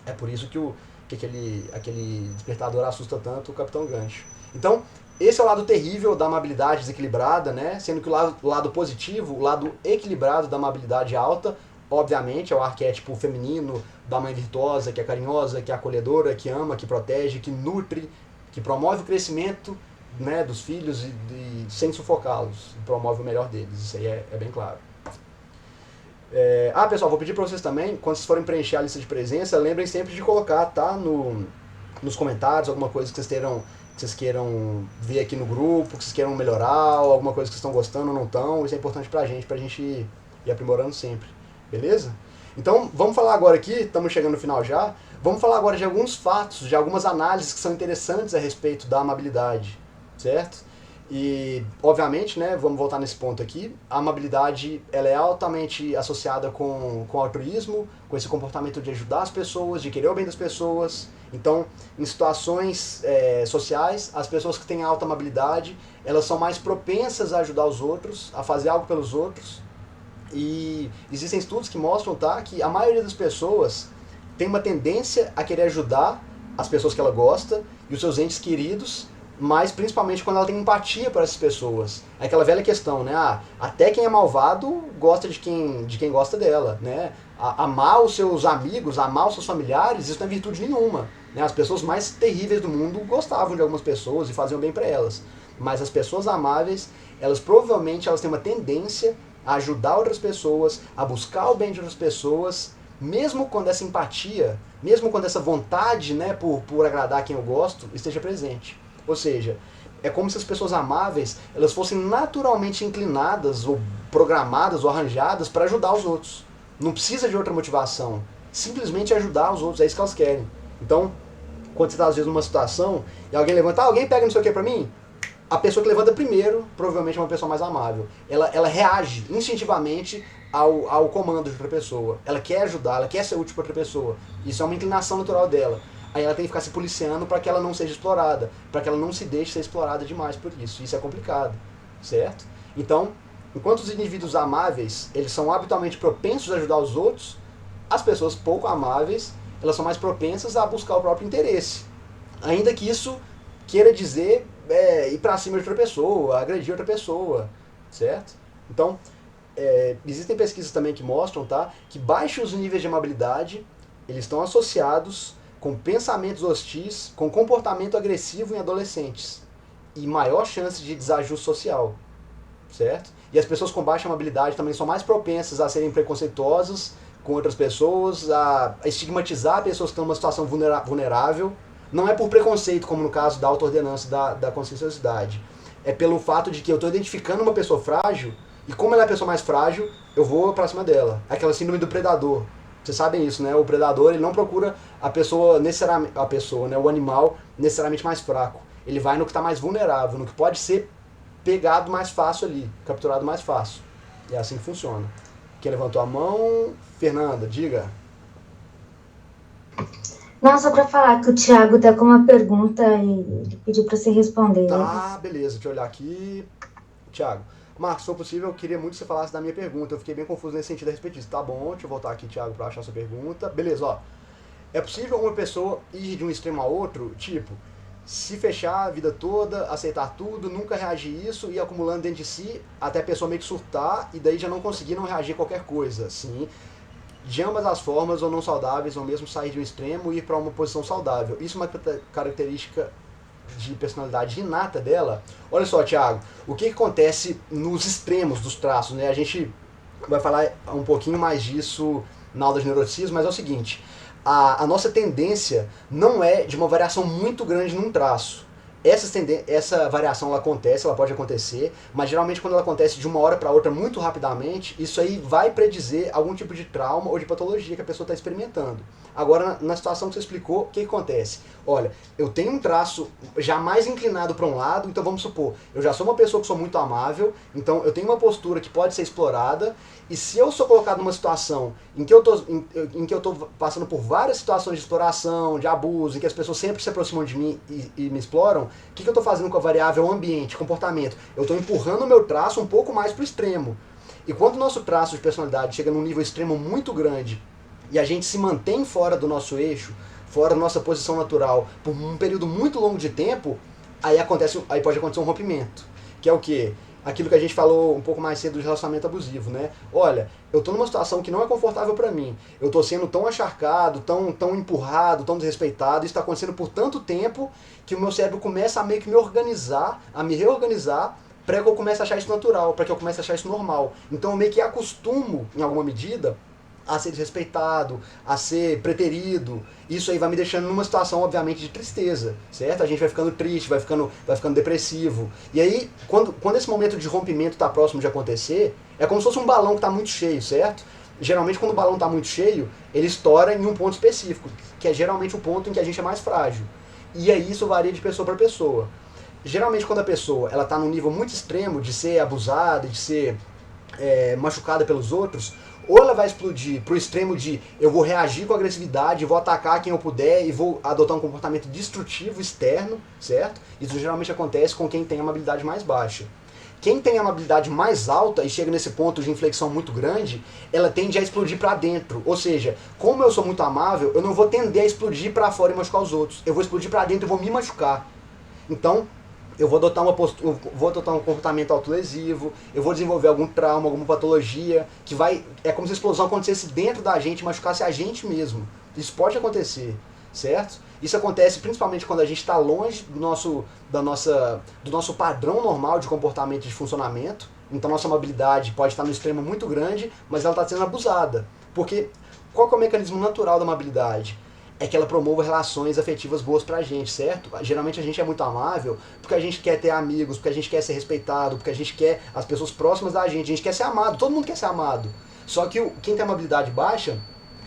É por isso que aquele despertador assusta tanto o Capitão Gancho. Então, esse é o lado terrível da amabilidade desequilibrada, né? Sendo que o lado positivo, o lado equilibrado da amabilidade alta, obviamente, é o arquétipo feminino da mãe virtuosa, que é carinhosa, que é acolhedora, que ama, que protege, que nutre, que promove o crescimento, né, dos filhos e sem sufocá-los, promove o melhor deles, isso aí é bem claro. Pessoal, vou pedir para vocês também, quando vocês forem preencher a lista de presença, lembrem sempre de colocar, tá, nos comentários, alguma coisa que vocês queiram ver aqui no grupo, que vocês queiram melhorar, ou alguma coisa que vocês estão gostando ou não estão, isso é importante pra gente ir aprimorando sempre, beleza? Então, vamos falar agora aqui, estamos chegando no final já, vamos falar agora de alguns fatos, de algumas análises que são interessantes a respeito da amabilidade, certo? E, obviamente, né, vamos voltar nesse ponto aqui, a amabilidade ela é altamente associada com altruísmo, com esse comportamento de ajudar as pessoas, de querer o bem das pessoas. Então, em situações sociais, as pessoas que têm alta amabilidade, elas são mais propensas a ajudar os outros, a fazer algo pelos outros. E existem estudos que mostram, tá, que a maioria das pessoas tem uma tendência a querer ajudar as pessoas que ela gosta e os seus entes queridos, mas principalmente quando ela tem empatia por essas pessoas. É aquela velha questão, né? Até quem é malvado gosta de quem gosta dela, né? Amar os seus amigos, amar os seus familiares, isso não é virtude nenhuma, né? As pessoas mais terríveis do mundo gostavam de algumas pessoas e faziam bem para elas. Mas as pessoas amáveis, elas provavelmente têm uma tendência a ajudar outras pessoas, a buscar o bem de outras pessoas, mesmo quando essa empatia, mesmo quando essa vontade, né, por agradar quem eu gosto, esteja presente. Ou seja, é como se as pessoas amáveis elas fossem naturalmente inclinadas ou programadas ou arranjadas para ajudar os outros. Não precisa de outra motivação. Simplesmente ajudar os outros, é isso que elas querem. Então, quando você está às vezes numa situação e alguém levanta, alguém pega não sei o que para mim, a pessoa que levanta primeiro provavelmente é uma pessoa mais amável. Ela reage instintivamente ao comando de outra pessoa. Ela quer ajudar, ela quer ser útil para outra pessoa. Isso é uma inclinação natural dela. Aí ela tem que ficar se policiando para que ela não seja explorada, para que ela não se deixe ser explorada demais por isso. Isso é complicado, certo? Então, enquanto os indivíduos amáveis, eles são habitualmente propensos a ajudar os outros, as pessoas pouco amáveis, elas são mais propensas a buscar o próprio interesse. Ainda que isso queira dizer ir para cima de outra pessoa, agredir outra pessoa, certo? Então, existem pesquisas também que mostram, tá, que baixos níveis de amabilidade, eles estão associados com pensamentos hostis, com comportamento agressivo em adolescentes e maior chance de desajuste social, certo? E as pessoas com baixa amabilidade também são mais propensas a serem preconceituosas com outras pessoas, a estigmatizar pessoas que estão numa situação vulnerável. Não é por preconceito, como no caso da auto-ordenança da conscienciosidade. É pelo fato de que eu estou identificando uma pessoa frágil e como ela é a pessoa mais frágil, eu vou pra cima dela. Aquela síndrome do predador. Vocês sabem isso, né? O predador, ele não procura a pessoa necessariamente, né? O animal necessariamente mais fraco. Ele vai no que está mais vulnerável, no que pode ser pegado mais fácil ali, capturado mais fácil. E é assim que funciona. Quem levantou a mão? Fernanda, diga. Não, só para falar que o Thiago tá com uma pergunta e ele pediu para você responder. Tá, beleza. Deixa eu olhar aqui. Thiago. Marcos, se for possível, eu queria muito que você falasse da minha pergunta. Eu fiquei bem confuso nesse sentido a respeito disso. Tá bom, deixa eu voltar aqui, Thiago, para achar a sua pergunta. Beleza, ó. É possível uma pessoa ir de um extremo a outro? Tipo, se fechar a vida toda, aceitar tudo, nunca reagir isso, ir acumulando dentro de si, até a pessoa meio que surtar e daí já não conseguir não reagir a qualquer coisa, assim. De ambas as formas, ou não saudáveis, ou mesmo sair de um extremo e ir para uma posição saudável. Isso é uma característica de personalidade inata dela. Olha só, Thiago, o que acontece nos extremos dos traços, né? A gente vai falar um pouquinho mais disso na aula de neuroticismo, mas é o seguinte, a nossa tendência não é de uma variação muito grande num traço. Essa variação ela acontece, ela pode acontecer, mas geralmente quando ela acontece de uma hora para outra muito rapidamente, isso aí vai predizer algum tipo de trauma ou de patologia que a pessoa está experimentando. Agora, na situação que você explicou, o que acontece? Olha, eu tenho um traço já mais inclinado para um lado, então vamos supor, eu já sou uma pessoa que sou muito amável, então eu tenho uma postura que pode ser explorada, e se eu sou colocado numa situação em que eu tô passando por várias situações de exploração, de abuso, em que as pessoas sempre se aproximam de mim e me exploram, o que eu estou fazendo com a variável ambiente, comportamento? Eu estou empurrando o meu traço um pouco mais para o extremo. E quando o nosso traço de personalidade chega num nível extremo muito grande e a gente se mantém fora do nosso eixo, fora da nossa posição natural, por um período muito longo de tempo, aí pode acontecer um rompimento. Que é o quê? Aquilo que a gente falou um pouco mais cedo do relacionamento abusivo, né? Olha, eu tô numa situação que não é confortável para mim. Eu tô sendo tão acharcado, tão empurrado, tão desrespeitado. Isso está acontecendo por tanto tempo que o meu cérebro começa a meio que me organizar, a me reorganizar, para que eu comece a achar isso natural, para que eu comece a achar isso normal. Então eu meio que acostumo, em alguma medida, a ser desrespeitado, a ser preterido. Isso aí vai me deixando numa situação, obviamente, de tristeza, certo? A gente vai ficando triste, vai ficando depressivo. E aí, quando esse momento de rompimento está próximo de acontecer, é como se fosse um balão que está muito cheio, certo? Geralmente, quando o balão está muito cheio, ele estoura em um ponto específico, que é geralmente o ponto em que a gente é mais frágil. E aí isso varia de pessoa para pessoa. geralmente quando a pessoa ela tá num nível muito extremo de ser abusada, de ser machucada pelos outros, ou ela vai explodir pro extremo de eu vou reagir com agressividade, vou atacar quem eu puder e vou adotar um comportamento destrutivo externo, certo? Isso geralmente acontece com quem tem uma habilidade mais baixa. Quem tem uma habilidade mais alta e chega nesse ponto de inflexão muito grande, ela tende a explodir para dentro. Ou seja, como eu sou muito amável, eu não vou tender a explodir para fora e machucar os outros. Eu vou explodir para dentro e vou me machucar. Então, eu vou adotar um comportamento autolesivo, eu vou desenvolver algum trauma, alguma patologia, que vai... É como se a explosão acontecesse dentro da gente, machucasse a gente mesmo. Isso pode acontecer, certo? Isso acontece principalmente quando a gente está longe do nosso padrão normal de comportamento e de funcionamento. Então nossa mobilidade pode estar no extremo muito grande, mas ela está sendo abusada. Porque qual que é o mecanismo natural da mobilidade? É que ela promova relações afetivas boas pra gente, certo? Geralmente a gente é muito amável porque a gente quer ter amigos, porque a gente quer ser respeitado, porque a gente quer as pessoas próximas da gente, a gente quer ser amado, todo mundo quer ser amado. Só que quem tem uma habilidade baixa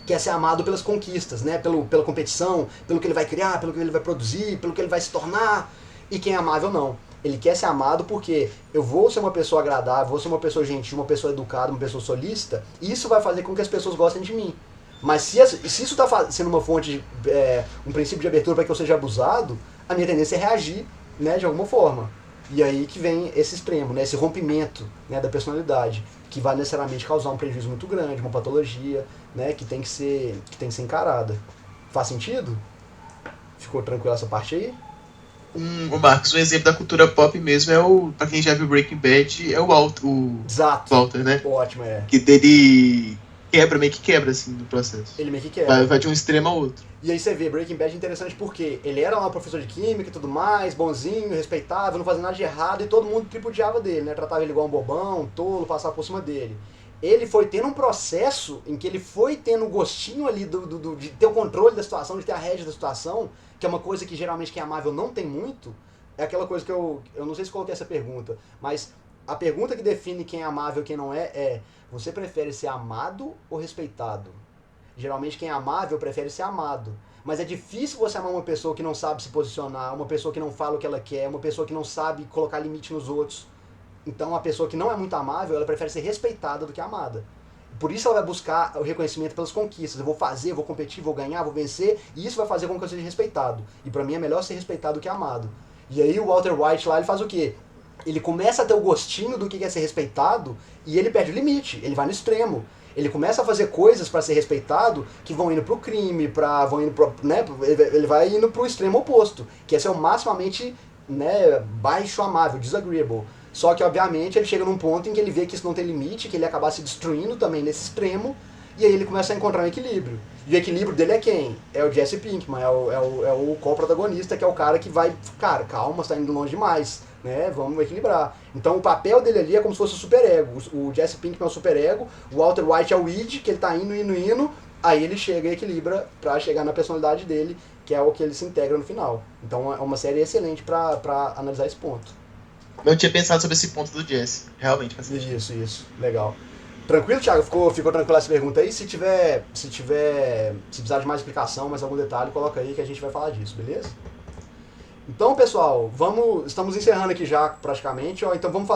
quer ser amado pelas conquistas, né? Pela competição, pelo que ele vai criar, pelo que ele vai produzir, pelo que ele vai se tornar. E quem é amável não. Ele quer ser amado porque eu vou ser uma pessoa agradável, vou ser uma pessoa gentil, uma pessoa educada, uma pessoa solícita, e isso vai fazer com que as pessoas gostem de mim. Mas se isso está sendo uma fonte, um princípio de abertura para que eu seja abusado, a minha tendência é reagir, né, de alguma forma. E aí que vem esse extremo, né, esse rompimento, né, da personalidade, que vai necessariamente causar um prejuízo muito grande, uma patologia, né, que tem que ser encarada. Faz sentido? Ficou tranquila essa parte aí? O Marcos, um exemplo da cultura pop mesmo pra quem já viu Breaking Bad, é o Walter, Exato. Walter, né? Ótimo, Que dele meio que quebra, assim, no processo. Ele meio que quebra. Vai de um extremo ao outro. E aí você vê, Breaking Bad é interessante porque ele era lá um professor de química e tudo mais, bonzinho, respeitável, não fazia nada de errado, e todo mundo tripudiava dele, né? Tratava ele igual um bobão, um tolo, passava por cima dele. Ele foi tendo um processo em que ele foi tendo um gostinho ali de ter o controle da situação, de ter a rédea da situação, que é uma coisa que geralmente quem é amável não tem muito. É aquela coisa que eu não sei se coloquei essa pergunta, mas a pergunta que define quem é amável e quem não é você prefere ser amado ou respeitado? Geralmente quem é amável prefere ser amado. Mas é difícil você amar uma pessoa que não sabe se posicionar, uma pessoa que não fala o que ela quer, uma pessoa que não sabe colocar limite nos outros. Então a pessoa que não é muito amável, ela prefere ser respeitada do que amada. Por isso ela vai buscar o reconhecimento pelas conquistas. Eu vou fazer, vou competir, vou ganhar, vou vencer, e isso vai fazer com que eu seja respeitado. E pra mim é melhor ser respeitado do que amado. E aí o Walter White lá, ele faz o quê? Ele começa a ter o gostinho do que é ser respeitado e ele perde o limite, ele vai no extremo. Ele começa a fazer coisas para ser respeitado que vão indo pro crime, né, ele vai indo pro extremo oposto, que é ser o maximamente, né, baixo amável, disagreeable. Só que, obviamente, ele chega num ponto em que ele vê que isso não tem limite, que ele ia acabar se destruindo também nesse extremo, e aí ele começa a encontrar um equilíbrio. E o equilíbrio dele é quem? É o Jesse Pinkman, é o co-protagonista, que é o cara que vai, cara, calma, você tá indo longe demais, né, vamos equilibrar. Então o papel dele ali é como se fosse o superego. O Jesse Pinkman é o superego, o Walter White é o id, que ele tá indo, aí ele chega e equilibra pra chegar na personalidade dele, que é o que ele se integra no final. Então é uma série excelente pra analisar esse ponto. Eu tinha pensado sobre esse ponto do Jesse, realmente faz sentido. Isso, legal. Tranquilo, Thiago? Ficou tranquila essa pergunta aí? Se precisar de mais explicação, mais algum detalhe, coloca aí que a gente vai falar disso, beleza? Então, pessoal, estamos encerrando aqui já praticamente, ó, então vamos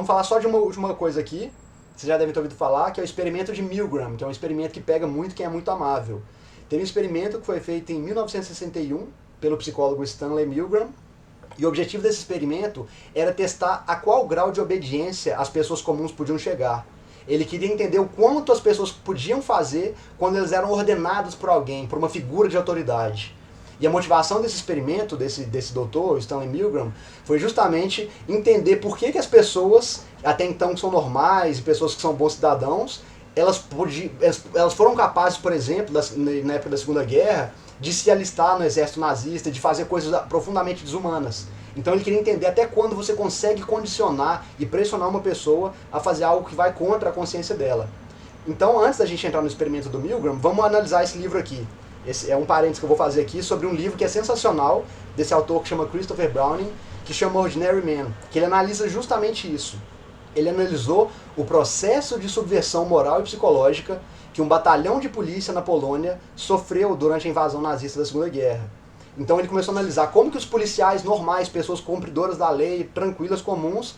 falar só de uma coisa aqui, vocês já devem ter ouvido falar, que é o experimento de Milgram, que é um experimento que pega muito quem é muito amável. Teve um experimento que foi feito em 1961 pelo psicólogo Stanley Milgram, e o objetivo desse experimento era testar a qual grau de obediência as pessoas comuns podiam chegar. Ele queria entender o quanto as pessoas podiam fazer quando eles eram ordenadas por alguém, por uma figura de autoridade. E a motivação desse experimento, desse doutor, Stanley Milgram, foi justamente entender por que as pessoas, até então que são normais, e pessoas que são bons cidadãos, elas foram capazes, por exemplo, na época da Segunda Guerra, de se alistar no exército nazista, de fazer coisas profundamente desumanas. Então ele queria entender até quando você consegue condicionar e pressionar uma pessoa a fazer algo que vai contra a consciência dela. Então, antes da gente entrar no experimento do Milgram, vamos analisar esse livro aqui. Esse é um parênteses que eu vou fazer aqui sobre um livro que é sensacional, desse autor que chama Christopher Browning, que chama Ordinary Man, que ele analisa justamente isso. Ele analisou o processo de subversão moral e psicológica que um batalhão de polícia na Polônia sofreu durante a invasão nazista da Segunda Guerra. Então ele começou a analisar como que os policiais normais, pessoas cumpridoras da lei, tranquilas, comuns,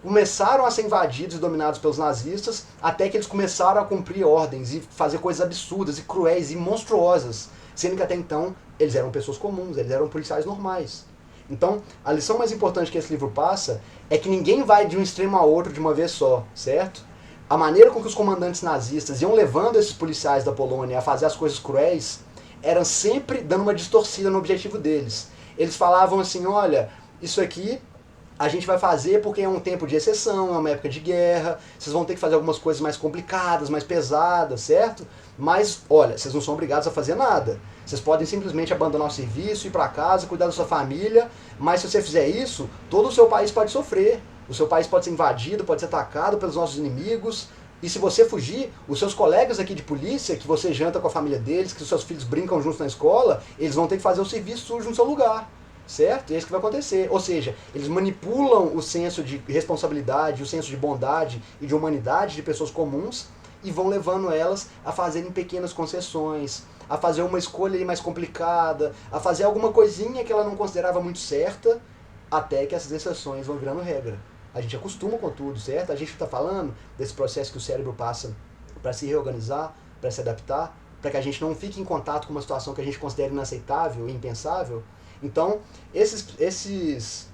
começaram a ser invadidos e dominados pelos nazistas, até que eles começaram a cumprir ordens e fazer coisas absurdas e cruéis e monstruosas, sendo que até então eles eram pessoas comuns, eles eram policiais normais. Então, a lição mais importante que esse livro passa é que ninguém vai de um extremo a outro de uma vez só, certo? A maneira com que os comandantes nazistas iam levando esses policiais da Polônia a fazer as coisas cruéis era sempre dando uma distorcida no objetivo deles. Eles falavam assim, olha, isso aqui a gente vai fazer porque é um tempo de exceção, é uma época de guerra, vocês vão ter que fazer algumas coisas mais complicadas, mais pesadas, certo? Mas, olha, vocês não são obrigados a fazer nada. Vocês podem simplesmente abandonar o serviço, ir para casa, cuidar da sua família, mas se você fizer isso, todo o seu país pode sofrer. O seu país pode ser invadido, pode ser atacado pelos nossos inimigos. E se você fugir, os seus colegas aqui de polícia, que você janta com a família deles, que os seus filhos brincam juntos na escola, eles vão ter que fazer o serviço sujo no seu lugar. Certo? É isso que vai acontecer. Ou seja, eles manipulam o senso de responsabilidade, o senso de bondade e de humanidade de pessoas comuns e vão levando elas a fazerem pequenas concessões, a fazer uma escolha mais complicada, a fazer alguma coisinha que ela não considerava muito certa, até que essas exceções vão virando regra. A gente acostuma com tudo, certo? A gente está falando desse processo que o cérebro passa para se reorganizar, para se adaptar, para que a gente não fique em contato com uma situação que a gente considera inaceitável e impensável. Então, esses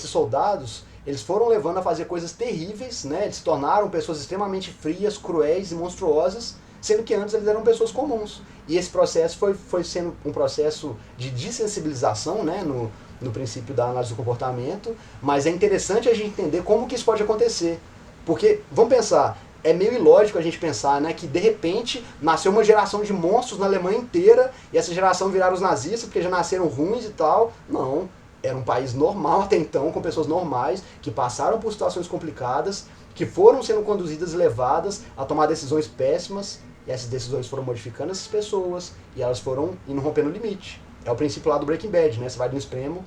soldados, eles foram levando a fazer coisas terríveis, né? Eles se tornaram pessoas extremamente frias, cruéis e monstruosas, sendo que antes eles eram pessoas comuns. E esse processo foi sendo um processo de dessensibilização, né? No princípio da análise do comportamento, mas é interessante a gente entender como que isso pode acontecer. Porque, vamos pensar, é meio ilógico a gente pensar, né, que de repente nasceu uma geração de monstros na Alemanha inteira e essa geração viraram os nazistas porque já nasceram ruins e tal. Não, era um país normal até então, com pessoas normais, que passaram por situações complicadas, que foram sendo conduzidas e levadas a tomar decisões péssimas, e essas decisões foram modificando essas pessoas e elas foram indo rompendo o limite. É o princípio lá do Breaking Bad, né? Você vai de um extremo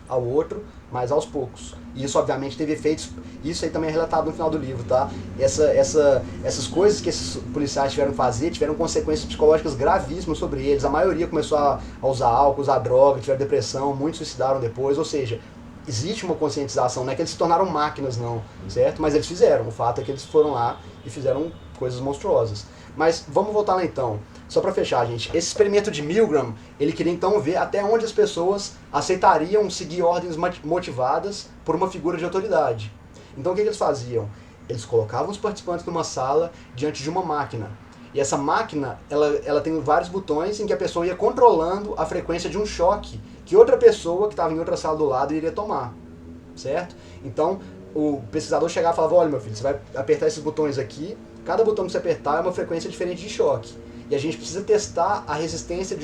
ao outro, mas aos poucos. E isso, obviamente, teve efeitos... Isso aí também é relatado no final do livro, tá? Essas coisas que esses policiais tiveram que fazer tiveram consequências psicológicas gravíssimas sobre eles. A maioria começou a usar álcool, usar droga, tiveram depressão, muitos suicidaram depois. Ou seja, existe uma conscientização, não é que eles se tornaram máquinas, não, certo? Mas eles fizeram. O fato é que eles foram lá e fizeram coisas monstruosas. Mas vamos voltar lá então. Só para fechar, gente, esse experimento de Milgram, ele queria então ver até onde as pessoas aceitariam seguir ordens motivadas por uma figura de autoridade. Então o que eles faziam? Eles colocavam os participantes numa sala diante de uma máquina. E essa máquina, ela tem vários botões em que a pessoa ia controlando a frequência de um choque que outra pessoa que estava em outra sala do lado iria tomar, certo? Então o pesquisador chegava e falava, olha meu filho, você vai apertar esses botões aqui, cada botão que você apertar é uma frequência diferente de choque. E a gente precisa testar a resistência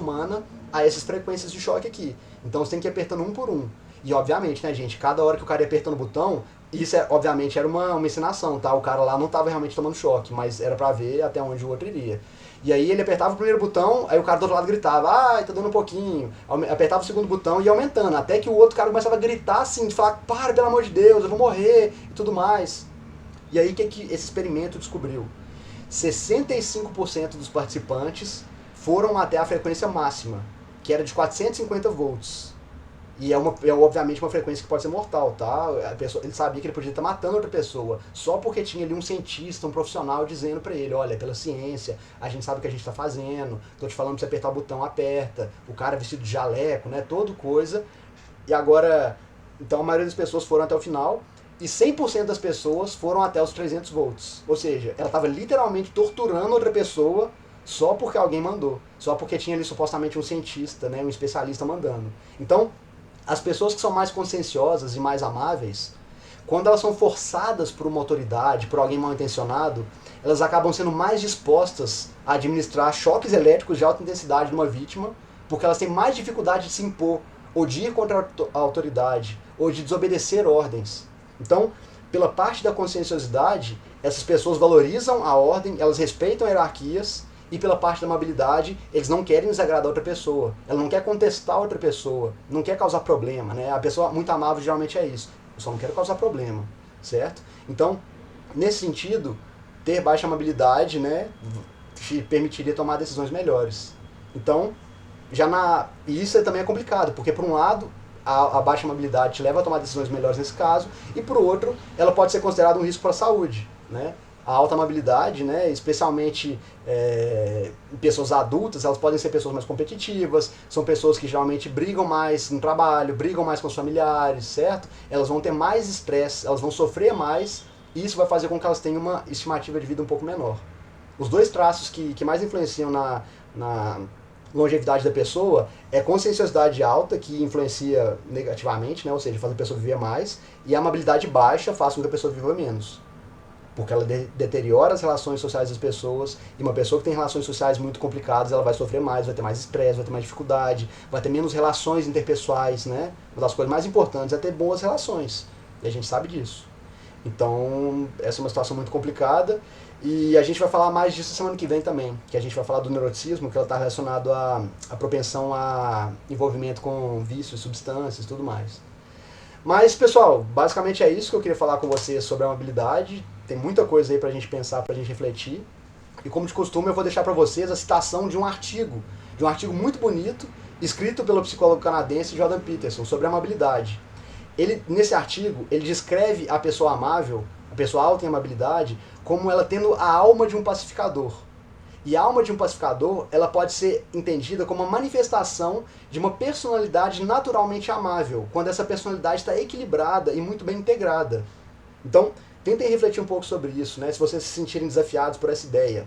humana a essas frequências de choque aqui. Então você tem que ir apertando um por um. E obviamente, né, gente, cada hora que o cara ia apertando o botão, isso obviamente era uma encenação, tá? O cara lá não estava realmente tomando choque, mas era pra ver até onde o outro iria. E aí ele apertava o primeiro botão, aí o cara do outro lado gritava, ai, tá dando um pouquinho. Apertava o segundo botão e ia aumentando, até que o outro cara começava a gritar assim, de falar, para, pelo amor de Deus, eu vou morrer e tudo mais. E aí o que esse experimento descobriu? 65% dos participantes foram até a frequência máxima, que era de 450 volts. E é obviamente uma frequência que pode ser mortal, tá? Ele sabia que ele podia estar matando outra pessoa, só porque tinha ali um cientista, um profissional dizendo pra ele, olha, pela ciência, a gente sabe o que a gente tá fazendo, tô te falando pra você apertar o botão, aperta. O cara vestido de jaleco, né? Toda coisa. E agora, então a maioria das pessoas foram até o final, e 100% das pessoas foram até os 300 volts. Ou seja, ela estava literalmente torturando outra pessoa só porque alguém mandou. Só porque tinha ali supostamente um cientista, né, um especialista mandando. Então, as pessoas que são mais conscienciosas e mais amáveis, quando elas são forçadas por uma autoridade, por alguém mal intencionado, elas acabam sendo mais dispostas a administrar choques elétricos de alta intensidade numa vítima, porque elas têm mais dificuldade de se impor, ou de ir contra a autoridade, ou de desobedecer ordens. Então, pela parte da conscienciosidade, essas pessoas valorizam a ordem, elas respeitam hierarquias, e pela parte da amabilidade, eles não querem desagradar outra pessoa. Ela não quer contestar outra pessoa, não quer causar problema, né? A pessoa muito amável geralmente é isso. Eu só não quero causar problema, certo? Então, nesse sentido, ter baixa amabilidade, né, te permitiria tomar decisões melhores. Então, E isso também é complicado, porque por um lado, a baixa mobilidade te leva a tomar decisões melhores nesse caso, e por outro, ela pode ser considerada um risco para a saúde, né? A alta mobilidade, né, especialmente em pessoas adultas, elas podem ser pessoas mais competitivas, são pessoas que geralmente brigam mais no trabalho, brigam mais com os familiares, certo? Elas vão ter mais estresse, elas vão sofrer mais, e isso vai fazer com que elas tenham uma estimativa de vida um pouco menor. Os dois traços que mais influenciam na longevidade da pessoa é conscienciosidade alta, que influencia negativamente, né, ou seja, faz a pessoa viver mais, e a amabilidade baixa faz com que a pessoa viva menos. Porque ela deteriora as relações sociais das pessoas, e uma pessoa que tem relações sociais muito complicadas, ela vai sofrer mais, vai ter mais estresse, vai ter mais dificuldade, vai ter menos relações interpessoais, né? Uma das coisas mais importantes é ter boas relações, e a gente sabe disso. Então, essa é uma situação muito complicada, e a gente vai falar mais disso semana que vem também, que a gente vai falar do neuroticismo, que ela está relacionado à propensão a envolvimento com vícios, substâncias e tudo mais. Mas, pessoal, basicamente é isso que eu queria falar com vocês sobre a mobilidade. Tem muita coisa aí pra gente pensar, pra gente refletir. E como de costume, eu vou deixar pra vocês a citação de um artigo muito bonito, escrito pelo psicólogo canadense Jordan Peterson, sobre a amabilidade. Nesse artigo, ele descreve a pessoa amável, a pessoa alta em amabilidade, como ela tendo a alma de um pacificador. E a alma de um pacificador, ela pode ser entendida como uma manifestação de uma personalidade naturalmente amável, quando essa personalidade está equilibrada e muito bem integrada. Então, tentem refletir um pouco sobre isso, né? Se vocês se sentirem desafiados por essa ideia,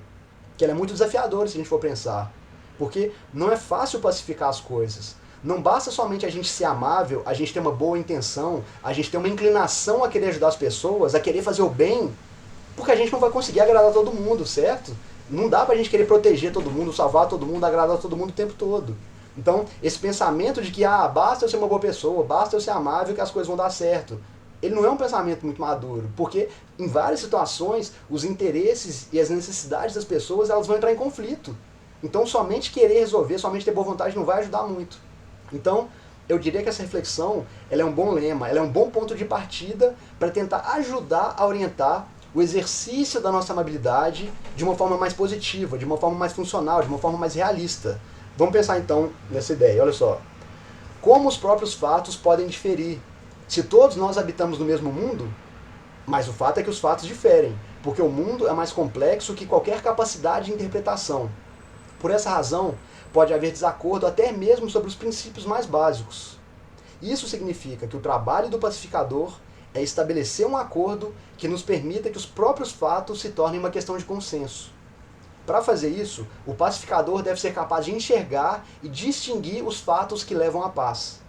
que ela é muito desafiadora se a gente for pensar, porque não é fácil pacificar as coisas. Não basta somente a gente ser amável, a gente ter uma boa intenção, a gente ter uma inclinação a querer ajudar as pessoas, a querer fazer o bem, porque a gente não vai conseguir agradar todo mundo, certo? Não dá pra gente querer proteger todo mundo, salvar todo mundo, agradar todo mundo o tempo todo. Então, esse pensamento de que basta eu ser uma boa pessoa, basta eu ser amável que as coisas vão dar certo, ele não é um pensamento muito maduro, porque em várias situações os interesses e as necessidades das pessoas elas vão entrar em conflito. Então, somente querer resolver, somente ter boa vontade não vai ajudar muito. Então, eu diria que essa reflexão ela é um bom lema, ela é um bom ponto de partida para tentar ajudar a orientar o exercício da nossa amabilidade de uma forma mais positiva, de uma forma mais funcional, de uma forma mais realista. Vamos pensar então nessa ideia, olha só. Como os próprios fatos podem diferir? Se todos nós habitamos no mesmo mundo, mas o fato é que os fatos diferem, porque o mundo é mais complexo que qualquer capacidade de interpretação. Por essa razão, pode haver desacordo até mesmo sobre os princípios mais básicos. Isso significa que o trabalho do pacificador é estabelecer um acordo que nos permita que os próprios fatos se tornem uma questão de consenso. Para fazer isso, o pacificador deve ser capaz de enxergar e distinguir os fatos que levam à paz.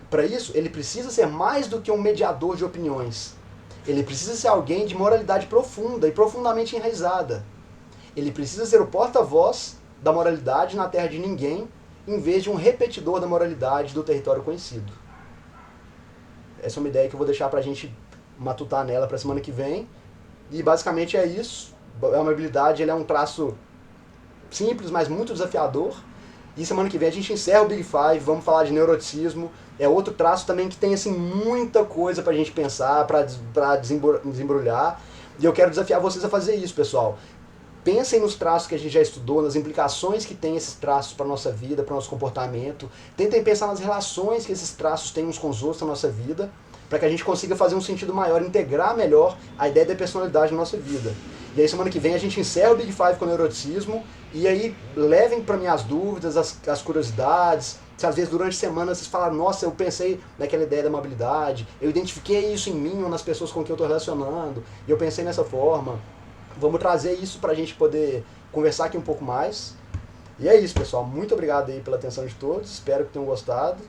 Para isso, ele precisa ser mais do que um mediador de opiniões. Ele precisa ser alguém de moralidade profunda e profundamente enraizada. Ele precisa ser o porta-voz da moralidade na terra de ninguém, em vez de um repetidor da moralidade do território conhecido. Essa é uma ideia que eu vou deixar pra gente matutar nela pra semana que vem. E basicamente é isso. A amabilidade é um traço simples, mas muito desafiador. E semana que vem a gente encerra o Big Five, vamos falar de neuroticismo. É outro traço também que tem assim, muita coisa pra gente pensar, pra desembrulhar. E eu quero desafiar vocês a fazer isso, pessoal. Pensem nos traços que a gente já estudou, nas implicações que tem esses traços para a nossa vida, para o nosso comportamento. Tentem pensar nas relações que esses traços têm uns com os outros na nossa vida, para que a gente consiga fazer um sentido maior, integrar melhor a ideia da personalidade na nossa vida. E aí semana que vem a gente encerra o Big Five com o neuroticismo, e aí levem para mim as dúvidas, as curiosidades. Se às vezes durante a semana vocês falaram, nossa, eu pensei naquela ideia da amabilidade, eu identifiquei isso em mim ou nas pessoas com quem eu estou relacionando, e eu pensei nessa forma. Vamos trazer isso para a gente poder conversar aqui um pouco mais. E é isso, pessoal. Muito obrigado aí pela atenção de todos. Espero que tenham gostado.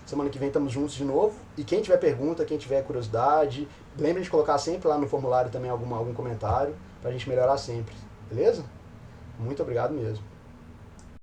Semana que vem estamos juntos de novo. E quem tiver pergunta, quem tiver curiosidade, lembre de colocar sempre lá no formulário também algum comentário para a gente melhorar sempre. Beleza? Muito obrigado mesmo.